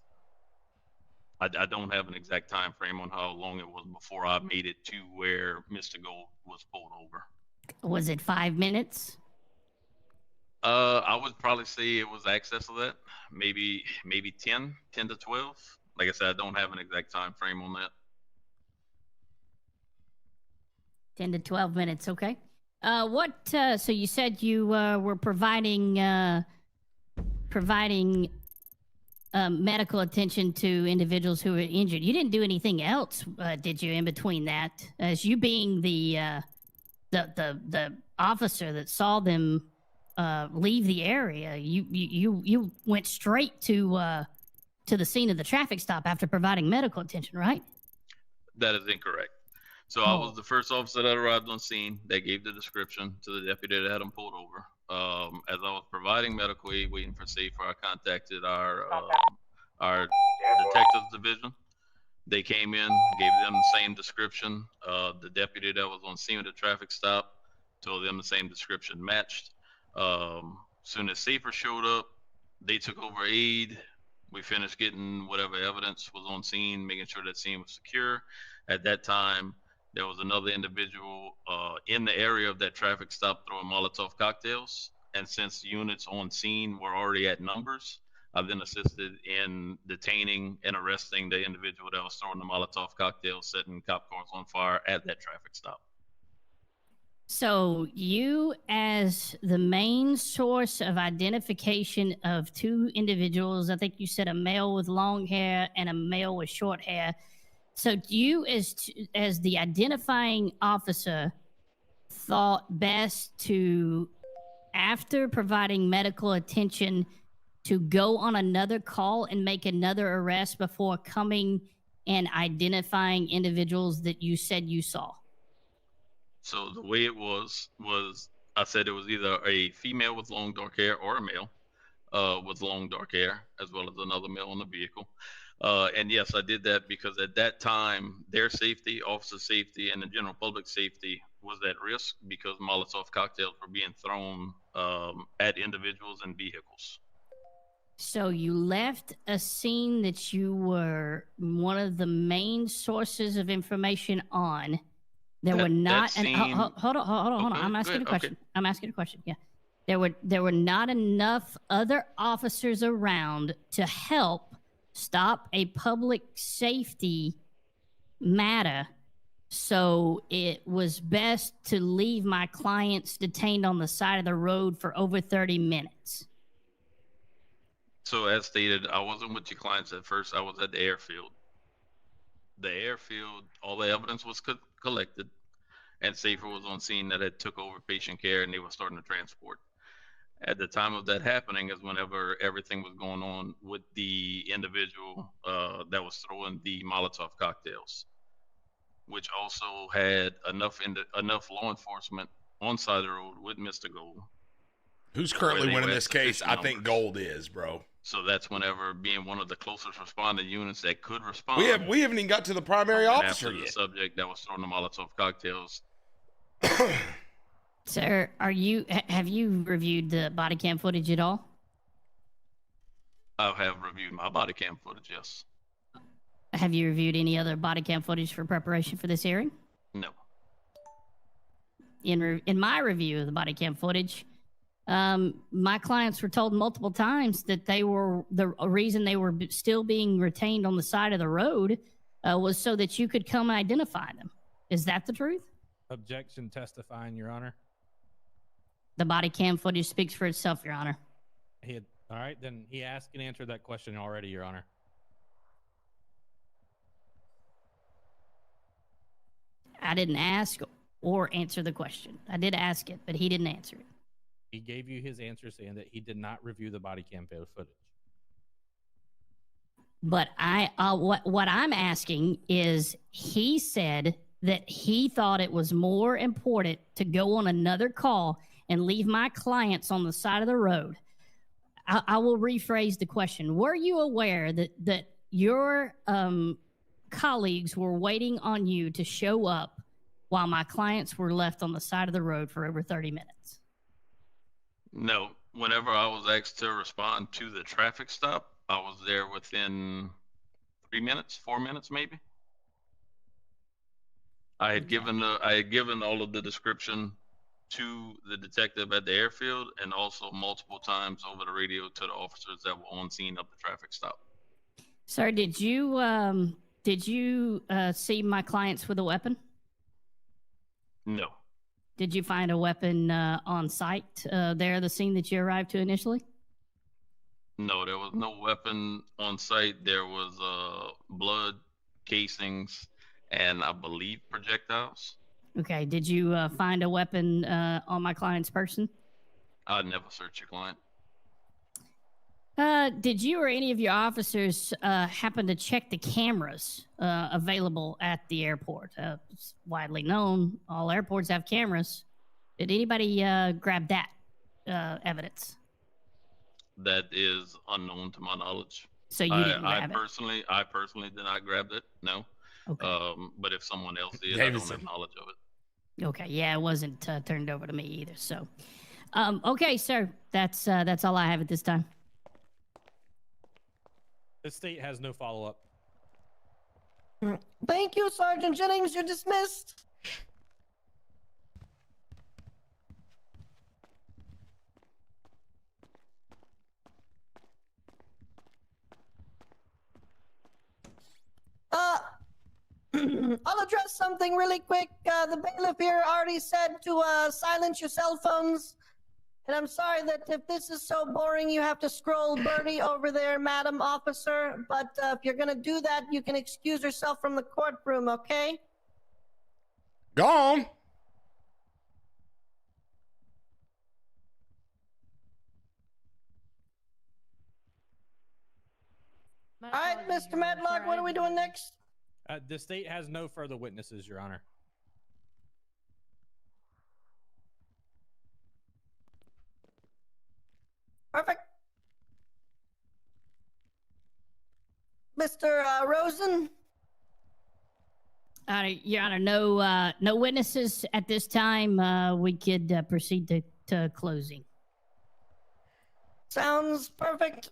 I don't have an exact time frame on how long it was before I made it to where Mr. Gold was pulled over. Was it 5 minutes? I would probably say it was excess of that. Maybe 10 to 12. Like I said, I don't have an exact time frame on that. 10 to 12 minutes, okay. So you said you were providing medical attention to individuals who were injured. You didn't do anything else, did you, in between that? As you being the officer that saw them leave the area, you went straight to the scene of the traffic stop after providing medical attention, right? That is incorrect. So I was the first officer that arrived on scene that gave the description to the deputy that had him pulled over. As I was providing medical aid, waiting for Safer, I contacted our detectives division. They came in, gave them the same description. The deputy that was on scene of the traffic stop told them the same description matched. Soon as Safer showed up, they took over aid. We finished getting whatever evidence was on scene, making sure that scene was secure. At that time, there was another individual in the area of that traffic stop throwing Molotov cocktails. And since units on scene were already at numbers, I then assisted in detaining and arresting the individual that was throwing the Molotov cocktails, setting cop cars on fire at that traffic stop. So you, as the main source of identification of two individuals, I think you said a male with long hair and a male with short hair. So you, as the identifying officer, thought best to, after providing medical attention, to go on another call and make another arrest before coming and identifying individuals that you said you saw? So the way it was I said it was either a female with long dark hair or a male with long dark hair, as well as another male in the vehicle. And yes, I did that because at that time, their safety, officer safety, and the general public safety was at risk because Molotov cocktails were being thrown at individuals and vehicles. So you left a scene that you were one of the main sources of information on. There were not. Hold on. Okay, I'm asking a question. Okay. I'm asking a question. Yeah, there were not enough other officers around to help stop a public safety matter. So it was best to leave my clients detained on the side of the road for over 30 minutes. So as stated, I wasn't with your clients at first. I was at the airfield. The airfield, all the evidence was collected, and Safer was on scene that it took over patient care, and they were starting to transport. At the time of that happening is whenever everything was going on with the individual that was throwing the Molotov cocktails, which also had enough law enforcement on side of the road with Mr. Gold. Who's currently winning this case? I think Gold is, bro. So that's whenever being one of the closest responding units that could respond. We haven't even got to the primary officer after yet. The subject that was throwing the Molotov cocktails. Sir, have you reviewed the body cam footage at all? I have reviewed my body cam footage, yes. Have you reviewed any other body cam footage for preparation for this hearing? No. In my review of the body cam footage, my clients were told multiple times that the reason they were still being retained on the side of the road was so that you could come identify them. Is that the truth? Objection, testifying, Your Honor. The body cam footage speaks for itself, Your Honor. All right, then he asked and answered that question already, Your Honor. I didn't ask or answer the question. I did ask it, but he didn't answer it. He gave you his answer saying that he did not review the body cam footage. But what I'm asking is, he said that he thought it was more important to go on another call and leave my clients on the side of the road. I will rephrase the question. Were you aware that your colleagues were waiting on you to show up while my clients were left on the side of the road for over 30 minutes? No. Whenever I was asked to respond to the traffic stop, I was there within 3 minutes, 4 minutes maybe. I had given all of the description to the detective at the airfield, and also multiple times over the radio to the officers that were on scene of the traffic stop. Sir, did you see my clients with a weapon? No. Did you find a weapon on site there at the scene that you arrived to initially? No, there was no weapon on site. There was blood, casings, and I believe projectiles. Okay. Did you find a weapon on my client's person? I'd never search your client. Did you or any of your officers happen to check the cameras available at the airport? It's widely known all airports have cameras. Did anybody grab that evidence? That is unknown to my knowledge. So you didn't grab it? I personally did not grab it. No. Okay. But if someone else did, I don't have knowledge of it. Okay. Yeah, it wasn't turned over to me either. So, okay, sir. That's all I have at this time. The state has no follow-up. Thank you, Sergeant Jennings. You're dismissed. I'll address something really quick. The bailiff here already said to silence your cell phones. And I'm sorry that if this is so boring, you have to scroll Birdie over there, Madam Officer. But if you're going to do that, you can excuse yourself from the courtroom, okay? Gone. All right, Mr. Madlock, what are we doing next? The state has no further witnesses, Your Honor. Perfect. Mr. Rosen? Your Honor, no witnesses at this time. We could proceed to closing. Sounds perfect.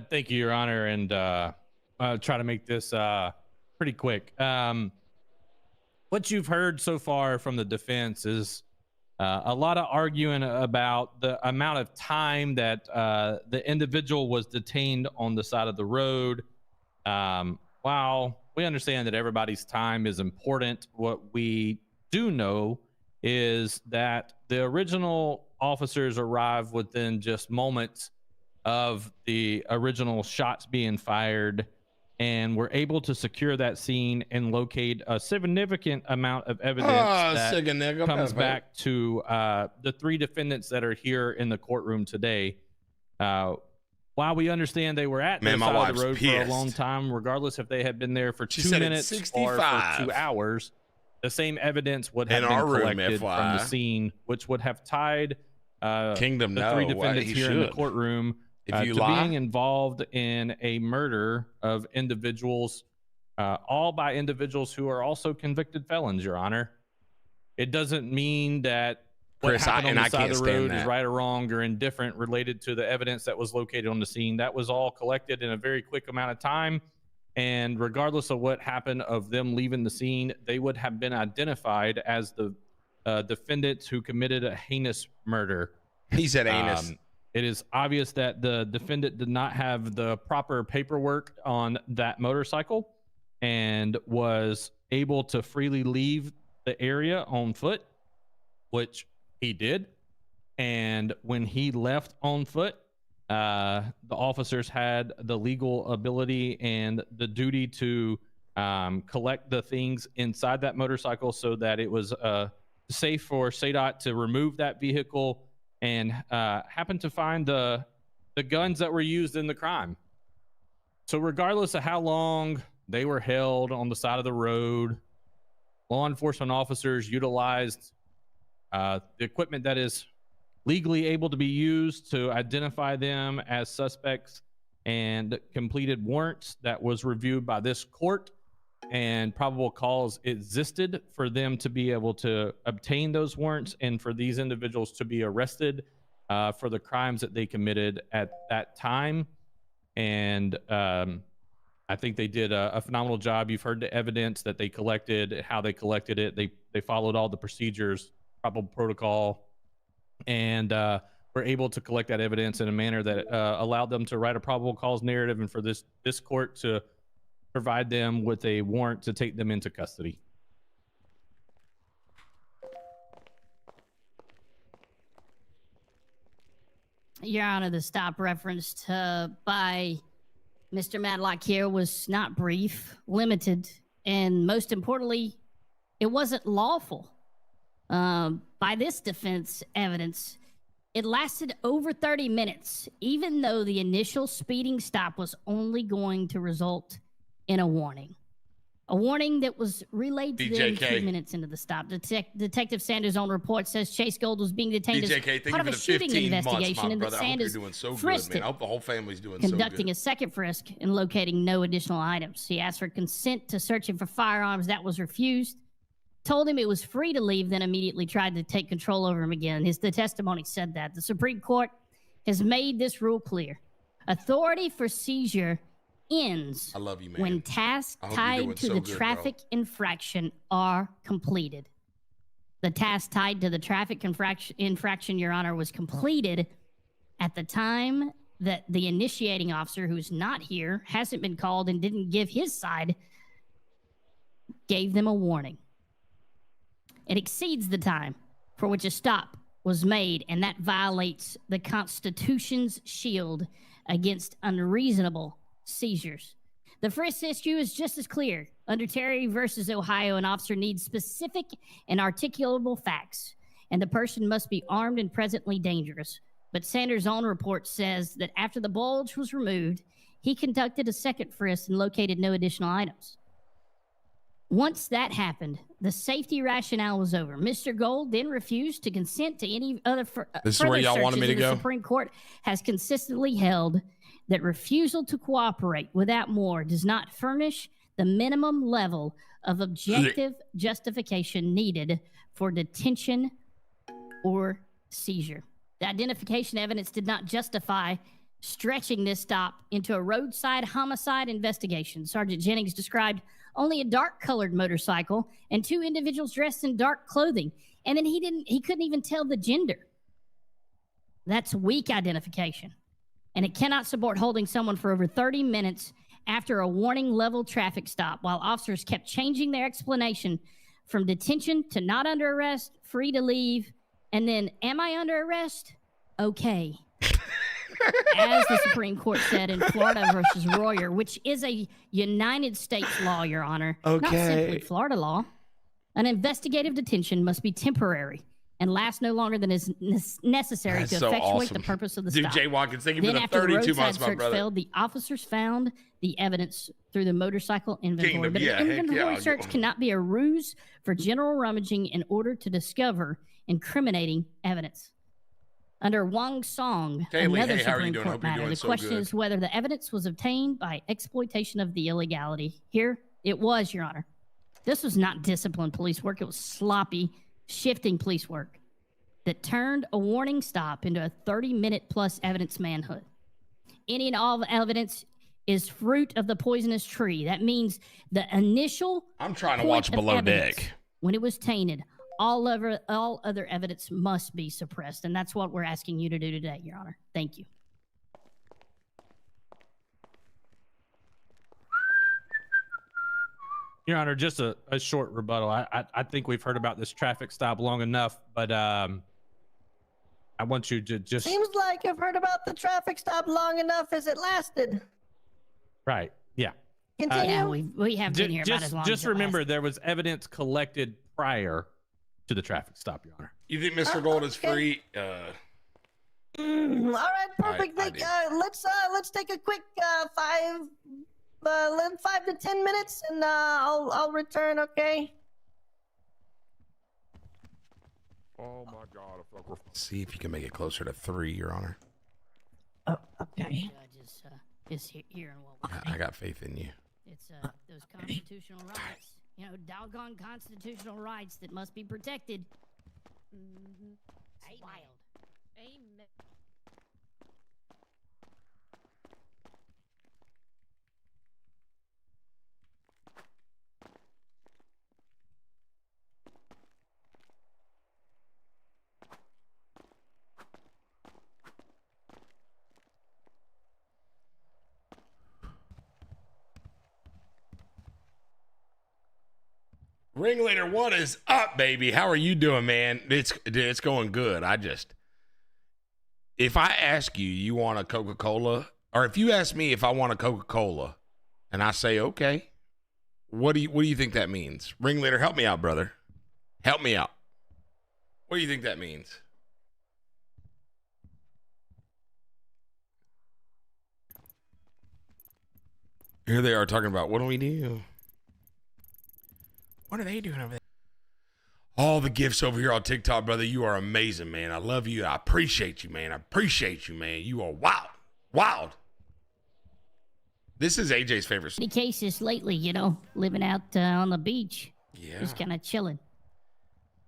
Thank you, Your Honor, and I'll try to make this pretty quick. What you've heard so far from the defense is a lot of arguing about the amount of time that the individual was detained on the side of the road, While we understand that everybody's time is important, what we do know is that the original officers arrived within just moments of the original shots being fired and were able to secure that scene and locate a significant amount of evidence that comes back to the 3 defendants that are here in the courtroom today. While we understand they were at the side of the road for a long time, regardless if they had been there for 2 minutes or for 2 hours, the same evidence would have been collected from the scene, which would have tied the 3 defendants here in the courtroom to being involved in a murder of individuals, all by individuals who are also convicted felons, Your Honor. It doesn't mean that what happened on the side of the road is right or wrong or indifferent related to the evidence that was located on the scene. That was all collected in a very quick amount of time. And regardless of what happened of them leaving the scene, they would have been identified as the defendants who committed a heinous murder. He said heinous. It is obvious that the defendant did not have the proper paperwork on that motorcycle and was able to freely leave the area on foot, which he did. And when he left on foot, the officers had the legal ability and the duty to collect the things inside that motorcycle so that it was safe for SADOT to remove that vehicle and happened to find the guns that were used in the crime. So regardless of how long they were held on the side of the road, law enforcement officers utilized the equipment that is legally able to be used to identify them as suspects and completed warrants that was reviewed by this court, and probable cause existed for them to be able to obtain those warrants and for these individuals to be arrested for the crimes that they committed at that time. And I think they did a phenomenal job. You've heard the evidence that they collected, how they collected it. They followed all the procedures, proper protocol, and were able to collect that evidence in a manner that allowed them to write a probable cause narrative and for this court to provide them with a warrant to take them into custody. Your Honor, the stop referenced by Mr. Matlock here was not brief, limited, and most importantly, it wasn't lawful. By this defense evidence, it lasted over 30 minutes, even though the initial speeding stop was only going to result in a warning. A warning that was relayed to them 2 minutes into the stop. Detective Sanders' own report says Chase Gold was being detained as part of a shooting investigation, and that Sanders frisked him, I hope the whole family's doing conducting a second frisk and locating no additional items. He asked for consent to search him for firearms. That was refused. Told him it was free to leave, then immediately tried to take control over him again. The testimony said that. The Supreme Court has made this rule clear. Authority for seizure ends when tasks tied to the traffic infraction are completed. The task tied to the traffic infraction, Your Honor, was completed at the time that the initiating officer, who's not here, hasn't been called and didn't give his side, gave them a warning. It exceeds the time for which a stop was made, and that violates the Constitution's shield against unreasonable seizures. The frisk issue is just as clear. Under Terry versus Ohio, an officer needs specific and articulable facts, and the person must be armed and presently dangerous. But Sanders' own report says that after the bulge was removed, he conducted a second frisk and located no additional items. Once that happened, the safety rationale was over. Mr. Gold then refused to consent to any other This is where y'all wanted me to go. The Supreme Court has consistently held that refusal to cooperate without more does not furnish the minimum level of objective justification needed for detention or seizure. The identification evidence did not justify stretching this stop into a roadside homicide investigation. Sergeant Jennings described only a dark-colored motorcycle and 2 individuals dressed in dark clothing, and then he couldn't even tell the gender. That's weak identification, and it cannot support holding someone for over 30 minutes after a warning level traffic stop while officers kept changing their explanation from detention to not under arrest, free to leave, and then, am I under arrest? Okay. As the Supreme Court said in Florida versus Royer, which is a United States law, Your Honor, not simply Okay. Florida law, an investigative detention must be temporary and last no longer than is necessary That's to so effectuate awesome. the purpose of the Dude, stop. Jay Watkins, thank you for Then the after the 32 roadside months, my search brother. failed, the officers found the evidence through the motorcycle inventory. Kingdom, But yeah, an heck yeah, inventory I'll get search one. cannot be a ruse for general rummaging in order to discover incriminating evidence. Under Wong Song, Kaylee, another hey, how are you Supreme doing? Court Hope you're matter, doing the so question good. is whether the evidence was obtained by exploitation of the illegality. Here, it was, Your Honor. This was not disciplined police work. It was sloppy, shifting police work that turned a warning stop into a 30-minute plus evidence manhunt. Any and all evidence is fruit of the poisonous tree. That means the initial I'm trying to point watch of Below evidence, Deck. when it was tainted, all other evidence must be suppressed. And that's what we're asking you to do today, Your Honor. Thank you. Your Honor, just a short rebuttal. I think we've heard about this traffic stop long enough, but I want you to just Seems like I've heard about the traffic stop long enough as it lasted. right. Yeah. Continue. Yeah, we have been here about as long Just as it remember, there was evidence collected prior to the traffic stop, Your Honor. You think Mr. Gold is free? All right, perfect. Let's take a quick 5 to 10 minutes, and I'll return. Okay. Oh my God! I feel See if you can make it closer to 3, Your Honor. Okay. Is hearing what we I got faith in you. It's those constitutional rights. You know, doggone constitutional rights that must be protected. It's wild. Amen. Ringleader 1 is up, baby. How are you doing, man? It's going good. If I ask you, you want a Coca-Cola, or if you ask me if I want a Coca-Cola, and I say okay, what do you think that means? Ringleader, help me out, brother. Help me out. What do you think that means? Here they are talking about, what do we do? What are they doing over there? All the gifts over here on TikTok, brother. You are amazing, man. I love you. I appreciate you, man. You are wild. Wild. This is AJ's favorite. Any cases lately, you know, living out on the beach. Yeah. Just kind of chilling.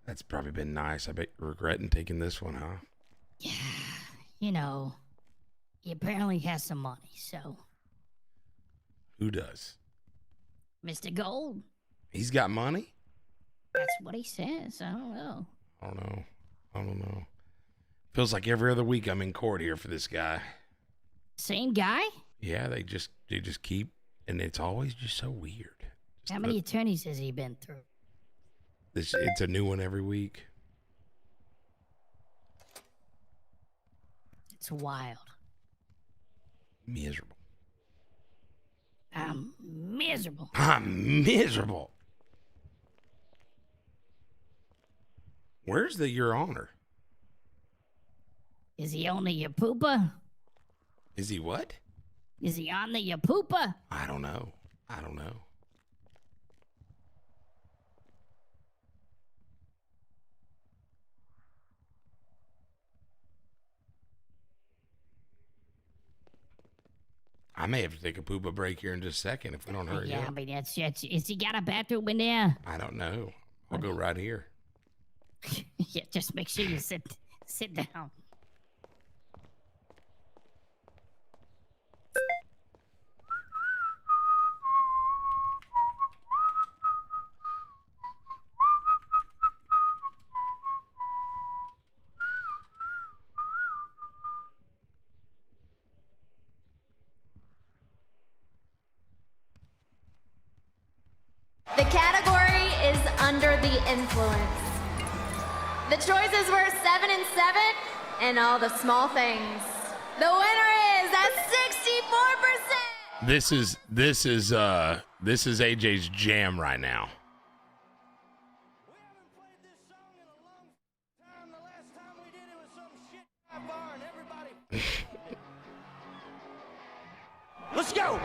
That's probably been nice. I bet you're regretting taking this one, huh? Yeah. You know, he apparently has some money, so. Who does? Mr. Gold. He's got money? That's what he says. I don't know. I don't know. Feels like every other week I'm in court here for this guy. Same guy? Yeah, they just keep, and it's always just so weird. How many attorneys has he been through? It's a new one every week. It's wild. Miserable. I'm miserable. I'm miserable. Where's the Your Honor? Is he on the Yapoopa? Is he what? Is he on the Yapoopa? I don't know. I may have to take a poopa break here in just a second if we don't hurry Yeah, up. I mean, is he got a bathroom in there? I don't know. I'll go right here. Yeah, just make sure you sit down. under the influence. The choices were 7 and 7 and all the small things. The winner is at 64%. This is AJ's jam right now. Let's go.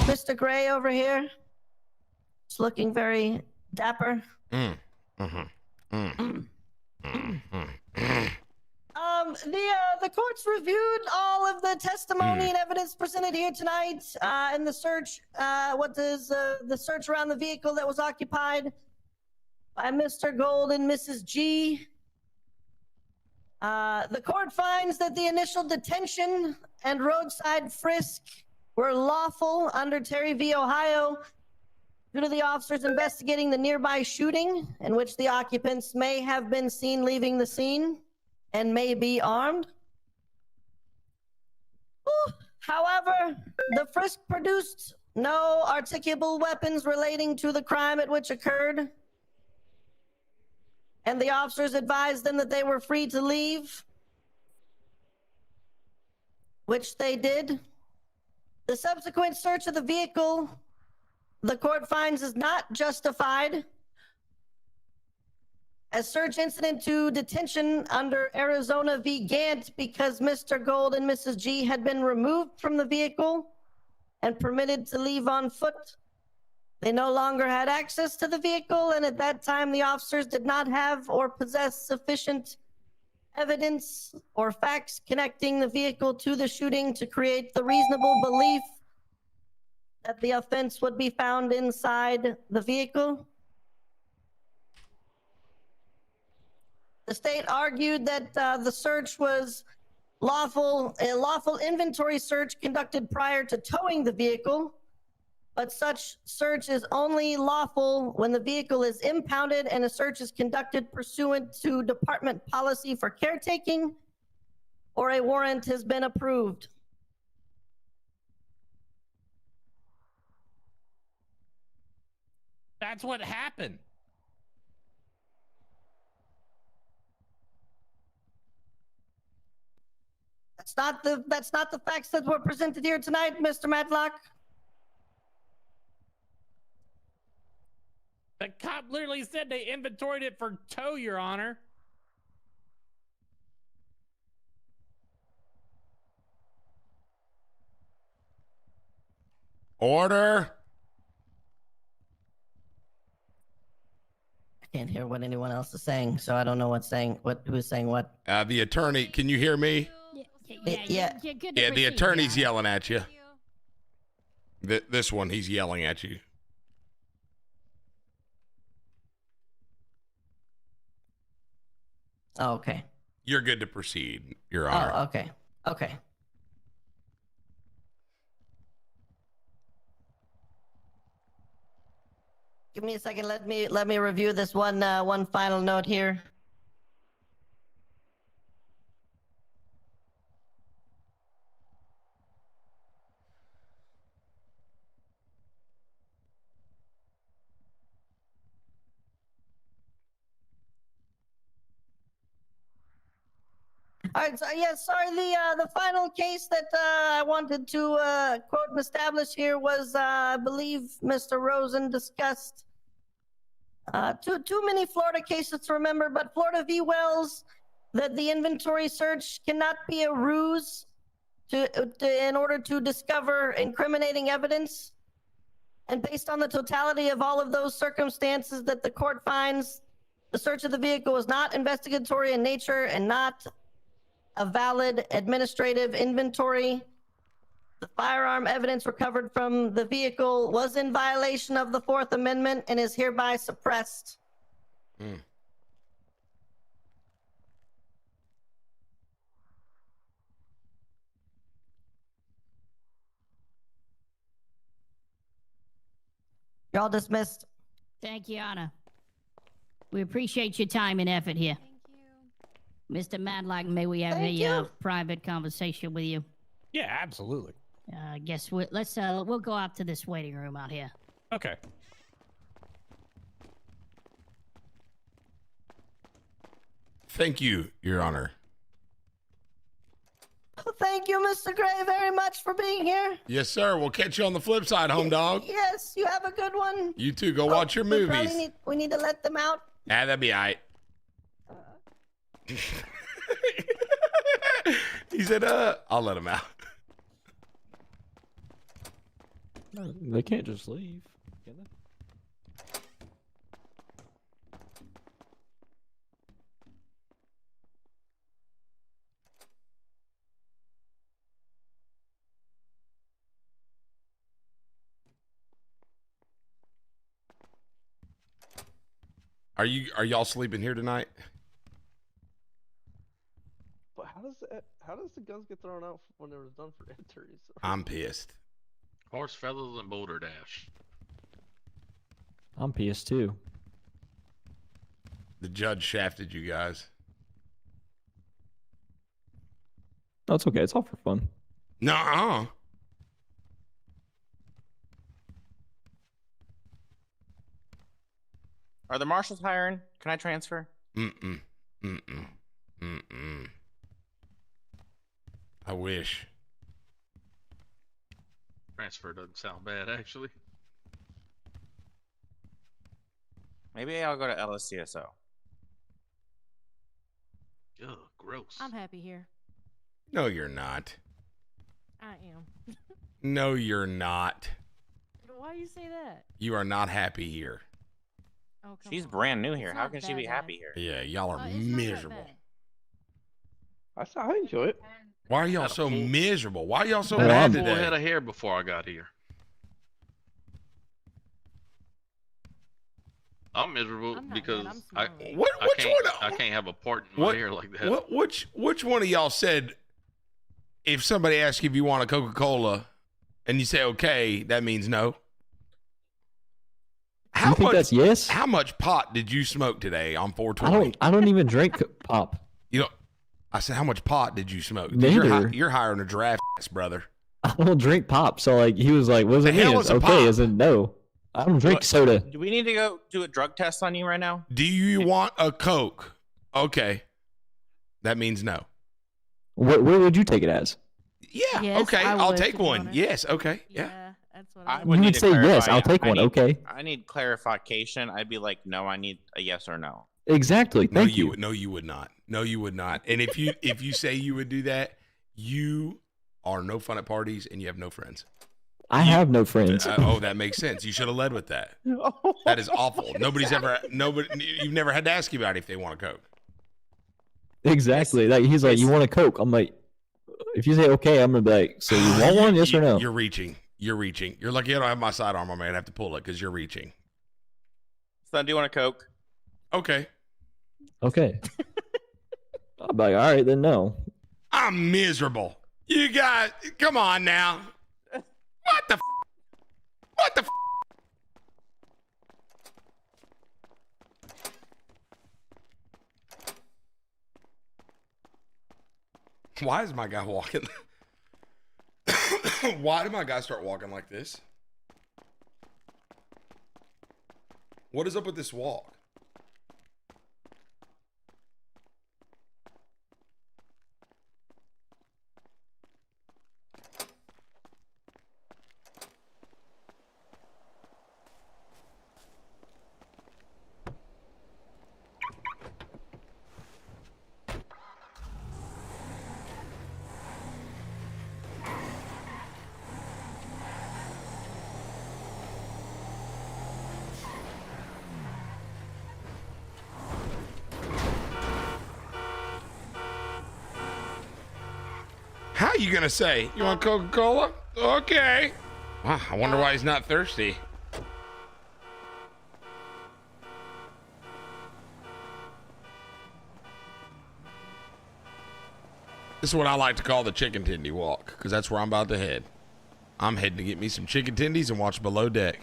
Mr. Gray over here. It's looking very dapper. The court's reviewed all of the testimony and evidence presented here tonight in the search. The search around the vehicle that was occupied by Mr. Gold and Mrs. G. The court finds that the initial detention and roadside frisk were lawful under Terry v. Ohio due to the officers investigating the nearby shooting in which the occupants may have been seen leaving the scene and may be armed. However, the frisk produced no articulable weapons relating to the crime at which occurred, and the officers advised them that they were free to leave, which they did. The subsequent search of the vehicle, the court finds, is not justified as search incident to detention under Arizona v. Gant because Mr. Gold and Mrs. G had been removed from the vehicle and permitted to leave on foot. They no longer had access to the vehicle, and at that time the officers did not have or possess sufficient evidence or facts connecting the vehicle to the shooting to create the reasonable belief that the offense would be found inside the vehicle. The state argued that the search was lawful, a lawful inventory search conducted prior to towing the vehicle, but such search is only lawful when the vehicle is impounded and a search is conducted pursuant to department policy for caretaking or a warrant has been approved. That's what happened. That's not the facts that were presented here tonight, Mr. Matlock. The cop literally said they inventoried it for tow, Your Honor. Order. I can't hear what anyone else is saying, so I don't know who's saying what. The attorney, can you hear me? Yeah. The attorney's yelling at you. This one, he's yelling at you. Oh, okay. You're good to proceed, Your Honor. Oh, okay. Okay. Give me a second. Let me review this one final note here. All right, so yeah, sorry. The final case that I wanted to quote and establish here was, I believe Mr. Rosen discussed too many Florida cases to remember, but Florida v. Wells, that the inventory search cannot be a ruse in order to discover incriminating evidence. And based on the totality of all of those circumstances, that the court finds the search of the vehicle was not investigatory in nature and not a valid administrative inventory. The firearm evidence recovered from the vehicle was in violation of the Fourth Amendment and is hereby suppressed. You're all dismissed. Thank you, Anna. We appreciate your time and effort here. Thank you. Mr. Madlock, may we have a private conversation with you? Yeah, absolutely. I guess we'll go out to this waiting room out here. Okay. Thank you, Your Honor. Thank you, Mr. Gray, very much for being here. Yes, sir. We'll catch you on the flip side, home dog. Yes, you have a good one. You too. Go watch your movies. We need to let them out. Ah, that'd be all right. He said, I'll let him out. No, they can't just leave, can they? Are y'all sleeping here tonight? But how does the guns get thrown out when it was done for entries? I'm pissed. Horse feathers and boulder dash. I'm pissed too. The judge shafted you guys. No, it's okay. It's all for fun. Nuh-uh. Are the marshals hiring? Can I transfer? Mm-mm. I wish. Transfer doesn't sound bad, actually. Maybe I'll go to LSCSO. Ugh, gross. I'm happy here. No, you're not. I am. No, you're not. Why do you say that? You are not happy here. Oh, She's brand new here. How can she be happy here? Yeah, y'all are miserable. I enjoy it. Why are y'all so miserable? Why are y'all so I had mad a full today? head of hair before I got here. I'm miserable because I can't have a part in my hair like that. Which one of y'all said if somebody asks you if you want a Coca-Cola and you say okay, that means no? You think that's yes? How much pot did you smoke today on 420? I don't even drink pop. You know, I said, how much pot did you smoke? Neither. You're higher than a giraffe, brother. I don't drink pop. So like he was like, what does it mean? It's okay, as in no. I don't drink soda. Do we need to go do a drug test on you right now? Do you want a Coke? Okay. That means no. What would you take it as? Yeah. Yes, okay. I I'll would, take to be one. honest. Yes. Okay. Yeah. That's what I You would need to say yes, clarify. I'll take one, okay. I need clarification. I'd be like, no, I need a yes or no. Exactly. Thank you. No, you would not. No, you would not. And if you say you would do that, you are no fun at parties and you have no friends. I have no friends. Oh, that makes sense. You should have led with that. That is awful. You've never had to ask anybody if they want a Coke. Exactly. Like he's like, you want a Coke? I'm like, if you say okay, I'm gonna be like, so you want one? Yes or no? You're reaching. You're lucky I don't have my sidearm on me. I'd have to pull it because you're reaching. Son, do you want a Coke? Okay. Okay. I'm like, all right, then no. I'm miserable. You guys, come on now. What the? What the? Why is my guy walking? Why did my guy start walking like this? What is up with this walk? How you gonna say? You want Coca-Cola? Okay. Wow, I wonder why he's not thirsty. This is what I like to call the chicken tendy walk, because that's where I'm about to head. I'm heading to get me some chicken tendies and watch Below Deck.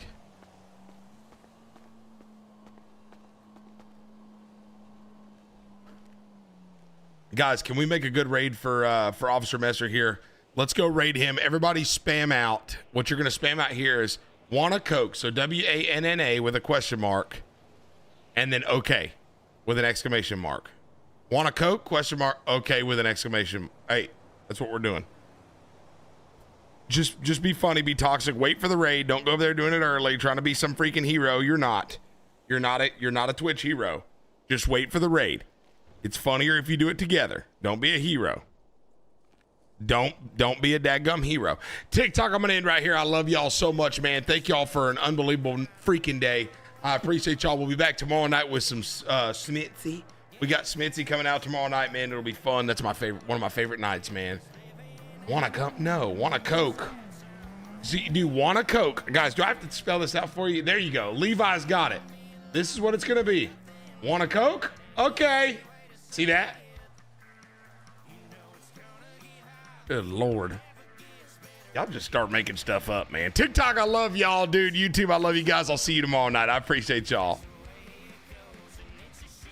Guys, can we make a good raid for Officer Messer here? Let's go raid him. Everybody spam out. What you're going to spam out here is want a Coke. So WANNA with a question mark. And then okay with an exclamation mark. Want a Coke? Question mark. Okay with an exclamation. Hey, that's what we're doing. Just be funny, be toxic. Wait for the raid. Don't go over there doing it early, trying to be some freaking hero. You're not. You're not a Twitch hero. Just wait for the raid. It's funnier if you do it together. Don't be a hero. Don't be a dadgum hero. TikTok, I'm gonna end right here. I love y'all so much, man. Thank y'all for an unbelievable freaking day. I appreciate y'all. We'll be back tomorrow night with some Smithy. We got Smithy coming out tomorrow night, man. It'll be fun. That's my favorite, one of my favorite nights, man. Want a Coke? No. Want a Coke? So you do want a Coke. Guys, do I have to spell this out for you? There you go. Levi's got it. This is what it's going to be. Want a Coke? Okay. See that? Good Lord. Y'all just start making stuff up, man. TikTok, I love y'all, dude. YouTube, I love you guys. I'll see you tomorrow night. I appreciate y'all.